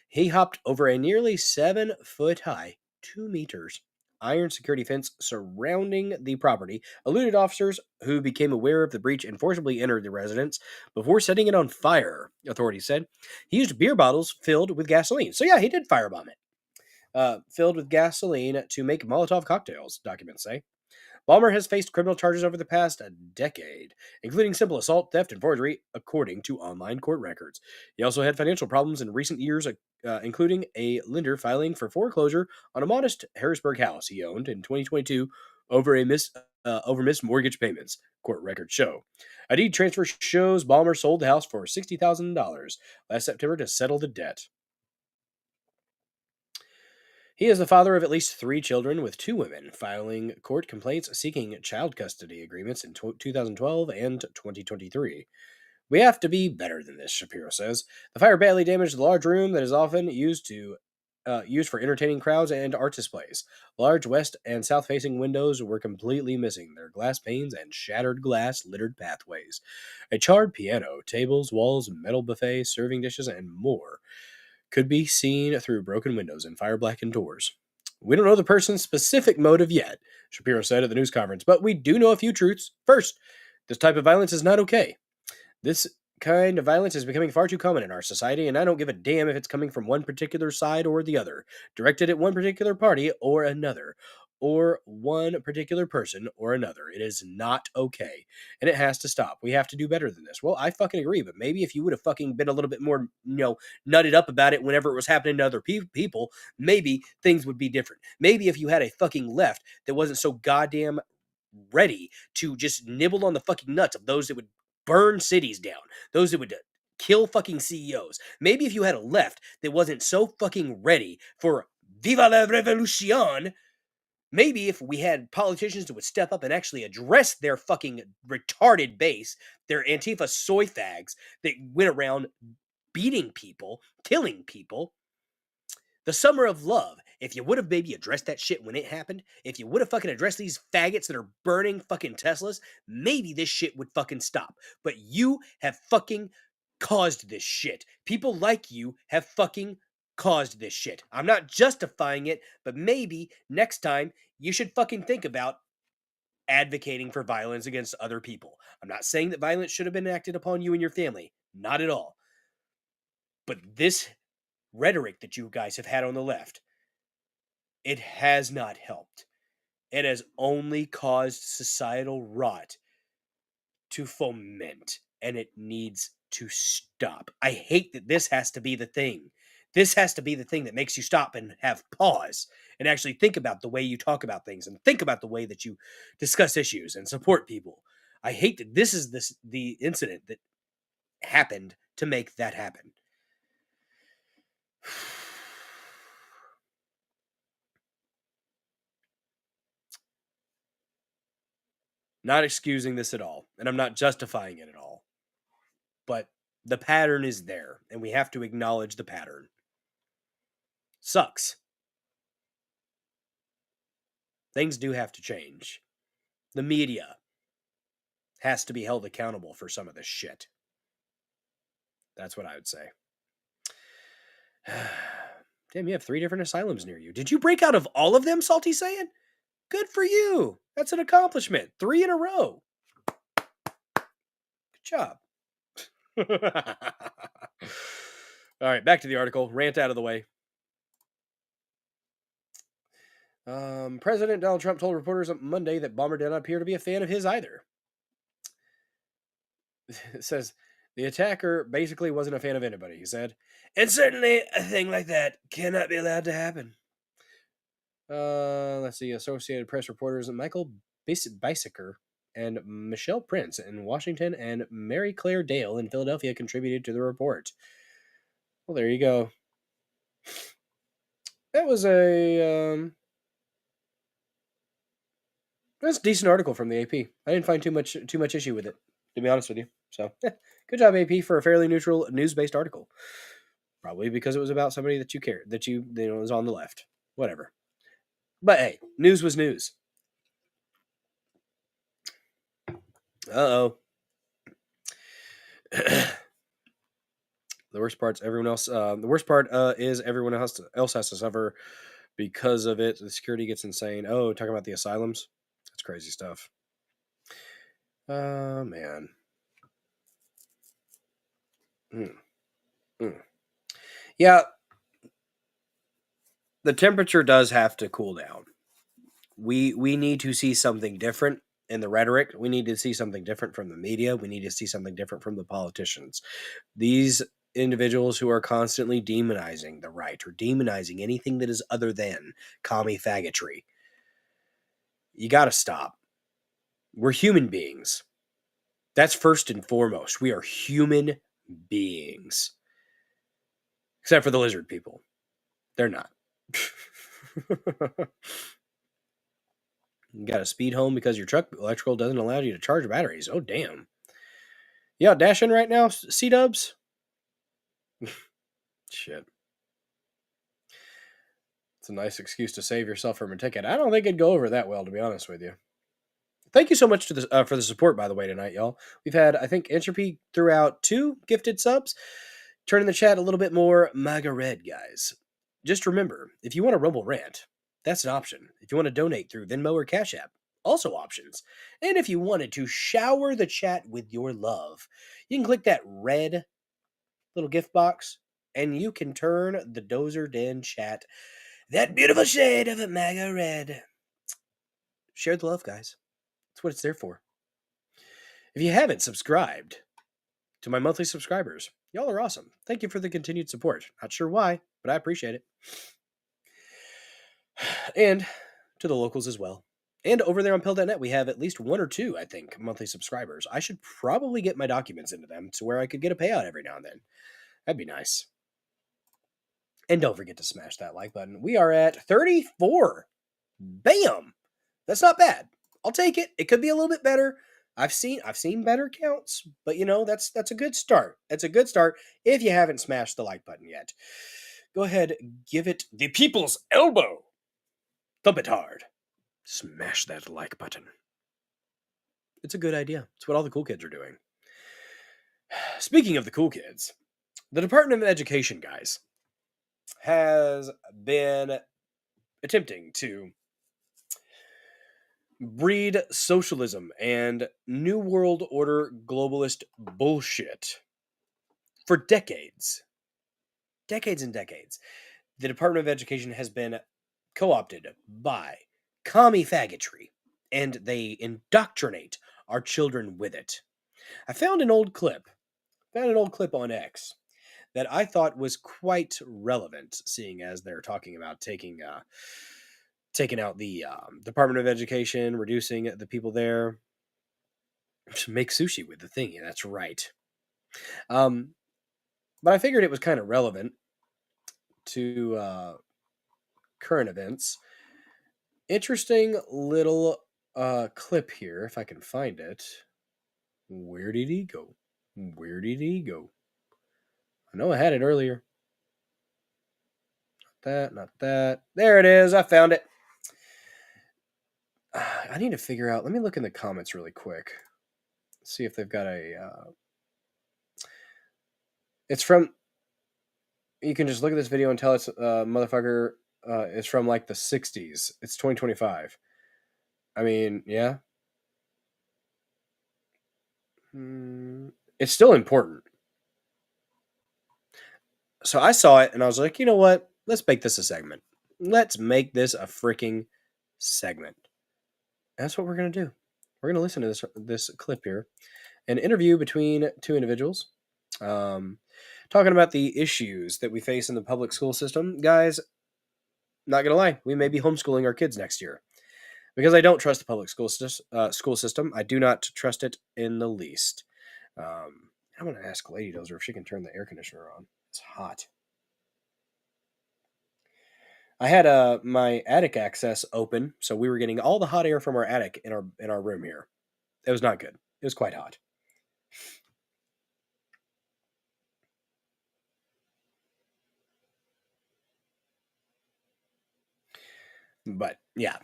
Speaker 2: he hopped over a nearly 7-foot high, 2 meters, iron security fence surrounding the property, eluded officers who became aware of the breach and forcibly entered the residence before setting it on fire, authorities said. He used beer bottles filled with gasoline. So yeah, he did firebomb it. Filled with gasoline to make Molotov cocktails, documents say. Balmer has faced criminal charges over the past decade, including simple assault, theft, and forgery, according to online court records. He also had financial problems in recent years, including a lender filing for foreclosure on a modest Harrisburg house he owned in 2022 over missed mortgage payments, court records show. A deed transfer shows Balmer sold the house for $60,000 last September to settle the debt. He is the father of at least 3 children, with 2 women filing court complaints seeking child custody agreements in 2012 and 2023. We have to be better than this, Shapiro says. The fire badly damaged the large room that is often used for entertaining crowds and art displays. Large west and south-facing windows were completely missing, their glass panes and shattered glass littered pathways. A charred piano, tables, walls, metal buffet, serving dishes, and more could be seen through broken windows and fire-blackened doors. We don't know the person's specific motive yet, Shapiro said at the news conference, but we do know a few truths. First, this type of violence is not okay. This kind of violence is becoming far too common in our society, and I don't give a damn if it's coming from one particular side or the other, directed at one particular party or another, or one particular person or another. It is not okay, and it has to stop. We have to do better than this. Well, I fucking agree, but maybe if you would have fucking been a little bit more, nutted up about it whenever it was happening to other people, maybe things would be different. Maybe if you had a fucking left that wasn't so goddamn ready to just nibble on the fucking nuts of those that would burn cities down, those that would kill fucking CEOs. Maybe if you had a left that wasn't so fucking ready for Viva la Revolution, maybe if we had politicians that would step up and actually address their fucking retarded base, their Antifa soy fags that went around beating people, killing people. The summer of love, if you would have maybe addressed that shit when it happened, if you would have fucking addressed these faggots that are burning fucking Teslas, maybe this shit would fucking stop. But you have fucking caused this shit. People like you have fucking caused this shit. I'm not justifying it, but maybe next time you should fucking think about advocating for violence against other people. I'm not saying that violence should have been acted upon you and your family. Not at all. But this rhetoric that you guys have had on the left, it has not helped. It has only caused societal rot to foment, and it needs to stop. I hate that this has to be the thing. This has to be the thing that makes you stop and have pause and actually think about the way you talk about things and think about the way that you discuss issues and support people. I hate that this is the incident that happened to make that happen. Not excusing this at all, and I'm not justifying it at all. But the pattern is there, and we have to acknowledge the pattern. Sucks. Things do have to change. The media has to be held accountable for some of this shit. That's what I would say. Damn, you have 3 different asylums near you. Did you break out of all of them, Salty Saiyan? Good for you. That's an accomplishment. 3 in a row. Good job. All right, back to the article. Rant out of the way. President Donald Trump told reporters on Monday that Bomber did not appear to be a fan of his either. It says, the attacker basically wasn't a fan of anybody, he said. And certainly a thing like that cannot be allowed to happen. Let's see, Associated Press reporters Michael Biesiker and Michelle Prince in Washington and Mary Claire Dale in Philadelphia contributed to the report. Well, there you go. That was that's a decent article from the AP. I didn't find too much issue with it, to be honest with you. So, good job, AP, for a fairly neutral news-based article. Probably because it was about somebody that you cared, that you know was on the left. Whatever. But hey, news was news. Uh-oh. The worst part is everyone else has to suffer because of it. The security gets insane. Oh, talking about the asylums? That's crazy stuff. Man. Yeah. The temperature does have to cool down. We need to see something different in the rhetoric. We need to see something different from the media. We need to see something different from the politicians. These individuals who are constantly demonizing the right or demonizing anything that is other than commie faggotry. You got to stop. We're human beings. That's first and foremost. We are human beings. Except for the lizard people. They're not. You got to speed home because your truck electrical doesn't allow you to charge batteries. Oh, damn. Yeah, dash in right now, C-dubs? Shit. It's a nice excuse to save yourself from a ticket. I don't think it'd go over that well, to be honest with you. Thank you so much to for the support, by the way, tonight, y'all. We've had, I think, Entropy threw out 2 gifted subs. Turning the chat a little bit more MAGA red, guys. Just remember, if you want a Rumble rant, that's an option. If you want to donate through Venmo or Cash App, also options. And if you wanted to shower the chat with your love, you can click that red little gift box, and you can turn the Dozer Den chat that beautiful shade of a MAGA red. Share the love, guys. That's what it's there for. If you haven't subscribed to my monthly subscribers, y'all are awesome. Thank you for the continued support. Not sure why, but I appreciate it. And to the locals as well. And over there on Pill.net, we have at least 1 or 2, I think, monthly subscribers. I should probably get my documents into them to where I could get a payout every now and then. That'd be nice. And don't forget to smash that like button. We are at 34. Bam! That's not bad. I'll take it. It could be a little bit better. I've seen better counts, but you know, that's a good start. That's a good start if you haven't smashed the like button yet. Go ahead, give it the people's elbow. Thump it hard. Smash that like button. It's a good idea. It's what all the cool kids are doing. Speaking of the cool kids, the Department of Education, guys, has been attempting to breed socialism and New World Order globalist bullshit for decades. Decades and decades. The Department of Education has been co-opted by commie faggotry, and they indoctrinate our children with it. I found an old clip on X that I thought was quite relevant, seeing as they're talking about taking out the Department of Education, reducing the people there. Make sushi with the thing. Yeah, that's right. But I figured it was kind of relevant to current events. Interesting little clip here, if I can find it. Where did he go? Where did he go? I know I had it earlier. Not that. There it is. I found it. I need to figure out. Let me look in the comments really quick. Let's see if they've got a. It's from. You can just look at this video and tell it's motherfucker. It's from like the 60s. It's 2025. I mean, yeah. It's still important. So I saw it and I was like, you know what? Let's make this a segment. Let's make this a freaking segment. That's what we're going to do. We're going to listen to this clip here. An interview between two individuals talking about the issues that we face in the public school system. Guys, not going to lie, we may be homeschooling our kids next year. Because I don't trust the public school system. I do not trust it in the least. I'm going to ask Lady Dozer if she can turn the air conditioner on. It's hot. I had my attic access open, so we were getting all the hot air from our attic in our room here. It was not good. It was quite hot. But yeah,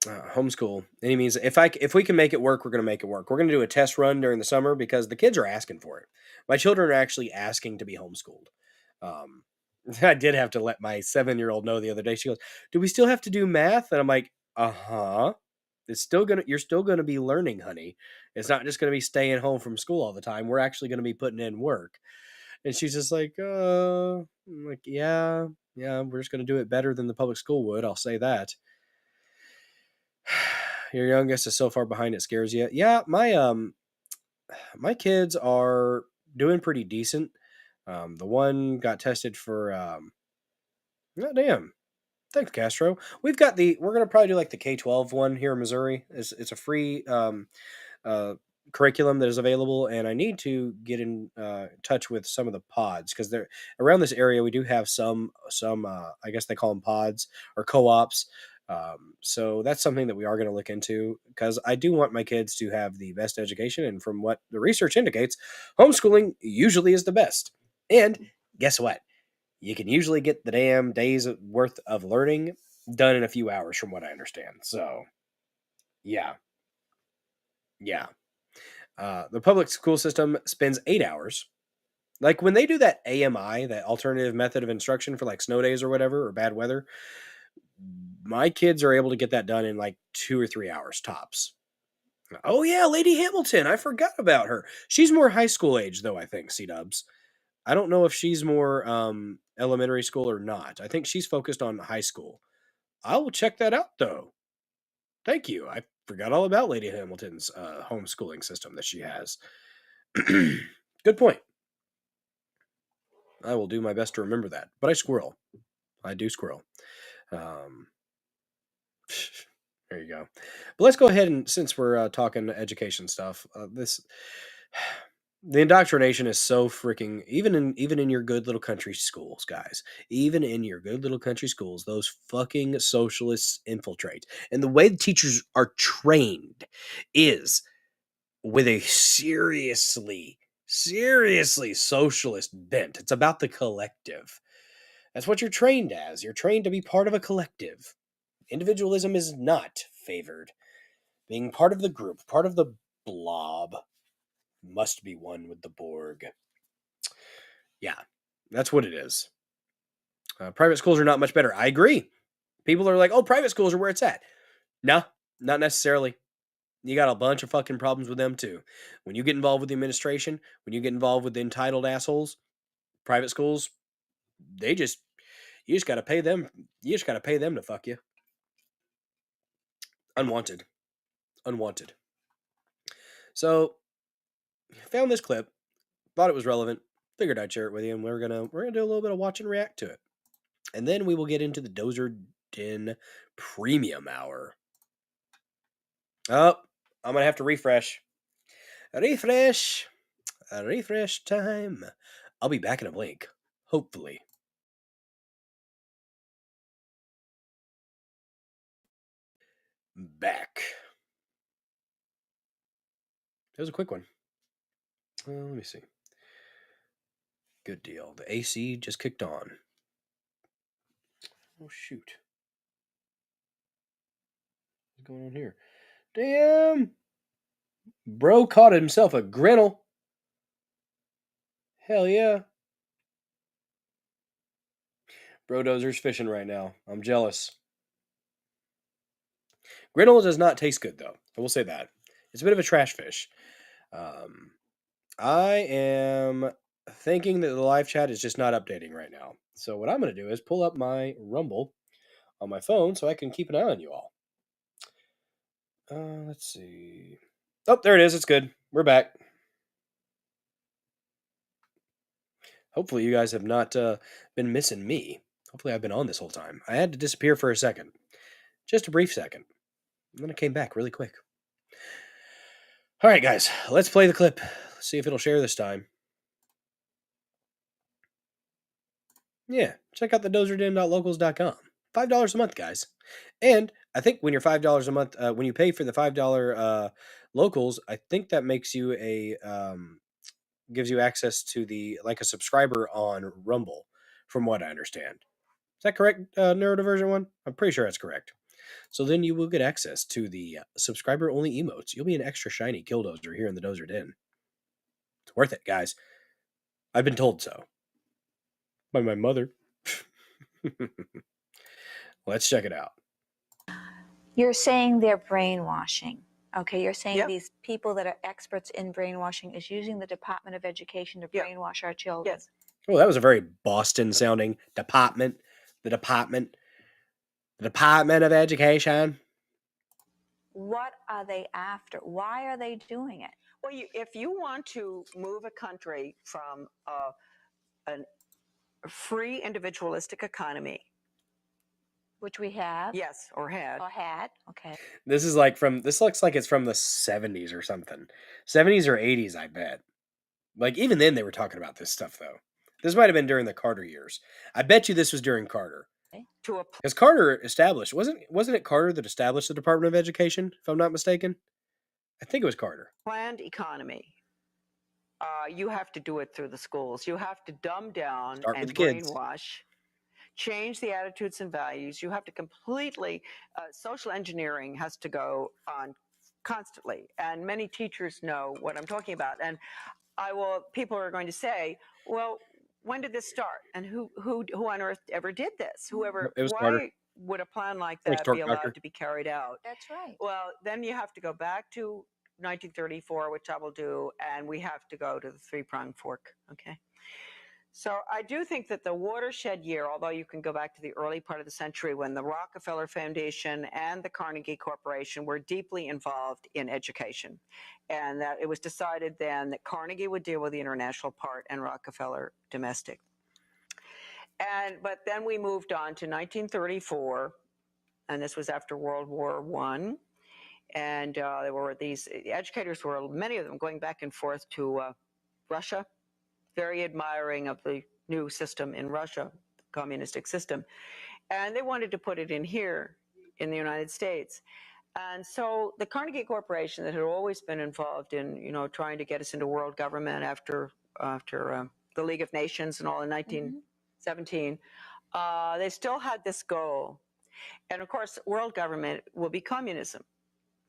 Speaker 2: homeschool. Any means if we can make it work, we're going to make it work. We're going to do a test run during the summer because the kids are asking for it. My children are actually asking to be homeschooled. I did have to let my 7-year-old know the other day. She goes, "Do we still have to do math?" And I'm like, It's you're still gonna be learning, honey. It's not just gonna be staying home from school all the time. We're actually gonna be putting in work." And she's just like, I'm like, yeah, we're just gonna do it better than the public school would. I'll say that. Your youngest is so far behind it scares you. Yeah, my kids are doing pretty decent. The one got tested for oh, damn. Thanks, Castro. We're gonna probably do like the K-12 one here in Missouri. It's a free curriculum that is available, and I need to get in touch with some of the pods because they're around this area. We do have some I guess they call them pods or co-ops. So that's something that we are going to look into because I do want my kids to have the best education, and from what the research indicates, homeschooling usually is the best. And guess what? You can usually get the damn days worth of learning done in a few hours from what I understand. So, yeah. The public school system spends 8 hours. Like when they do that AMI, that alternative method of instruction for like snow days or whatever, or bad weather, my kids are able to get that done in like 2 or 3 hours tops. Oh yeah, Lady Hamilton. I forgot about her. She's more high school age though, I think, C-dubs. I don't know if she's more elementary school or not. I think she's focused on high school. I will check that out, though. Thank you. I forgot all about Lady Hamilton's homeschooling system that she has. Good point. I will do my best to remember that. But I squirrel. I do squirrel. There you go. But let's go ahead and, since we're talking education stuff, the indoctrination is so freaking even in your good little country schools, guys. Even in your good little country schools, those fucking socialists infiltrate. And the way the teachers are trained is with a seriously socialist bent. It's about the collective. That's what you're trained as. You're trained to be part of a collective. Individualism is not favored. Being part of the group, part of the blob, must be one with the Borg. Yeah, that's what it is. Private schools are not much better. I agree. People are like, oh, private schools are where it's at. No, not necessarily. You got a bunch of fucking problems with them too. When you get involved with the administration, when you get involved with the entitled assholes, private schools, you just got to pay them. You just got to pay them to fuck you. Unwanted. So, found this clip, thought it was relevant, figured I'd share it with you, and we're gonna do a little bit of watch and react to it, and then we will get into the Dozer Den Premium Hour. Oh, I'm gonna have to refresh time. I'll be back in a blink, hopefully. Back. It was a quick one. Let me see. Good deal. The AC just kicked on. Oh, shoot. What's going on here? Damn! Bro caught himself a grinnell. Hell yeah. Bro Dozer's fishing right now. I'm jealous. Grinnell does not taste good, though. I will say that. It's a bit of a trash fish. I am thinking that the live chat is just not updating right now. So what I'm going to do is pull up my Rumble on my phone so I can keep an eye on you all. Let's see. Oh, there it is. It's good. We're back. Hopefully you guys have not been missing me. Hopefully I've been on this whole time. I had to disappear for a second. Just a brief second. And then I came back really quick. All right, guys. Let's play the clip. Let's see if it'll share this time. Yeah, check out the dozerden.locals.com. $5 a month, guys. And I think when you're $5 a month, when you pay for the $5 locals, I think that makes you gives you access to like a subscriber on Rumble, from what I understand. Is that correct, Neurodiversion One? I'm pretty sure that's correct. So then you will get access to the subscriber-only emotes. You'll be an extra shiny Killdozer here in the Dozer Den. It's worth it, guys. I've been told so. By my mother. Let's check it out.
Speaker 13: You're saying they're brainwashing. Okay, you're saying these people that are experts in brainwashing is using the Department of Education to brainwash our children.
Speaker 5: Yes.
Speaker 2: Oh, that was a very Boston-sounding department. The Department of Education.
Speaker 13: What are they after? Why are they doing it?
Speaker 14: Well, if you want to move a country from a free individualistic economy,
Speaker 13: which we have.
Speaker 14: Yes, or had.
Speaker 13: Or had, okay.
Speaker 2: This looks like it's from the 70s or something. 70s or 80s, I bet. Like, even then they were talking about this stuff, though. This might have been during the Carter years. I bet you this was during Carter. Because Carter established, wasn't it Carter that established the Department of Education, if I'm not mistaken? I think it was Carter.
Speaker 14: Planned economy. You have to do it through the schools. You have to dumb down and brainwash, change the attitudes and values. You have to completely, social engineering has to go on constantly. And many teachers know what I'm talking about. And people are going to say, well, when did this start? And who on earth ever did this? Why would a plan like that be allowed to be carried out?
Speaker 13: That's right.
Speaker 14: Well, then you have to go back to 1934, which I will do, and we have to go to the three-pronged fork, okay? So I do think that the watershed year, although you can go back to the early part of the century when the Rockefeller Foundation and the Carnegie Corporation were deeply involved in education, and that it was decided then that Carnegie would deal with the international part and Rockefeller domestic. But then we moved on to 1934, and this was after World War I. And there were educators were, many of them, going back and forth to Russia, very admiring of the new system in Russia, the communistic system. And they wanted to put it in here in the United States. And so the Carnegie Corporation, that had always been involved in, trying to get us into world government after the League of Nations and all in 1917, they still had this goal. And of course, world government will be communism.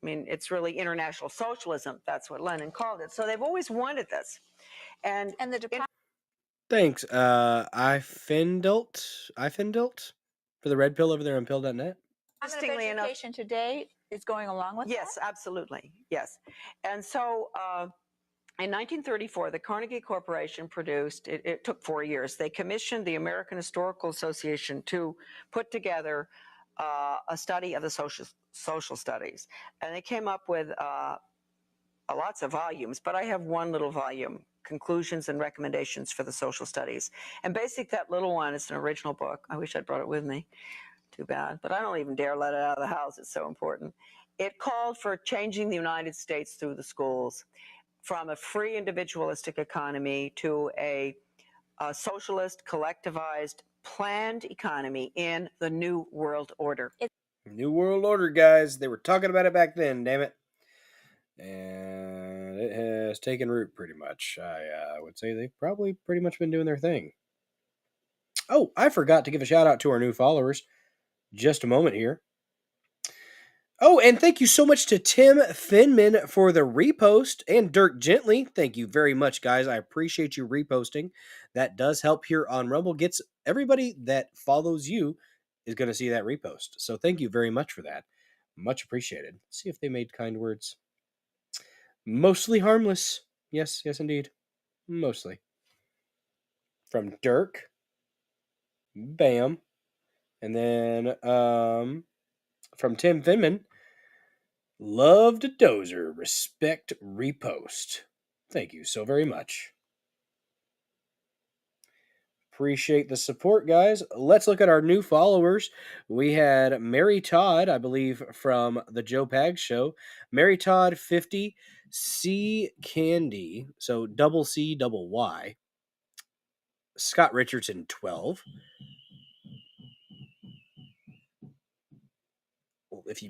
Speaker 14: I mean, it's really international socialism. That's what Lenin called it. So they've always wanted this. And the department.
Speaker 2: Thanks. Ifindult for the red pill over there on pill.net.
Speaker 14: Interestingly enough,
Speaker 13: Education today is going along with
Speaker 14: yes, absolutely. Yes. And so in 1934, the Carnegie Corporation produced, it took 4 years, they commissioned the American Historical Association to put together a study of the social studies. And they came up with lots of volumes, but I have one little volume, Conclusions and Recommendations for the Social Studies. And basically that little one is an original book. I wish I'd brought it with me. Too bad. But I don't even dare let it out of the house. It's so important. It called for changing the United States through the schools from a free individualistic economy to a socialist, collectivized, planned economy in the New World Order.
Speaker 2: New World Order, guys. They were talking about it back then, damn it. And it has taken root pretty much. I would say they've probably pretty much been doing their thing. Oh, I forgot to give a shout out to our new followers. Just a moment here. Oh, and thank you so much to Tim Finman for the repost and Dirk Gently. Thank you very much, guys. I appreciate you reposting. That does help here on Rumble. Gets everybody that follows you is going to see that repost. So thank you very much for that. Much appreciated. Let's see if they made kind words. Mostly harmless. Yes, yes, indeed. Mostly. From Dirk. Bam. And then from Tim Finman. Loved Dozer. Respect repost. Thank you so very much. Appreciate the support, guys. Let's look at our new followers. We had Mary Todd, I believe, from the Joe Pags show. Mary Todd 50, C Candy, so double C, double Y. Scott Richardson 12. Well, if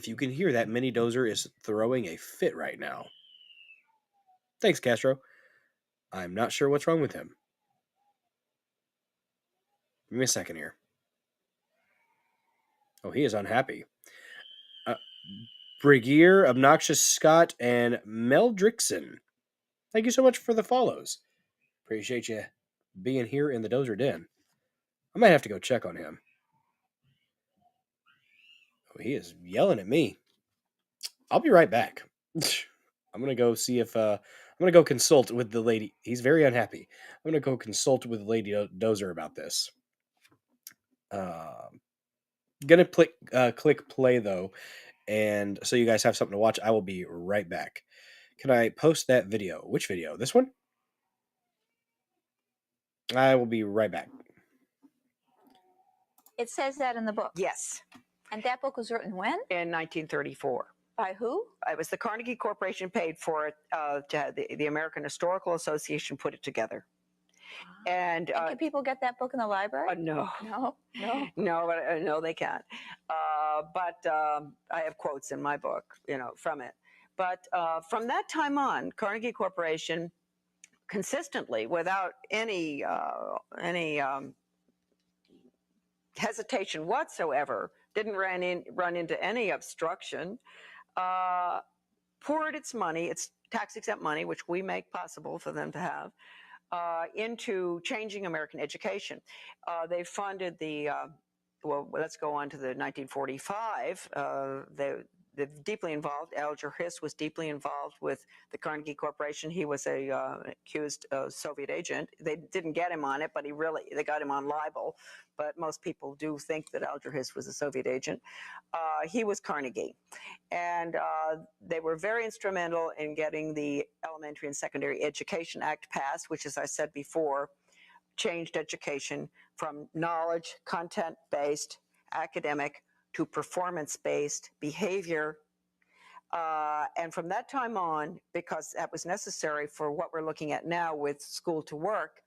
Speaker 2: you can hear that, Mini Dozer is throwing a fit right now. Thanks, Castro. I'm not sure what's wrong with him. Give me a second here. Oh, he is unhappy. Brigier, Obnoxious Scott, and Meldrickson. Thank you so much for the follows. Appreciate you being here in the Dozer Den. I might have to go check on him. Oh, he is yelling at me. I'll be right back. I'm going to go see if... I'm going to go consult with the lady. He's very unhappy. I'm going to go consult with Lady Dozer about this. Going to click play, though. And so you guys have something to watch. I will be right back. Can I post that video? Which video? This one? I will be right back.
Speaker 13: It says that in the book.
Speaker 14: Yes.
Speaker 13: And that book was written when?
Speaker 14: In 1934.
Speaker 13: By who?
Speaker 14: It was the Carnegie Corporation paid for it. The American Historical Association put it together. And
Speaker 13: can people get that book in the library?
Speaker 14: No.
Speaker 13: No? No?
Speaker 14: No, they can't. But I have quotes in my book, from it. But from that time on, Carnegie Corporation consistently, without any hesitation whatsoever, didn't run into any obstruction, poured its money, its tax-exempt money, which we make possible for them to have, into changing American education. They funded well, let's go on to the 1945. They're deeply involved. Alger Hiss was deeply involved with the Carnegie Corporation. He was a accused Soviet agent. They didn't get him on it, but they got him on libel. But most people do think that Alger Hiss was a Soviet agent. He was Carnegie. And they were very instrumental in getting the Elementary and Secondary Education Act passed, which, as I said before, changed education from knowledge, content-based, academic, to performance-based behavior. And from that time on, because that was necessary for what we're looking at now with school to work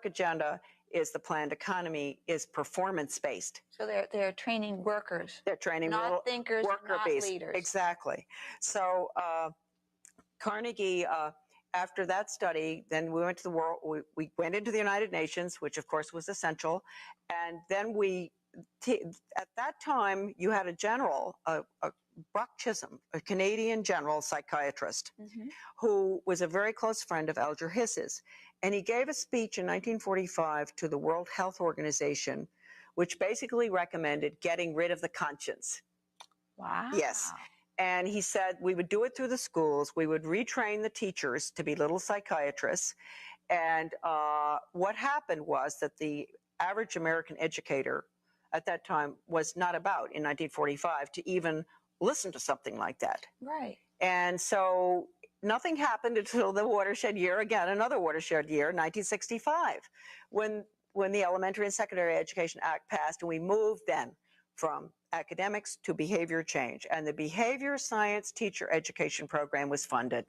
Speaker 14: agenda is the planned economy is performance-based.
Speaker 13: So they're training workers.
Speaker 14: They're training
Speaker 13: not thinkers, not leaders.
Speaker 14: Exactly. So Carnegie, after that study, then we went to the world. We went into the United Nations, which of course was essential, and then at that time, you had a general, Buck Chisholm, a Canadian general psychiatrist, who was a very close friend of Alger Hiss's. And he gave a speech in 1945 to the World Health Organization, which basically recommended getting rid of the conscience.
Speaker 13: Wow.
Speaker 14: Yes. And he said we would do it through the schools. We would retrain the teachers to be little psychiatrists. And what happened was that the average American educator at that time was not about, in 1945, to even listen to something like that.
Speaker 13: Right.
Speaker 14: And so nothing happened until the watershed year, again, another watershed year, 1965, when the Elementary and Secondary Education Act passed, and we moved then from academics to behavior change. And the behavior science teacher education program was funded.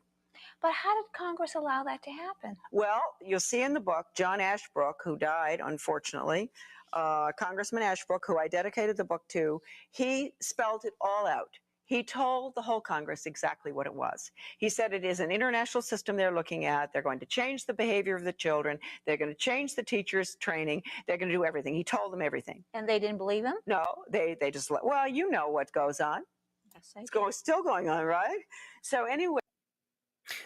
Speaker 13: But how did Congress allow that to happen?
Speaker 14: Well, you'll see in the book, John Ashbrook, who died, unfortunately, Congressman Ashbrook, who I dedicated the book to, he spelled it all out. He told the whole Congress exactly what it was. He said it is an international system they're looking at. They're going to change the behavior of the children. They're going to change the teachers' training. They're going to do everything. He told them everything.
Speaker 13: And they didn't believe him?
Speaker 14: No, they just let, well, you know what goes on.
Speaker 13: Yes,
Speaker 14: It's still going on, right? So anyway.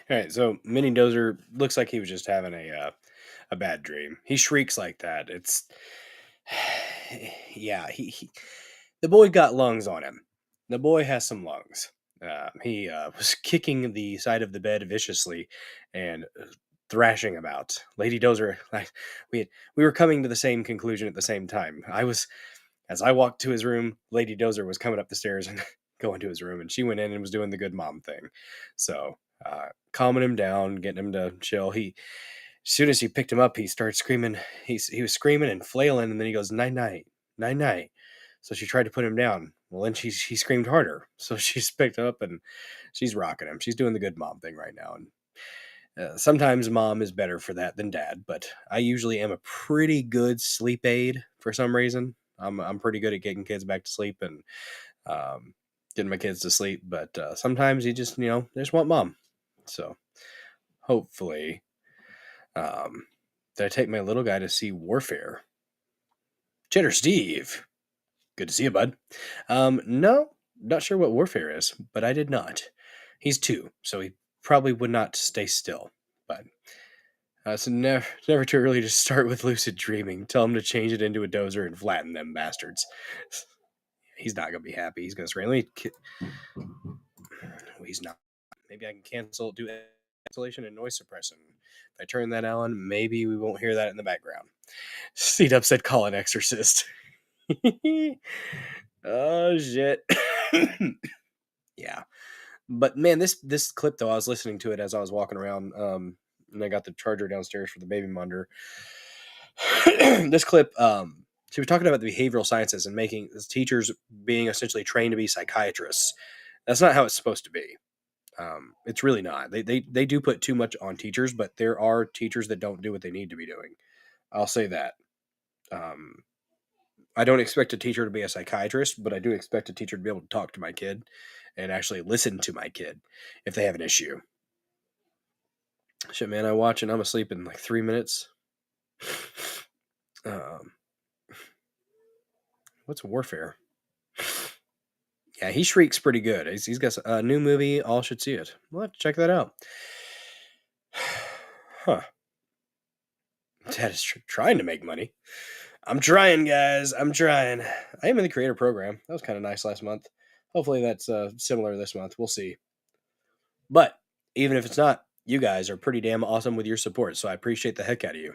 Speaker 2: All right, so Mini Dozer looks like he was just having a bad dream. He shrieks like that. It's yeah. The boy got lungs on him. The boy has some lungs. He was kicking the side of the bed viciously and thrashing about. Lady Dozer, we were coming to the same conclusion at the same time. As I walked to his room, Lady Dozer was coming up the stairs and going to his room, and she went in and was doing the good mom thing. So calming him down, getting him to chill. As soon as he picked him up, he started screaming. He was screaming and flailing, and then he goes, night night, night night. So she tried to put him down. Well, then he screamed harder. So she's picked him up and she's rocking him. She's doing the good mom thing right now. And sometimes mom is better for that than dad, but I usually am a pretty good sleep aid for some reason. I'm pretty good at getting kids back to sleep and getting my kids to sleep, but sometimes you just, they just want mom. So hopefully, did I take my little guy to see Warfare? Cheddar Steve. Good to see you, bud. No, not sure what Warfare is, but I did not. He's 2, so he probably would not stay still. But so never too early to start with lucid dreaming. Tell him to change it into a dozer and flatten them bastards. He's not gonna be happy. He's gonna scream. He's not. Maybe I can do cancellation and noise suppression. If I turn that on, maybe we won't hear that in the background. C-Dub said call an exorcist. Oh shit. Yeah, but man, this clip though, I was listening to it as I was walking around, and I got the charger downstairs for the baby monitor. This clip, she was talking about the behavioral sciences and making teachers being essentially trained to be psychiatrists. That's not how it's supposed to be. It's really not. They do put too much on teachers, but there are teachers that don't do what they need to be doing. I'll say that. I don't expect a teacher to be a psychiatrist, but I do expect a teacher to be able to talk to my kid and actually listen to my kid if they have an issue. Shit, man, I watch and I'm asleep in like 3 minutes. What's Warfare? Yeah, he shrieks pretty good. He's got a new movie. All should see it. We'll have to check that out. Huh. Dad is trying to make money. I'm trying, guys. I'm trying. I am in the creator program. That was kind of nice last month. Hopefully that's similar this month. We'll see. But even if it's not, you guys are pretty damn awesome with your support, so I appreciate the heck out of you.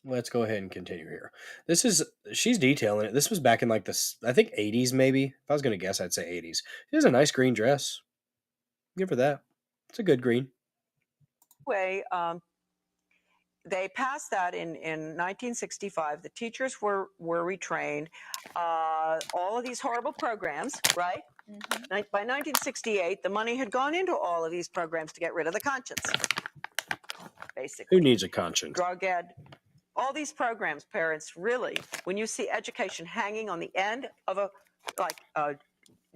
Speaker 2: Let's go ahead and continue here. She's detailing it. This was back in like this, I think 80s maybe. If I was going to guess, I'd say 80s. It is a nice green dress. Give her that. It's a good green.
Speaker 14: Anyway, they passed that in 1965. The teachers were retrained. All of these horrible programs, right? Mm-hmm. By 1968, the money had gone into all of these programs to get rid of the conscience. Basically.
Speaker 2: Who needs a conscience?
Speaker 14: Drug ed. All these programs, parents, really, when you see education hanging on the end of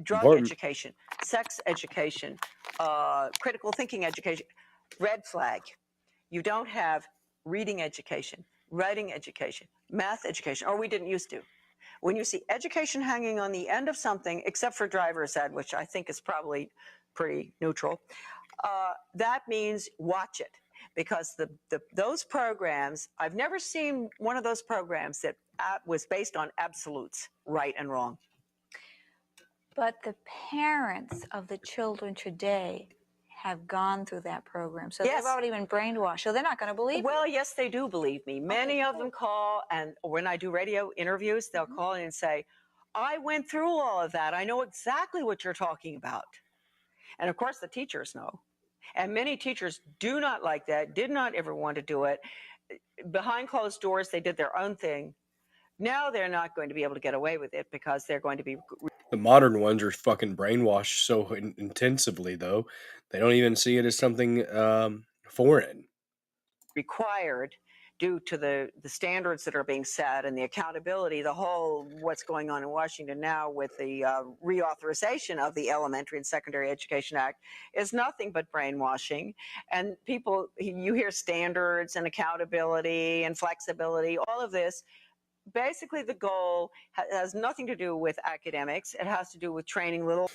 Speaker 14: drug education, sex education, critical thinking education, red flag. You don't have reading education, writing education, math education, or we didn't used to. When you see education hanging on the end of something, except for driver's ed, which I think is probably pretty neutral, that means watch it. Because those programs, I've never seen one of those programs that was based on absolutes, right and wrong.
Speaker 13: But the parents of the children today have gone through that program. So
Speaker 14: Yes.
Speaker 13: they've already been brainwashed. So they're not going to believe
Speaker 14: Well,
Speaker 13: you.
Speaker 14: yes, they do believe me. Many of them call, and when I do radio interviews, they'll call in and say, I went through all of that. I know exactly what you're talking about. And of course, the teachers know. And many teachers do not like that, did not ever want to do it. Behind closed doors, they did their own thing. Now they're not going to be able to get away with it because they're going to be...
Speaker 2: The modern ones are fucking brainwashed so intensively, though. They don't even see it as something foreign.
Speaker 14: Required due to the standards that are being set and the accountability, the whole what's going on in Washington now with the reauthorization of the Elementary and Secondary Education Act is nothing but brainwashing. And people, you hear standards and accountability and flexibility, all of this. Basically, the goal has nothing to do with academics. It has to do with training little.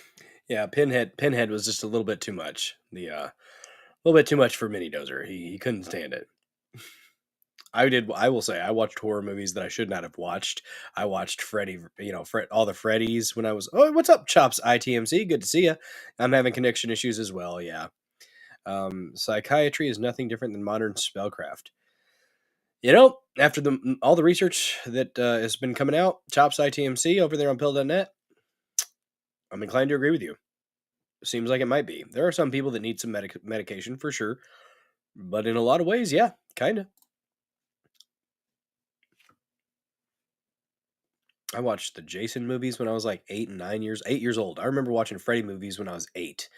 Speaker 2: Yeah, Pinhead was just a little bit too much. A little bit too much for Mini Dozer. He couldn't stand it. I will say, I watched horror movies that I should not have watched. I watched Freddy, all the Freddys when I was. Oh, what's up, Chops? ITMC, good to see you. I'm having connection issues as well. Yeah. Psychiatry is nothing different than modern spellcraft. After all the research that has been coming out, Chops ITMC over there on pill.net, I'm inclined to agree with you. Seems like it might be. There are some people that need some medication for sure, but in a lot of ways, yeah, kind of. I watched the Jason movies when I was like 8 years old. I remember watching Freddy movies when I was 8.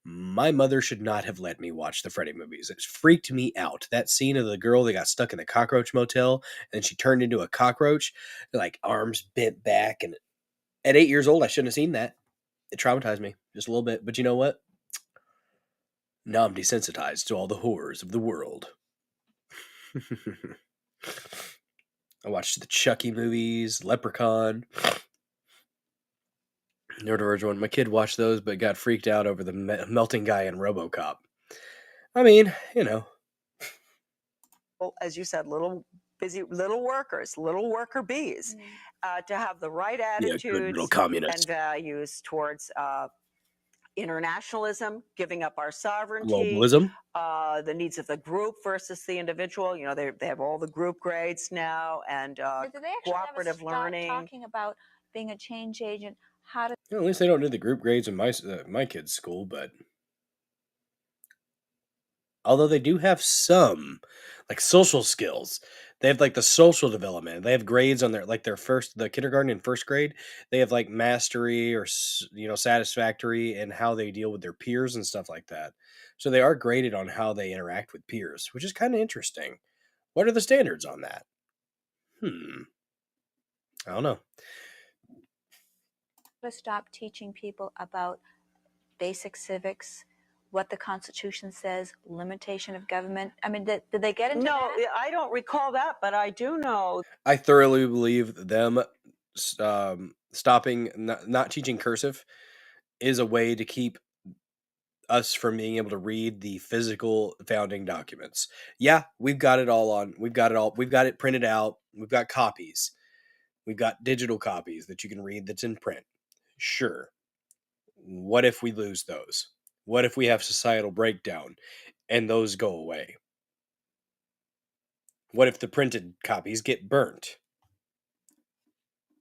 Speaker 2: My mother should not have let me watch the Freddy movies. It freaked me out. That scene of the girl that got stuck in the cockroach motel and she turned into a cockroach, like arms bent back. And at 8 years old, I shouldn't have seen that. It traumatized me just a little bit. But you know what? Now I'm desensitized to all the horrors of the world. I watched the Chucky movies, Leprechaun. Neurodivergent one. My kid watched those, but got freaked out over the melting guy in RoboCop. I mean,
Speaker 14: Well, as you said, little workers, little worker bees, to have the right attitudes
Speaker 2: little communists.
Speaker 14: and values towards internationalism, giving up our sovereignty,
Speaker 2: Globalism,
Speaker 14: the needs of the group versus the individual. They have all the group grades now, and
Speaker 13: Do they actually
Speaker 14: cooperative
Speaker 13: ever start
Speaker 14: learning.
Speaker 13: talking about being a change agent? How to
Speaker 2: at least they don't do the group grades in my kids' school, but although they do have some like social skills. They have like the social development. They have grades on the kindergarten and first grade. They have like mastery or satisfactory and how they deal with their peers and stuff like that. So they are graded on how they interact with peers, which is kind of interesting. What are the standards on that? I don't know.
Speaker 13: stop teaching people about basic civics, what the Constitution says, limitation of government? I mean, did they get into
Speaker 14: No,
Speaker 13: that?
Speaker 14: I don't recall that, but I do know.
Speaker 2: I thoroughly believe them stopping, not teaching cursive is a way to keep us from being able to read the physical founding documents. Yeah, we've got it all. We've got it printed out. We've got copies. We've got digital copies that you can read that's in print. Sure. What if we lose those? What if we have societal breakdown and those go away? What if the printed copies get burnt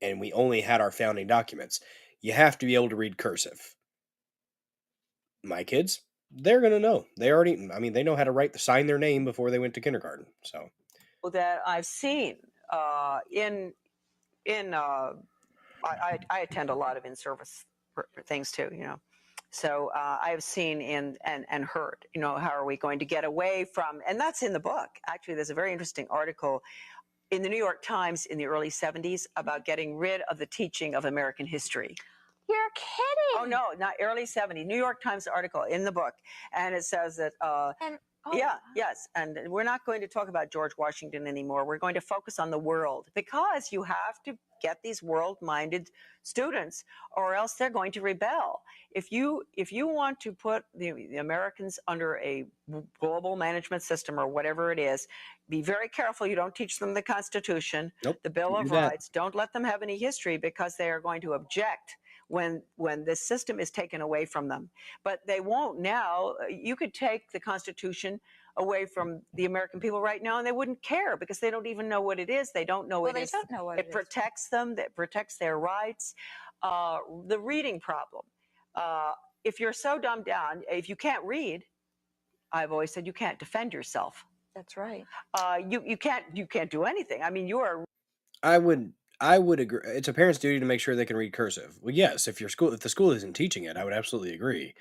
Speaker 2: and we only had our founding documents? You have to be able to read cursive. My kids, they're going to know. They know how to sign their name before they went to kindergarten. So
Speaker 14: That I've seen I attend a lot of in-service things too, So I've seen and heard, how are we going to get away from, and that's in the book. Actually, there's a very interesting article in the New York Times in the early 70s about getting rid of the teaching of American history.
Speaker 13: You're kidding.
Speaker 14: Oh, no, not early 70s. New York Times article in the book. And it says that, yes. And we're not going to talk about George Washington anymore. We're going to focus on the world, because you have to get these world-minded students or else they're going to rebel. If you want to put the Americans under a global management system or whatever it is, be very careful you don't teach them the Constitution, the Bill of Rights. Don't let them have any history, because they are going to object when this system is taken away from them. But they won't now. You could take the Constitution away from the American people right now and they wouldn't care, because they don't even know what it is. They don't know what it is.
Speaker 13: Don't know what it is.
Speaker 14: Protects them. It protects their rights. The reading problem. If you're so dumbed down, if you can't read, I've always said you can't defend yourself.
Speaker 13: That's right.
Speaker 14: You can't do anything. I mean, you are.
Speaker 2: I would agree. It's a parent's duty to make sure they can read cursive. Well, yes, if the school isn't teaching it, I would absolutely agree.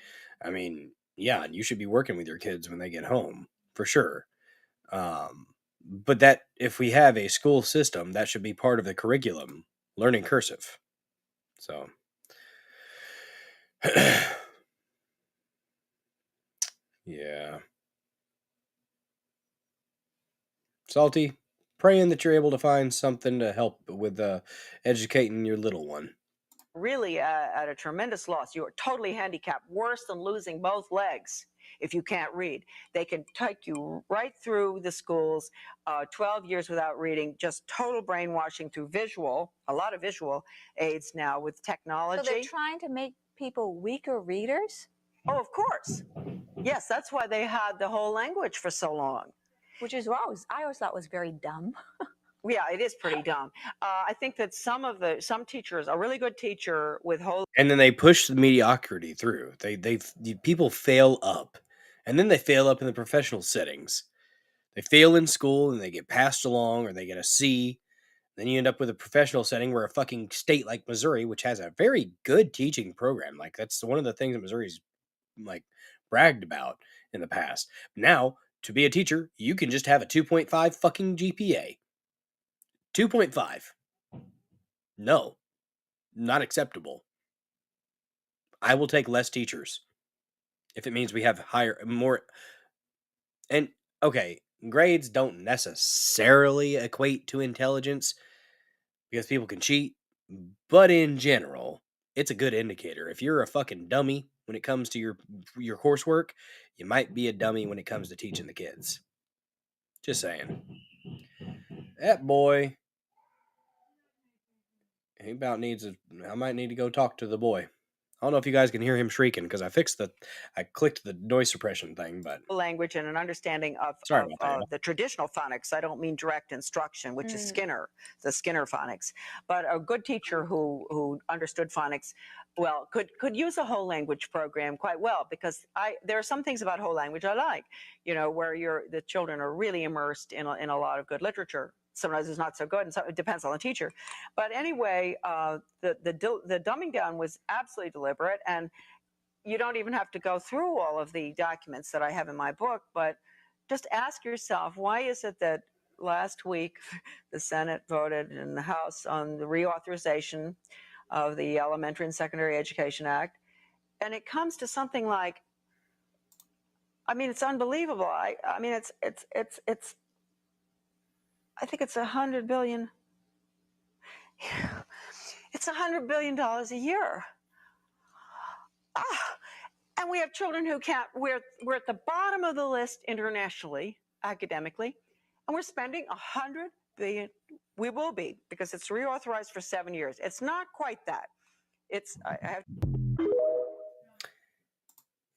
Speaker 2: I mean, yeah, you should be working with your kids when they get home, for sure. But that, if we have a school system, that should be part of the curriculum, learning cursive. So, yeah. Salty, praying that you're able to find something to help with educating your little one.
Speaker 14: Really at a tremendous loss. You are totally handicapped, worse than losing both legs if you can't read. They can take you right through the schools, 12 years without reading, just total brainwashing through visual, a lot of visual aids now with technology.
Speaker 13: So they're trying to make people weaker readers?
Speaker 14: Oh, of course. Yes, that's why they had the whole language for so long.
Speaker 13: Which is what I always thought was very dumb.
Speaker 14: Yeah, it is pretty dumb. I think that some teachers, a really good teacher with whole.
Speaker 2: And then they push the mediocrity through. People fail up, and then they fail up in the professional settings. They fail in school and they get passed along, or they get a C. Then you end up with a professional setting where a fucking state like Missouri, which has a very good teaching program, like that's one of the things that Missouri's like bragged about in the past. Now, to be a teacher, you can just have a 2.5 fucking GPA. 2.5. No, not acceptable. I will take less teachers if it means we have more. And okay, grades don't necessarily equate to intelligence because people can cheat, but in general, it's a good indicator. If you're a fucking dummy when it comes to your coursework, you might be a dummy when it comes to teaching the kids. Just saying. That boy, he about needs I might need to go talk to the boy. I don't know if you guys can hear him shrieking because I clicked the noise suppression thing, but
Speaker 14: language and an understanding of the traditional phonics. I don't mean direct instruction, which is the Skinner phonics, but a good teacher who understood phonics well could use a whole language program quite well, because there are some things about whole language I like, where the children are really immersed in a lot of good literature. Sometimes it's not so good, and so it depends on the teacher. But anyway, the dumbing down was absolutely deliberate, and you don't even have to go through all of the documents that I have in my book, but just ask yourself, why is it that last week the Senate voted in the House on the reauthorization of the Elementary and Secondary Education Act, and it comes to something like, I mean, it's unbelievable. I mean, it's I think it's $100 billion. It's $100 billion a year. And we have children who can't. We're at the bottom of the list internationally, academically, and we're spending $100 billion. We will be, because it's reauthorized for 7 years. It's not quite that.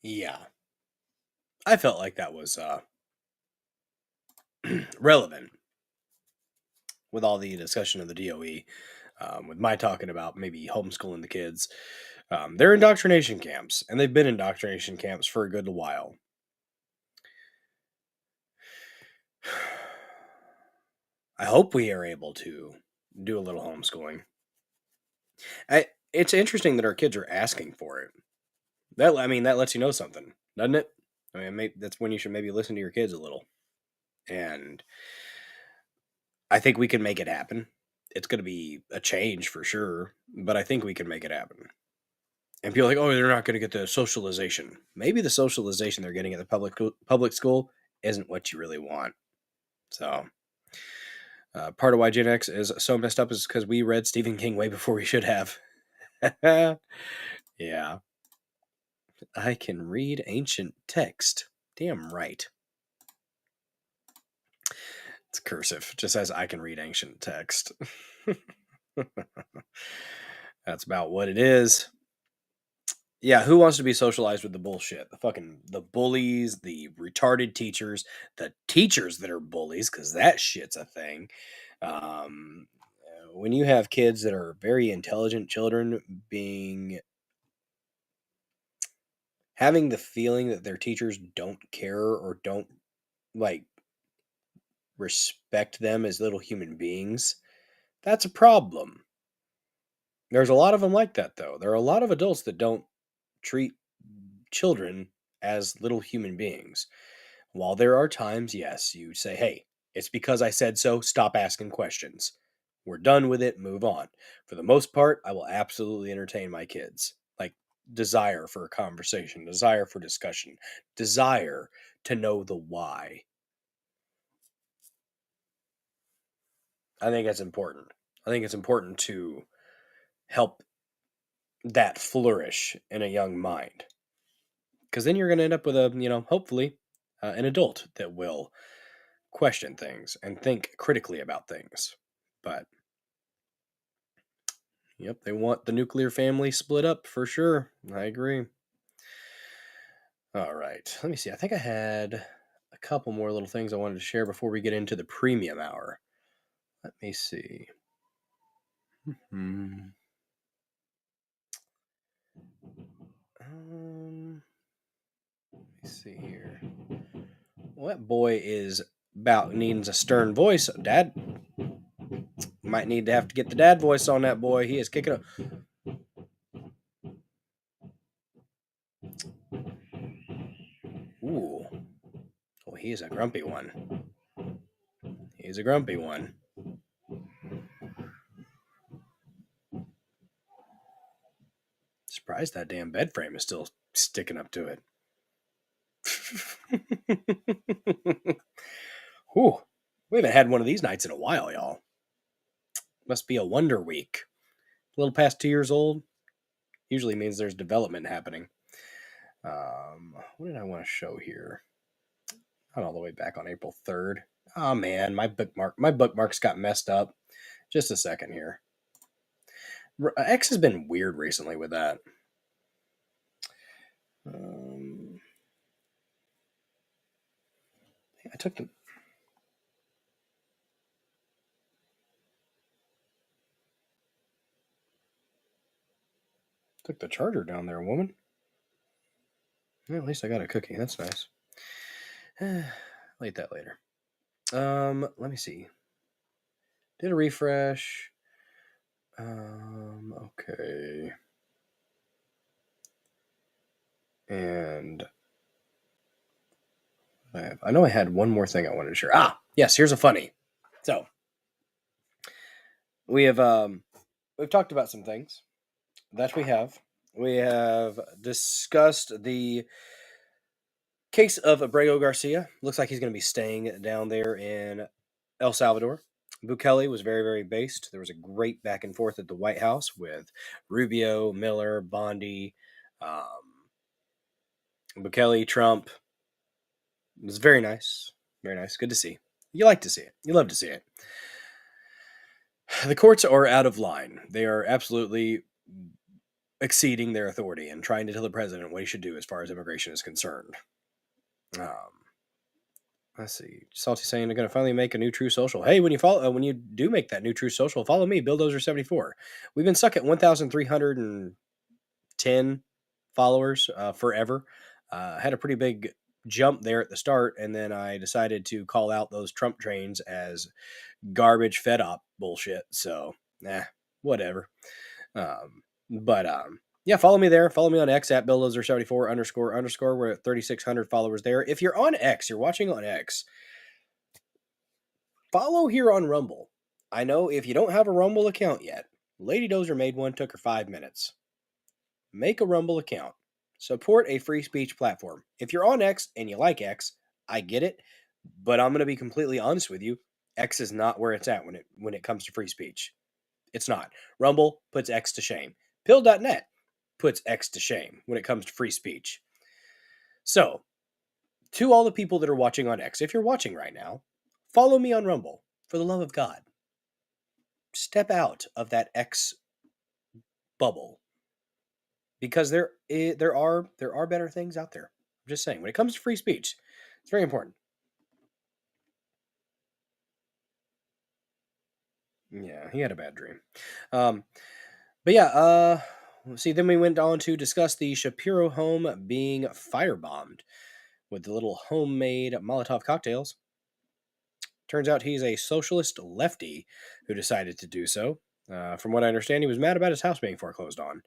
Speaker 2: Yeah, I felt like that was relevant with all the discussion of the DOE, with my talking about maybe homeschooling the kids. They're indoctrination camps, and they've been indoctrination camps for a good while. I hope we are able to do a little homeschooling. It's interesting that our kids are asking for it. That lets you know something, doesn't it? I mean, that's when you should maybe listen to your kids a little. And I think we can make it happen. It's going to be a change for sure, but I think we can make it happen. And people are like, oh, they're not going to get the socialization. Maybe the socialization they're getting at the public school isn't what you really want. So, part of why Gen X is so messed up is because we read Stephen King way before we should have. Yeah. I can read ancient text. Damn right. It's cursive. It just says I can read ancient text. That's about what it is. Yeah, who wants to be socialized with the bullshit? The bullies, the retarded teachers, the teachers that are bullies, because that shit's a thing. When you have kids that are very intelligent children having the feeling that their teachers don't care or don't respect them as little human beings, that's a problem. There's a lot of them like that, though. There are a lot of adults that don't treat children as little human beings. While there are times, yes, you say, hey, It's because I said so. Stop asking questions. We're done with it. Move on. For the most part, I will absolutely entertain my kids. Like, desire for a conversation, desire for discussion, desire to know the why. I think that's important. I think it's important to help that flourish in a young mind. Because then you're going to end up with hopefully, an adult that will question things and think critically about things. But, yep, they want the nuclear family split up for sure. I agree. All right. Let me see. I think I had a couple more little things I wanted to share before we get into the premium hour. Let me see. Let me see here. Well, that boy is about needs a stern voice. Dad might need to have to get the dad voice on that boy. He is kicking up. Ooh. Oh, he's a grumpy one. He's a grumpy one. Surprised that damn bed frame is still sticking up to it. Whew. We haven't had one of these nights in a while, y'all. Must be a wonder week. A little past 2 years old. Usually means there's development happening. What did I want to show here? Not all the way back on April 3rd. Oh man, my bookmarks got messed up. Just a second here. X has been weird recently with that. I took the charger down there, woman. Well, at least I got a cookie. That's nice. I'll eat that later. Let me see. Did a refresh. Okay. And I know I had one more thing I wanted to share. Yes, here's a funny. So we've talked about some things that we have. We have discussed the case of Abrego Garcia. Looks like he's going to be staying down there in El Salvador. Bukele was very, very based. There was a great back and forth at the White House with Rubio, Miller, Bondi, Bukele, Trump. It was very nice. Very nice. Good to see. You like to see it. You love to see it. The courts are out of line. They are absolutely exceeding their authority and trying to tell the president what he should do as far as immigration is concerned. Let's see. Salty saying they're going to finally make a new True Social. Hey, when you do make that new True Social, follow me, Bill Dozer 74. We've been stuck at 1,310 followers forever. Had a pretty big jump there at the start, and then I decided to call out those Trump trains as garbage fed up bullshit. So, whatever. Yeah, follow me there. Follow me on X at BillDozer74__. We're at 3,600 followers there. If you're on X, you're watching on X, follow here on Rumble. I know if you don't have a Rumble account yet, Lady Dozer made one, took her 5 minutes. Make a Rumble account. Support a free speech platform. If you're on X and you like X, I get it, but I'm going to be completely honest with you. X is not where it's at when it comes to free speech. It's not. Rumble puts X to shame. Pill.net puts X to shame when it comes to free speech. So, to all the people that are watching on X, if you're watching right now, follow me on Rumble. For the love of God, step out of that X bubble, because there are better things out there. I'm just saying, when it comes to free speech, it's very important. Yeah, he had a bad dream. See, then we went on to discuss the Shapiro home being firebombed with the little homemade Molotov cocktails. Turns out he's a socialist lefty who decided to do so. From what I understand, he was mad about his house being foreclosed on.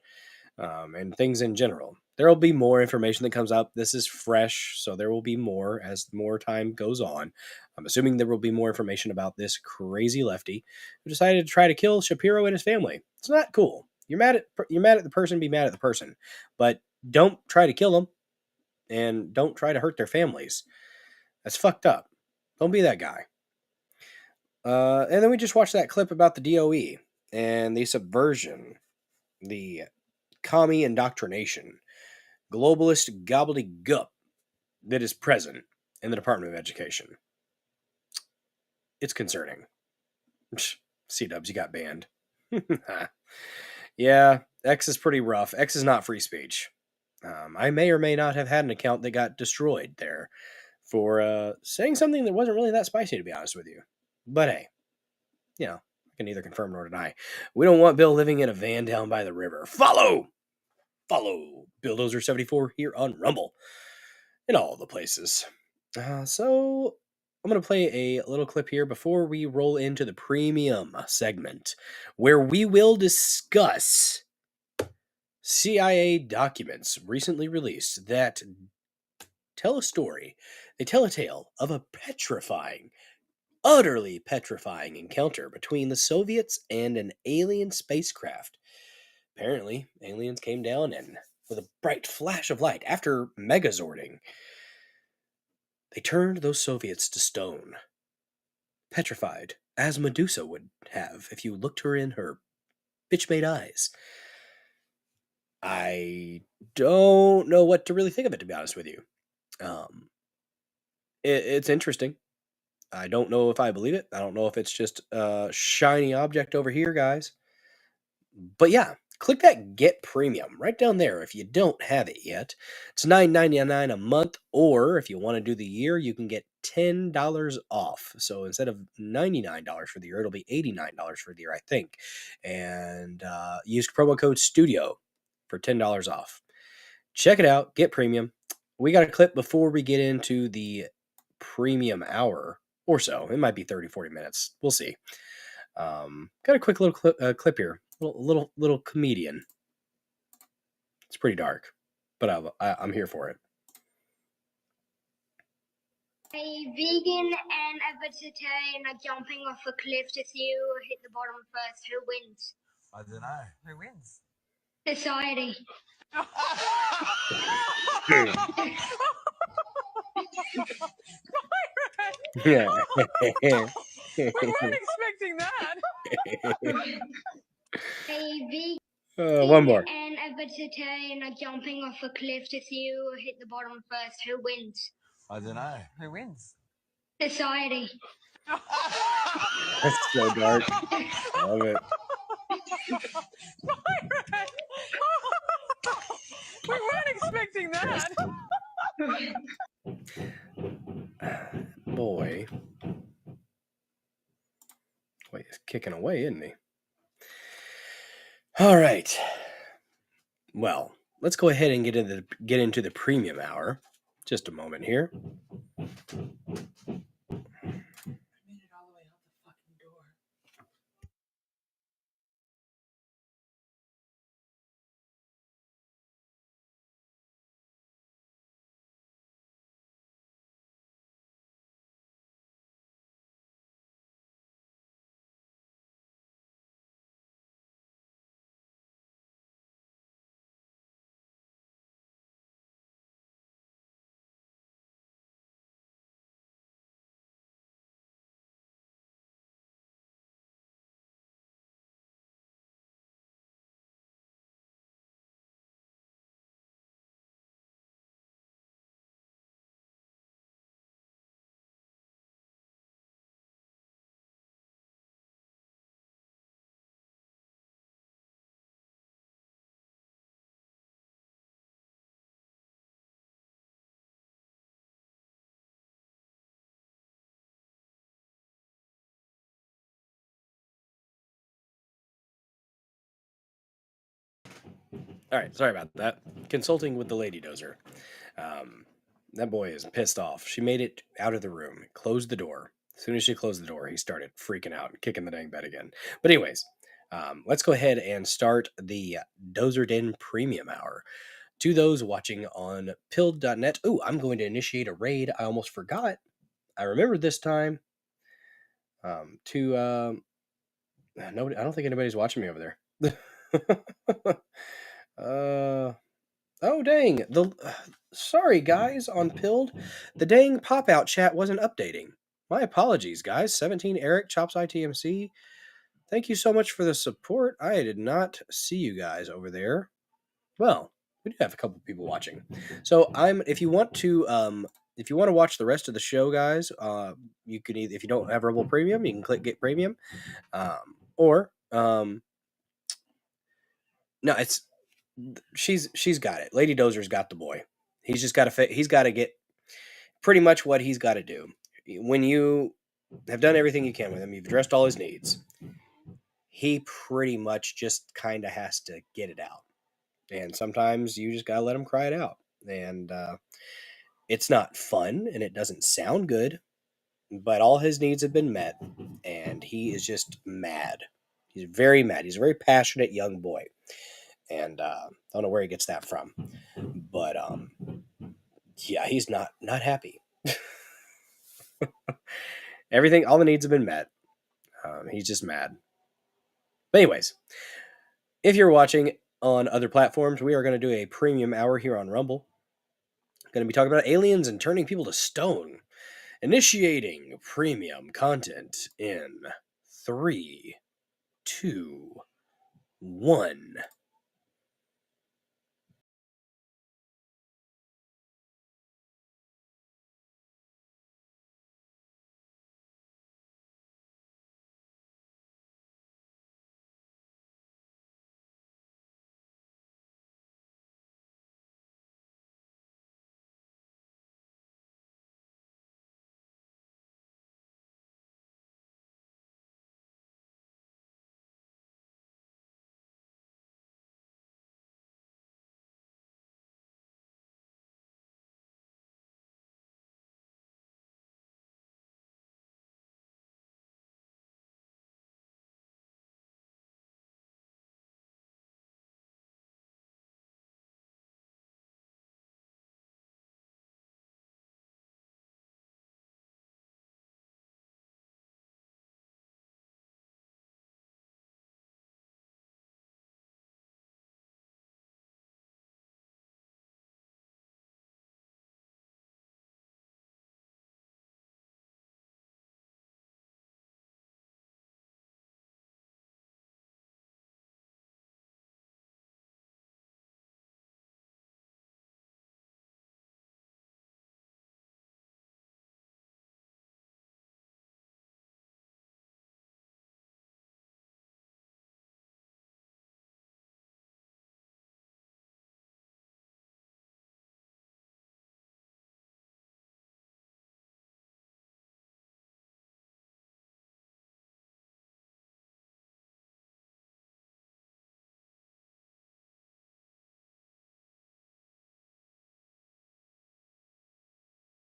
Speaker 2: and things in general. There will be more information that comes up. This is fresh, so there will be more as more time goes on. I'm assuming there will be more information about this crazy lefty who decided to try to kill Shapiro and his family. It's not cool. You're mad at the person, be mad at the person, but don't try to kill them and don't try to hurt their families. That's fucked up. Don't be that guy. And then we just watched that clip about the DOE and the subversion, the commie indoctrination, globalist gobbledygook that is present in the Department of Education. It's concerning. C-dubs, you got banned. Yeah, X is pretty rough. X is not free speech. I may or may not have had an account that got destroyed there for saying something that wasn't really that spicy, to be honest with you. But hey, you know, I can neither confirm nor deny. We don't want Bill living in a van down by the river. Follow Bill Dozer 74 here on Rumble and all the places. So I'm going to play a little clip here before we roll into the premium segment, where we will discuss CIA documents recently released that tell a story. They tell a tale of a utterly petrifying encounter between the Soviets and an alien spacecraft. Apparently, aliens came down and, with a bright flash of light, after megazording, they turned those Soviets to stone. Petrified, as Medusa would have if you looked her in her bitch-made eyes. I don't know what to really think of it, to be honest with you. It's interesting. I don't know if I believe it. I don't know if it's just a shiny object over here, guys. But yeah, click that Get Premium right down there if you don't have it yet. It's $9.99 a month, or if you want to do the year, you can get $10 off. So instead of $99 for the year, it'll be $89 for the year, I think. And use promo code STUDIO for $10 off. Check it out. Get Premium. We got a clip before we get into the premium hour or so. It might be 30, 40 minutes. We'll see. Got a quick little clip here. Little comedian. It's pretty dark, but I'm here for it.
Speaker 11: A vegan and a vegetarian are jumping off a cliff to see who hit the bottom first. Who wins?
Speaker 1: I don't know. Who wins?
Speaker 11: Society.
Speaker 2: Yeah.
Speaker 14: We weren't expecting that.
Speaker 11: A vegan
Speaker 2: One more.
Speaker 11: and a vegetarian are jumping off a cliff to see who hit the bottom first. Who wins?
Speaker 1: I don't know. Who wins?
Speaker 11: Society.
Speaker 2: That's so dark. I love it.
Speaker 14: We weren't expecting that.
Speaker 2: Boy. Wait, he's kicking away, isn't he? All right. Well, let's go ahead and get into the premium hour. Just a moment here. All right, sorry about that. Consulting with the Lady Dozer. That boy is pissed off. She made it out of the room, closed the door. As soon as she closed the door, he started freaking out and kicking the dang bed again. But anyways, Let's go ahead and start the Dozer Den Premium Hour. To those watching on pilled.net, I'm going to initiate a raid. I almost forgot. I remembered this time. Nobody. I don't think anybody's watching me over there. Oh dang! Sorry guys on Pilled, the dang pop out chat wasn't updating. My apologies, guys. 17 Eric Chops ITMC. Thank you so much for the support. I did not see you guys over there. Well, we do have a couple people watching. So if you want to watch the rest of the show, guys, you can either, if you don't have Rumble Premium, you can click Get Premium, no, it's she's got it. Lady Dozer's got the boy. He's just got to get pretty much what he's got to do. When you have done everything you can with him, you've addressed all his needs. He pretty much just kind of has to get it out. And sometimes you just got to let him cry it out. And it's not fun and it doesn't sound good, but all his needs have been met. And he is just mad. He's very mad. He's a very passionate young boy. And I don't know where he gets that from. But yeah, he's not happy. Everything, all the needs have been met. He's just mad. But anyways, if you're watching on other platforms, we are going to do a premium hour here on Rumble. Going to be talking about aliens and turning people to stone. Initiating premium content in 3, 2, 1.